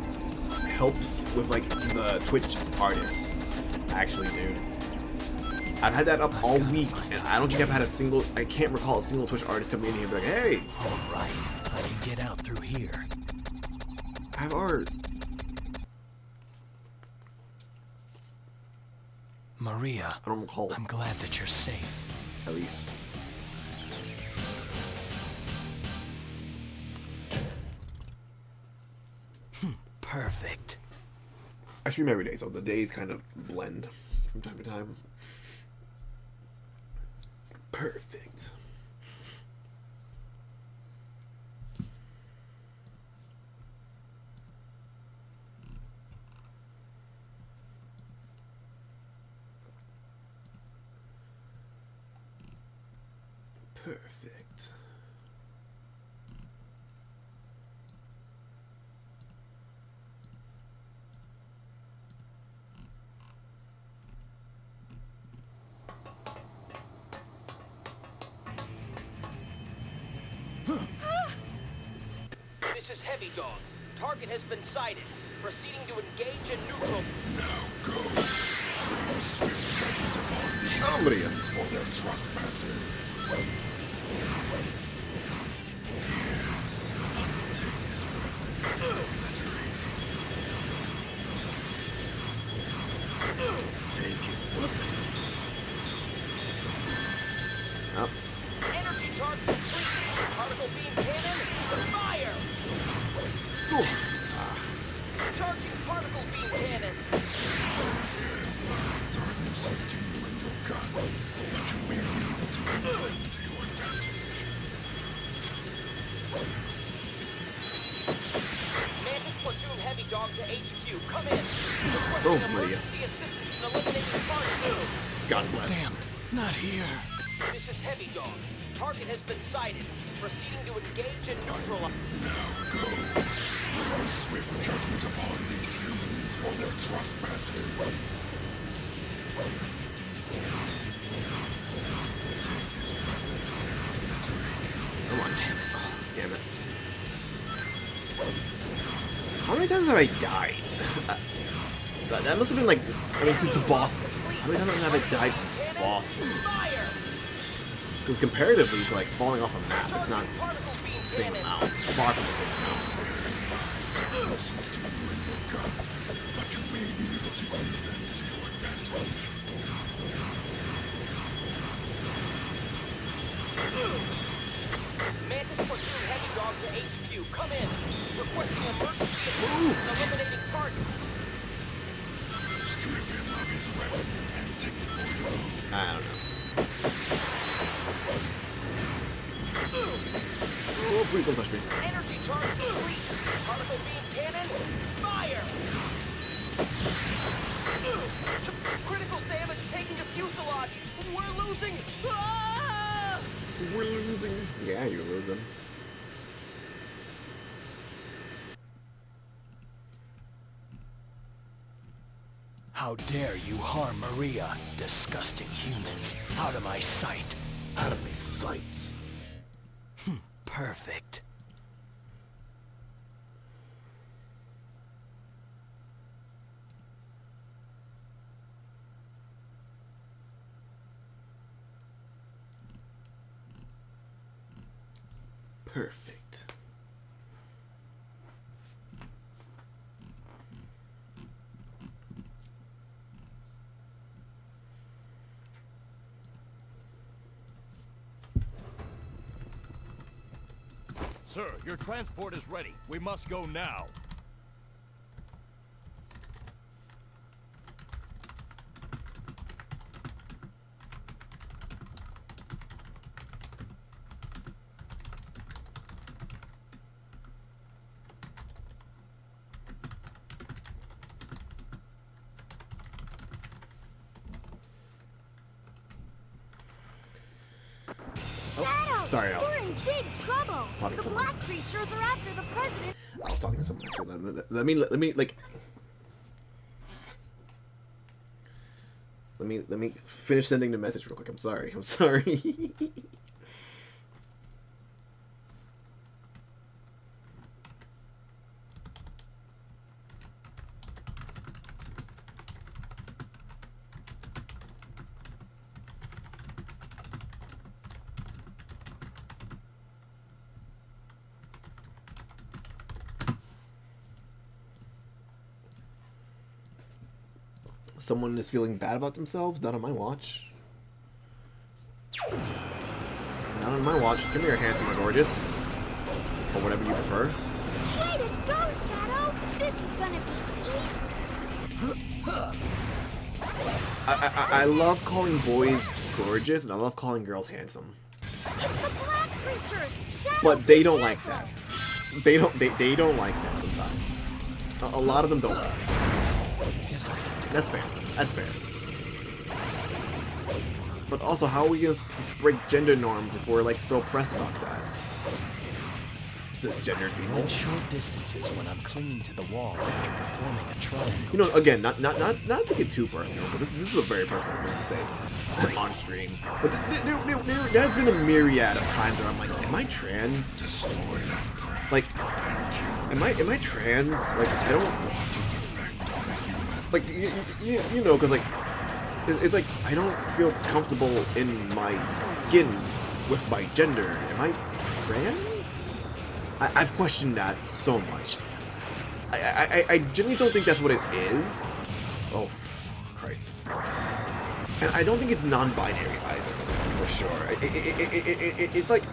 helps with like the Twitch artists. Actually, dude, I've had that up all week, and I don't think I've had a single. I can't recall a single Twitch artist coming in here and be like, "Hey, All right, I can get out through here. I have art." Maria, I don't recall, I'm glad that you're safe. at least. Perfect. I stream every day, so the days kind of blend from time to time. Perfect. Perfect. This is Hedgehog. Target has been sighted. Proceeding to engage in neutral. Now go. Bring swift judgment upon these Somebody. humans for their trespasses. Yes, undertake his weapon. Take his weapon. Up. Energy charge complete. Particle beam cannon. Fire! Ooh. Charging particle beam cannon. Darkness to you and your gun, but you may be able to use them to your advantage. Mantis platoon Hedgehog to HQ. Come in. Oh, Requesting Maria. emergency assistance in eliminating part 2. God bless. Damn, not here. This is Hedgehog. Target has been sighted. Proceeding to engage in neutral. Now go. Bring swift judgment upon these humans for their trespasses. Come on, damn it. Damn it. How many times have I died? That must have been like, I mean, to bosses. How many times have I died to bosses? Because comparatively to like falling off a map, it's not the same amount. It's far from the same amount. Listens to you and your gun, but you may be able to use them to your advantage. Mantis platoon Hedgehog to HQ. Come in. Requesting emergency assistance in eliminating target. Strip him of his weapon and take it for your own. I don't know. Oh, please don't touch me. Energy charge complete. Particle beam cannon. Fire! Critical damage taken to fuselage. We're losing. Ah! We're losing. Yeah, you're losing. How dare you harm Maria, disgusting humans. Out of my sight. Out of my sight. Perfect. Perfect. Sir, your transport is ready. We must go now. Shadow! sorry, I was We're in big trouble! talking The to someone. black creatures are after the president. I was talking to someone. Actually. Let me like. Let me finish sending the message real quick. I'm sorry. I'm sorry. someone is feeling bad about themselves. Not on my watch. Not on my watch. Come here, handsome or gorgeous. Or whatever you prefer. Way to go, Shadow! This is gonna be easy. I love calling boys gorgeous, and I love calling girls handsome. It's the black creatures! Shadow, But they don't be like careful. that. They don't like that sometimes. A lot of them don't like that. Guess I have to. That's fair. That's fair. But also, how are we gonna break gender norms if we're like so pressed about that? Cisgender I'm people. in short distances when I'm clinging to the wall after performing a triangle. You know, again, not to get too personal, but this is a very personal thing to say on stream. But there has been a myriad of times where I'm like, am I trans? Like, am I trans? Like, I don't. Like, you know, because like, it's like I don't feel comfortable in my skin with my gender. Am I trans? I've questioned that so much. I genuinely don't think that's what it is. Oh, Christ. And I don't think it's non-binary either, for sure. It's like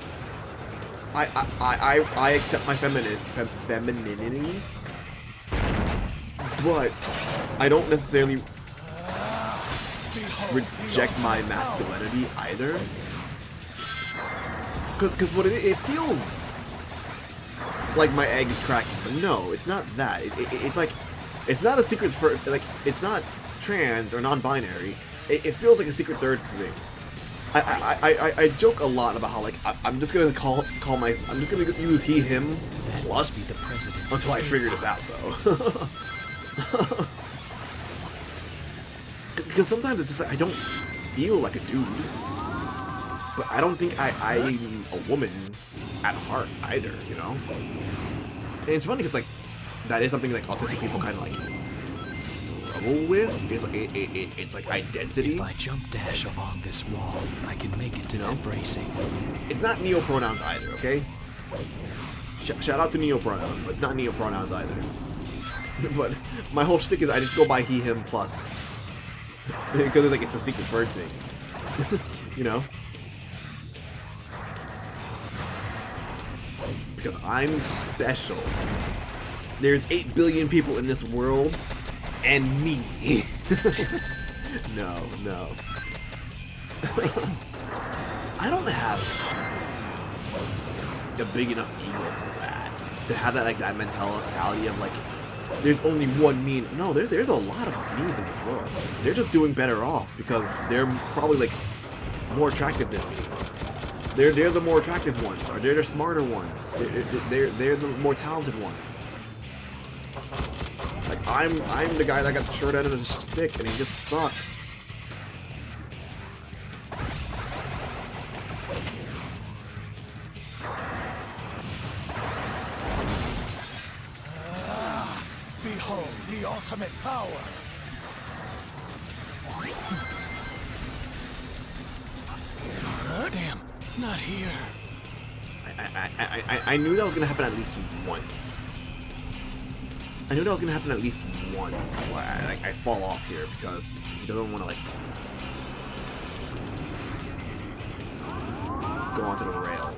I accept my femininity, but I don't necessarily reject my masculinity either. Because what it feels like my egg is cracking, but no, it's not that. It's like, it's not a secret for, like, it's not trans or non-binary. It feels like a secret third thing. I joke a lot about how like I'm just gonna I'm just gonna use he him plus until I figure this out though. Because sometimes it's just like I don't feel like a dude, but I don't think I'm a woman at heart either, you know? And it's funny because like that is something like autistic people kind of like struggle with. It's like identity. If I jump dash along this wall, I can make it to that bracing. It's not neo-pronouns either, okay? Shout out to neo-pronouns, but it's not neo-pronouns either. But my whole shtick is I just go by he, him, plus. Because like it's a secret third thing. You know? Because I'm special. There's 8 billion people in this world, and me. No. I don't have a big enough ego for that. To have that like that mentality of like, there's only one me. No, there's a lot of me's in this world. They're just doing better off because they're probably like more attractive than me. They're the more attractive ones, or they're the smarter ones. They're the more talented ones. Like I'm the guy that got the short end of the stick, and he just sucks. Behold the ultimate power. Damn, not here. I knew that was gonna happen at least once. I knew that was gonna happen at least once. So I fall off here because he doesn't want to like go onto the rail.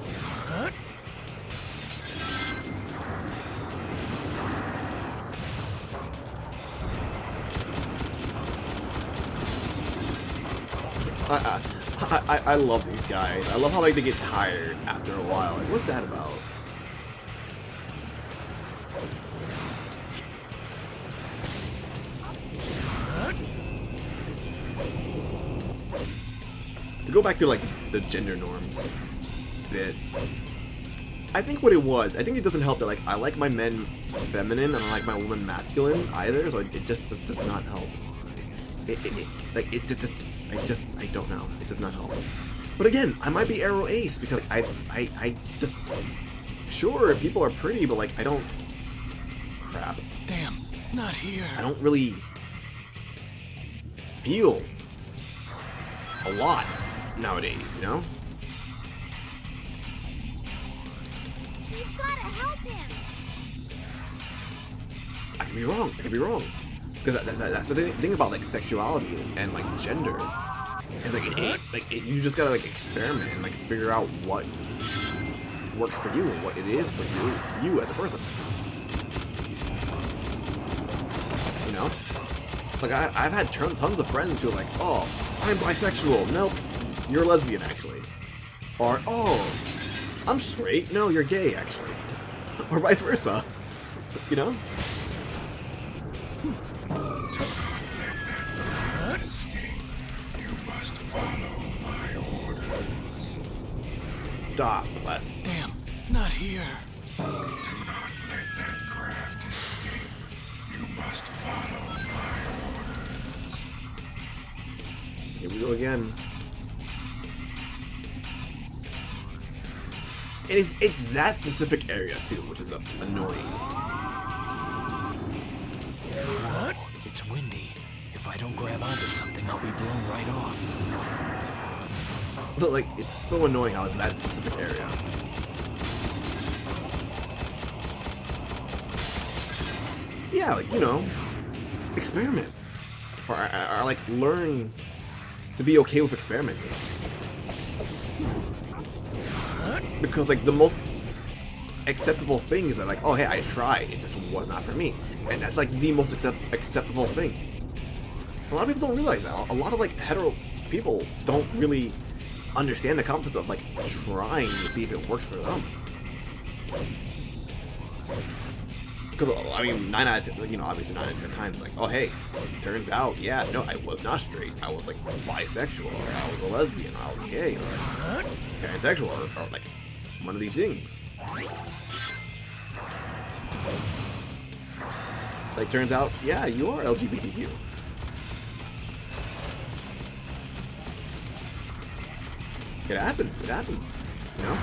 I love these guys. I love how like they get tired after a while. Like, what's that about? To go back to like the gender norms bit, I think what it was, I think it doesn't help that like I like my men feminine and I like my women masculine either, so it just does not help. I don't know. It does not help. But again, I might be Arrow Ace because I just, sure, people are pretty, but like I don't, crap. Damn, not here. I don't really feel a lot nowadays, you know? You've gotta help him. I could be wrong. Because that's the thing about like sexuality and like gender. It's like you just gotta like experiment and like figure out what works for you and what it is for you as a person. You know, like I've had tons of friends who are like, oh, I'm bisexual. Nope, you're a lesbian actually. Or oh, I'm straight. No, you're gay actually. Or vice versa. You know. Stop, bless. Damn, not here. Do not let that craft escape. You must follow my orders. Here we go again. And it's that specific area too, which is annoying. What? It's windy. If I don't grab onto something, I'll be blown right off. But like, it's so annoying how it's that specific area. Yeah, like, you know, experiment. Or like, learn to be okay with experimenting. Because, like, the most acceptable thing is that, like, oh, hey, I tried. It just was not for me. And that's, like, the most acceptable thing. A lot of people don't realize that. A lot of, like, hetero people don't really understand the concept of like trying to see if it works for them. Because I mean, 9 out of 10, you know, obviously 9 out of 10 times, like, oh hey, turns out, yeah, no, I was not straight. I was like bisexual, or I was a lesbian, or I was gay, or pansexual, or like one of these things. Like, turns out, yeah, you are LGBTQ. It happens, you know?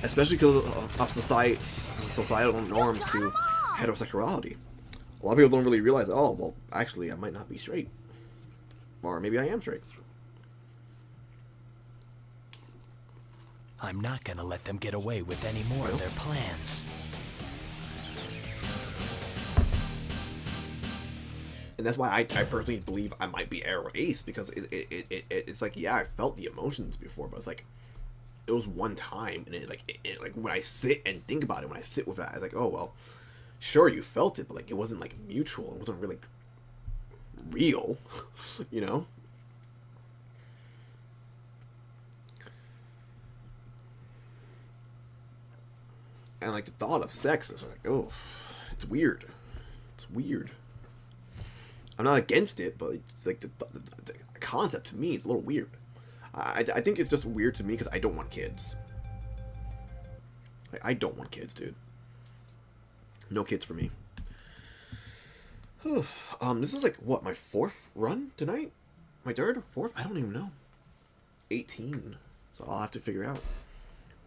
Especially because of societal norms to heterosexuality. A lot of people don't really realize, oh, well, actually, I might not be straight. Or maybe I am straight. I'm not gonna let them get away with any more of their plans. And that's why I personally believe I might be error ace, because it's like, yeah, I felt the emotions before, but it's like, it was one time, and like when I sit and think about it, when I sit with that, it's like, oh well, sure you felt it, but like it wasn't like mutual, it wasn't really real, you know. And like the thought of sex is like, oh, it's weird. It's weird. I'm not against it, but it's like the concept to me is a little weird. I think it's just weird to me because I don't want kids. Like, I don't want kids, dude. No kids for me. This is like, what, my 4th run tonight? My 3rd? 4th? I don't even know. 18. So I'll have to figure out.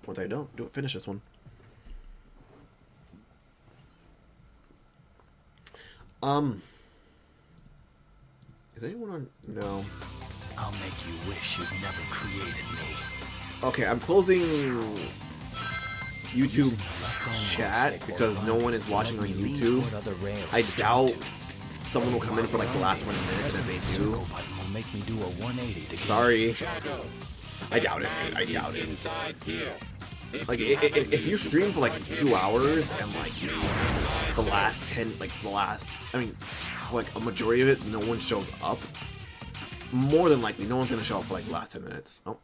Once I finish this one. Is anyone on? No. I'll make you wish you'd never created me. Okay, I'm closing YouTube chat because no one is watching on YouTube. I doubt someone will come in for like the last 20 minutes, and if they do, make me do a 180 to sorry. I doubt it. I doubt it. Like, if you stream for like 2 hours and like the last 10, like the last, I mean, like a majority of it, no one shows up. More than likely, no one's gonna show up for like the last 10 minutes. Oh.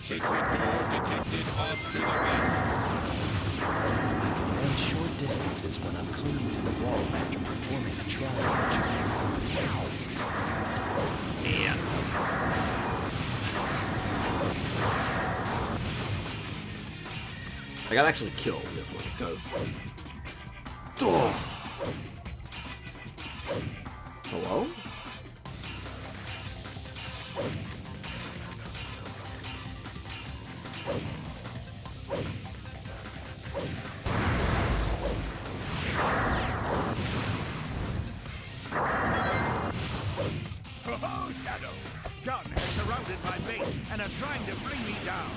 I can run short distances when I'm clinging to the wall after performing a trial. Yes. I gotta actually kill this one because. Oh. Hello? Oh, Shadow! Gun has surrounded my base and are trying to bring me down.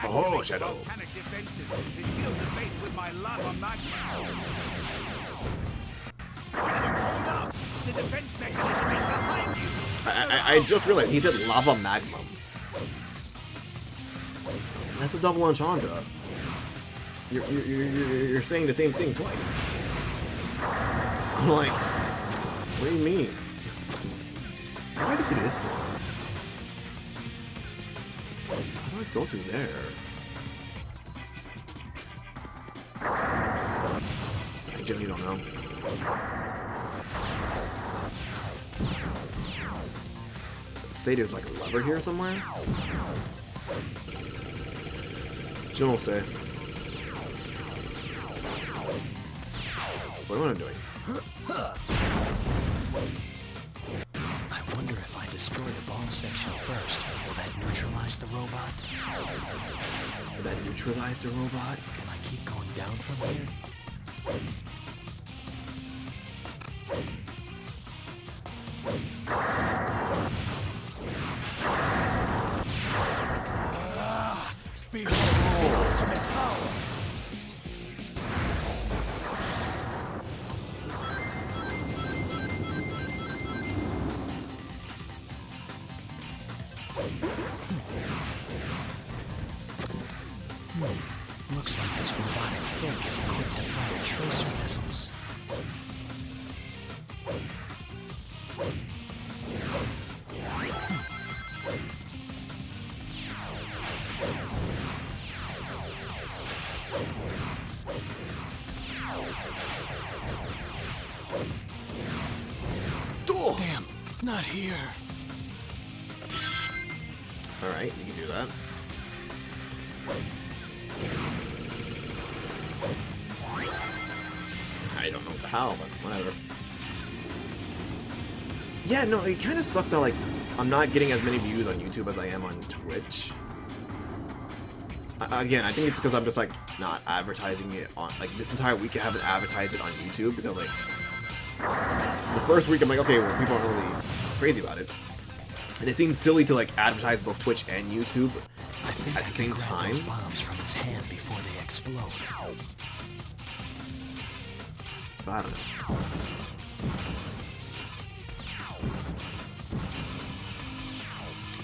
Oh, Shadow. Volcanic defenses to shield the base with my lava magma. Shadow, hold up! The defense mechanism is behind you! I just realized he said lava magma. That's a double entendre. You're saying the same thing twice. I'm like, what do you mean? How do I get through this door? How do I go through there? I genuinely don't know. Say there's like a lever here somewhere? Je ne sais. What am I doing? I wonder if I destroy the bomb section first, will that neutralize the robot? Will that neutralize the robot? Can I keep going down from here? Looks like this robotic fake is equipped to fire tracer missiles. Damn, not here. Alright, you can do that. I don't know how, but whatever. Yeah, no, it kind of sucks that, like, I'm not getting as many views on YouTube as I am on Twitch. Again, I think it's because I'm just, like, not advertising it on, like, this entire week I haven't advertised it on YouTube, because, like, the first week I'm like, okay, well, people aren't really crazy about it. And it seems silly to, like, advertise both Twitch and YouTube at the same time. Those bombs from his hand before they explode. But I don't know.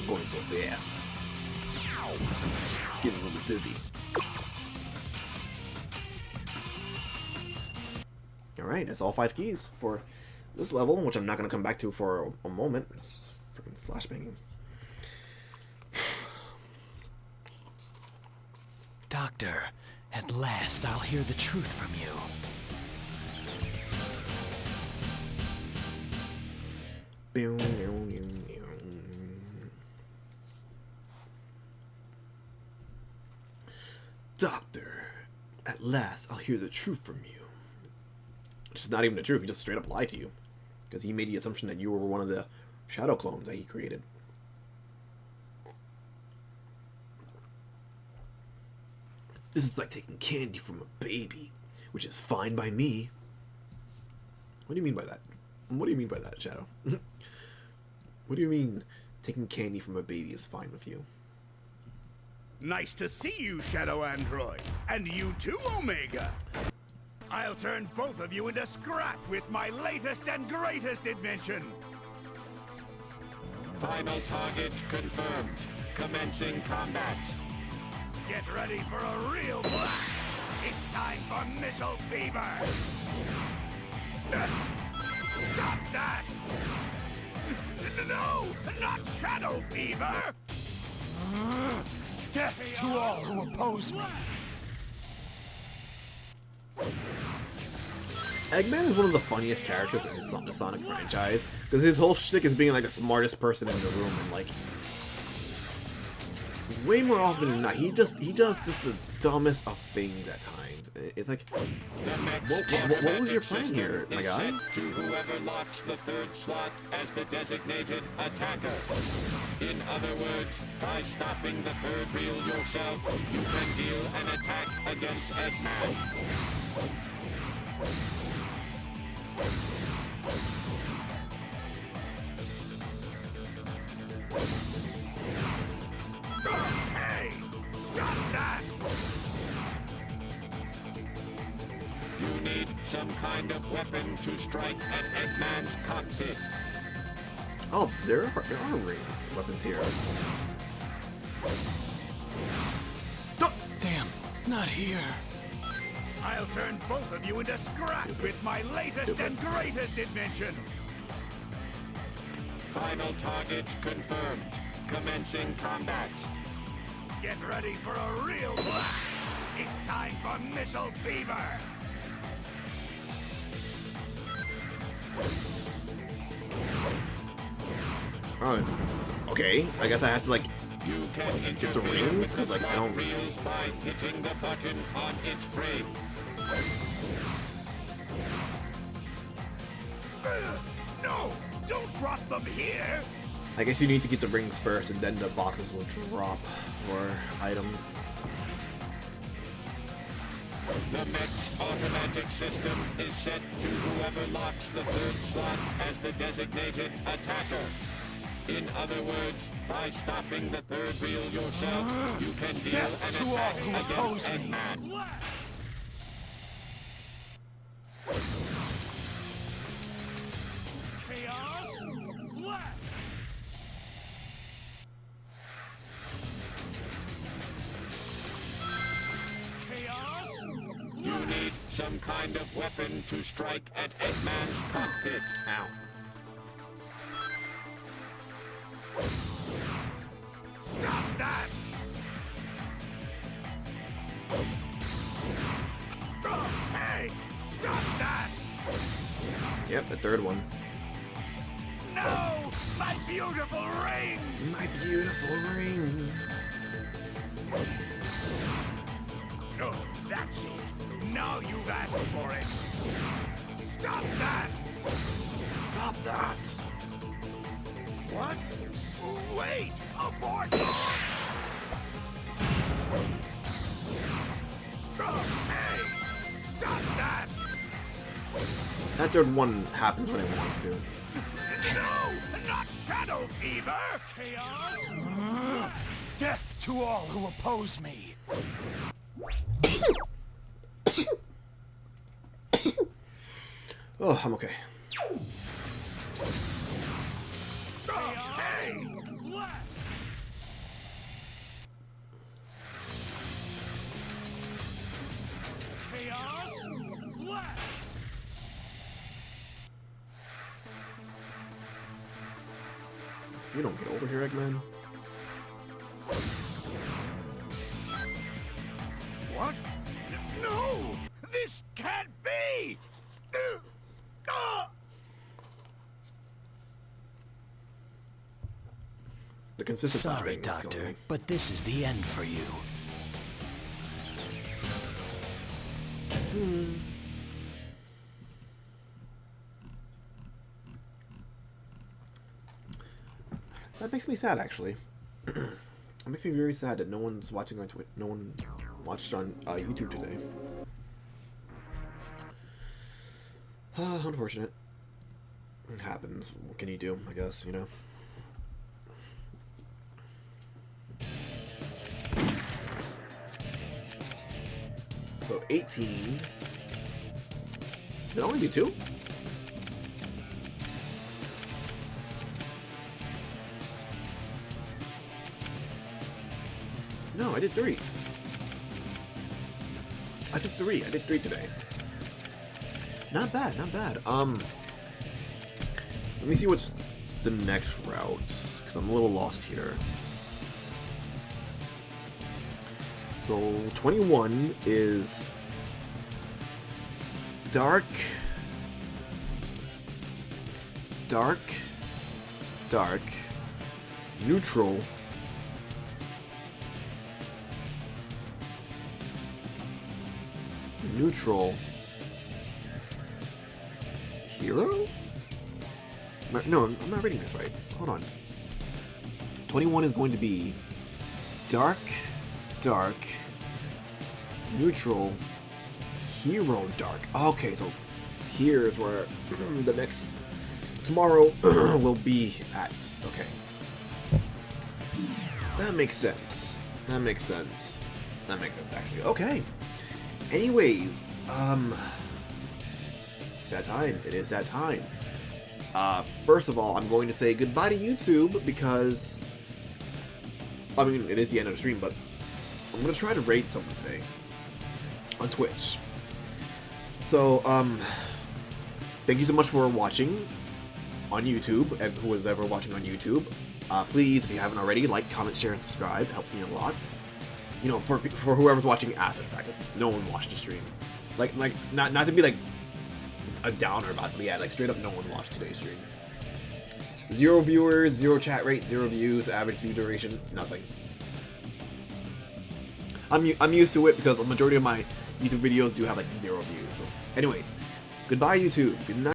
I'm going so fast. Getting a little dizzy. Alright, that's all 5 keys for this level, which I'm not going to come back to for a moment. It's freaking flashbanging. Doctor, at last I'll hear the truth from you. Doctor, at last I'll hear the truth from you. Which is not even the truth, he just straight up lied to you. Because he made the assumption that you were one of the shadow clones that he created. This is like taking candy from a baby, which is fine by me. What do you mean by that? What do you mean by that, Shadow? What do you mean taking candy from a baby is fine with you? Nice to see you, Shadow Android. And you too, Omega. I'll turn both of you into scrap with my latest and greatest invention. Final target confirmed. Commencing combat. Get ready for a real blast. It's time for missile fever. Stop that! No, not shadow fever. Death to all who oppose me. Eggman is one of the funniest characters in the Sonic franchise, because his whole shtick is being like the smartest person in the room, and like way more often than not, he does just the dumbest of things at times. It's like, what was your plan here, my guy? To whoever locks the third slot as the designated attacker. In other words, by stopping the third reel yourself, you can deal an attack against Eggman. Hey! Stop some kind of weapon to strike at Eggman's cockpit. Oh, there are weapons here. Damn, not here. I'll turn both of you into scrap with my latest and greatest invention. Final target confirmed. Commencing combat. Get ready for a real blast. It's time for Missile Fever. Oh, okay. I guess I have to like You can get the interfere rings with the because like I don't. reels by hitting the button on its frame. No, don't drop them here. I guess you need to get the rings first, and then the boxes will drop for items. The mech's automatic system is set to whoever locks the third slot as the designated attacker. In other words, by stopping the third reel yourself, you can deal an attack against Eggman. Chaos Blast. Chaos. You need some kind of weapon to strike at Eggman's cockpit. Ow. Stop that! Hey! Stop that! Yep, the third one. No! My beautiful ring! My beautiful rings. Oh, that's it. Now you've asked for it. Stop that! Stop that. What? Wait! Abort! Hey! Stop that! That third one happens when it wants to. No! Not Shadow Fever! Chaos! Death to all who oppose me. Oh, I'm okay. Hey! Blast! Chaos! Blast! You don't get over here, Eggman. What? No! This can't be! The consistent Sorry, thing is killing Doctor, me. but this is the end for you. That makes me sad, actually. It makes me very sad that no one's watching on Twitch. No one watched on YouTube today. Unfortunate. It happens. What can you do? I guess, you know. So 18. Did it only do 2? No, I did 3. I took 3. I did 3 today. Not bad, not bad. Let me see what's the next route, because I'm a little lost here. So 21 is dark, dark, dark, neutral, neutral, hero? No, I'm not reading this right. Hold on. 21 is going to be dark, dark, neutral, hero, dark. Okay, so here's where the next tomorrow will be at. Okay. That makes sense. That makes sense. That makes sense, actually. Okay. Anyways, that time. It is that time. First of all, I'm going to say goodbye to YouTube because, I mean, it is the end of the stream, but I'm going to try to raid someone today on Twitch. So, thank you so much for watching on YouTube, and who was ever watching on YouTube. Please, if you haven't already, like, comment, share, and subscribe. It helps me a lot. You know, for whoever's watching after the fact, because no one watched the stream. Like, not to be, like, a downer about it, but yeah, like, straight up no one watched today's stream. 0 viewers, 0 chat rate, 0 views, average view duration, nothing. I'm used to it because the majority of my YouTube videos do have, like, 0 views. So, anyways, goodbye, YouTube. Good night.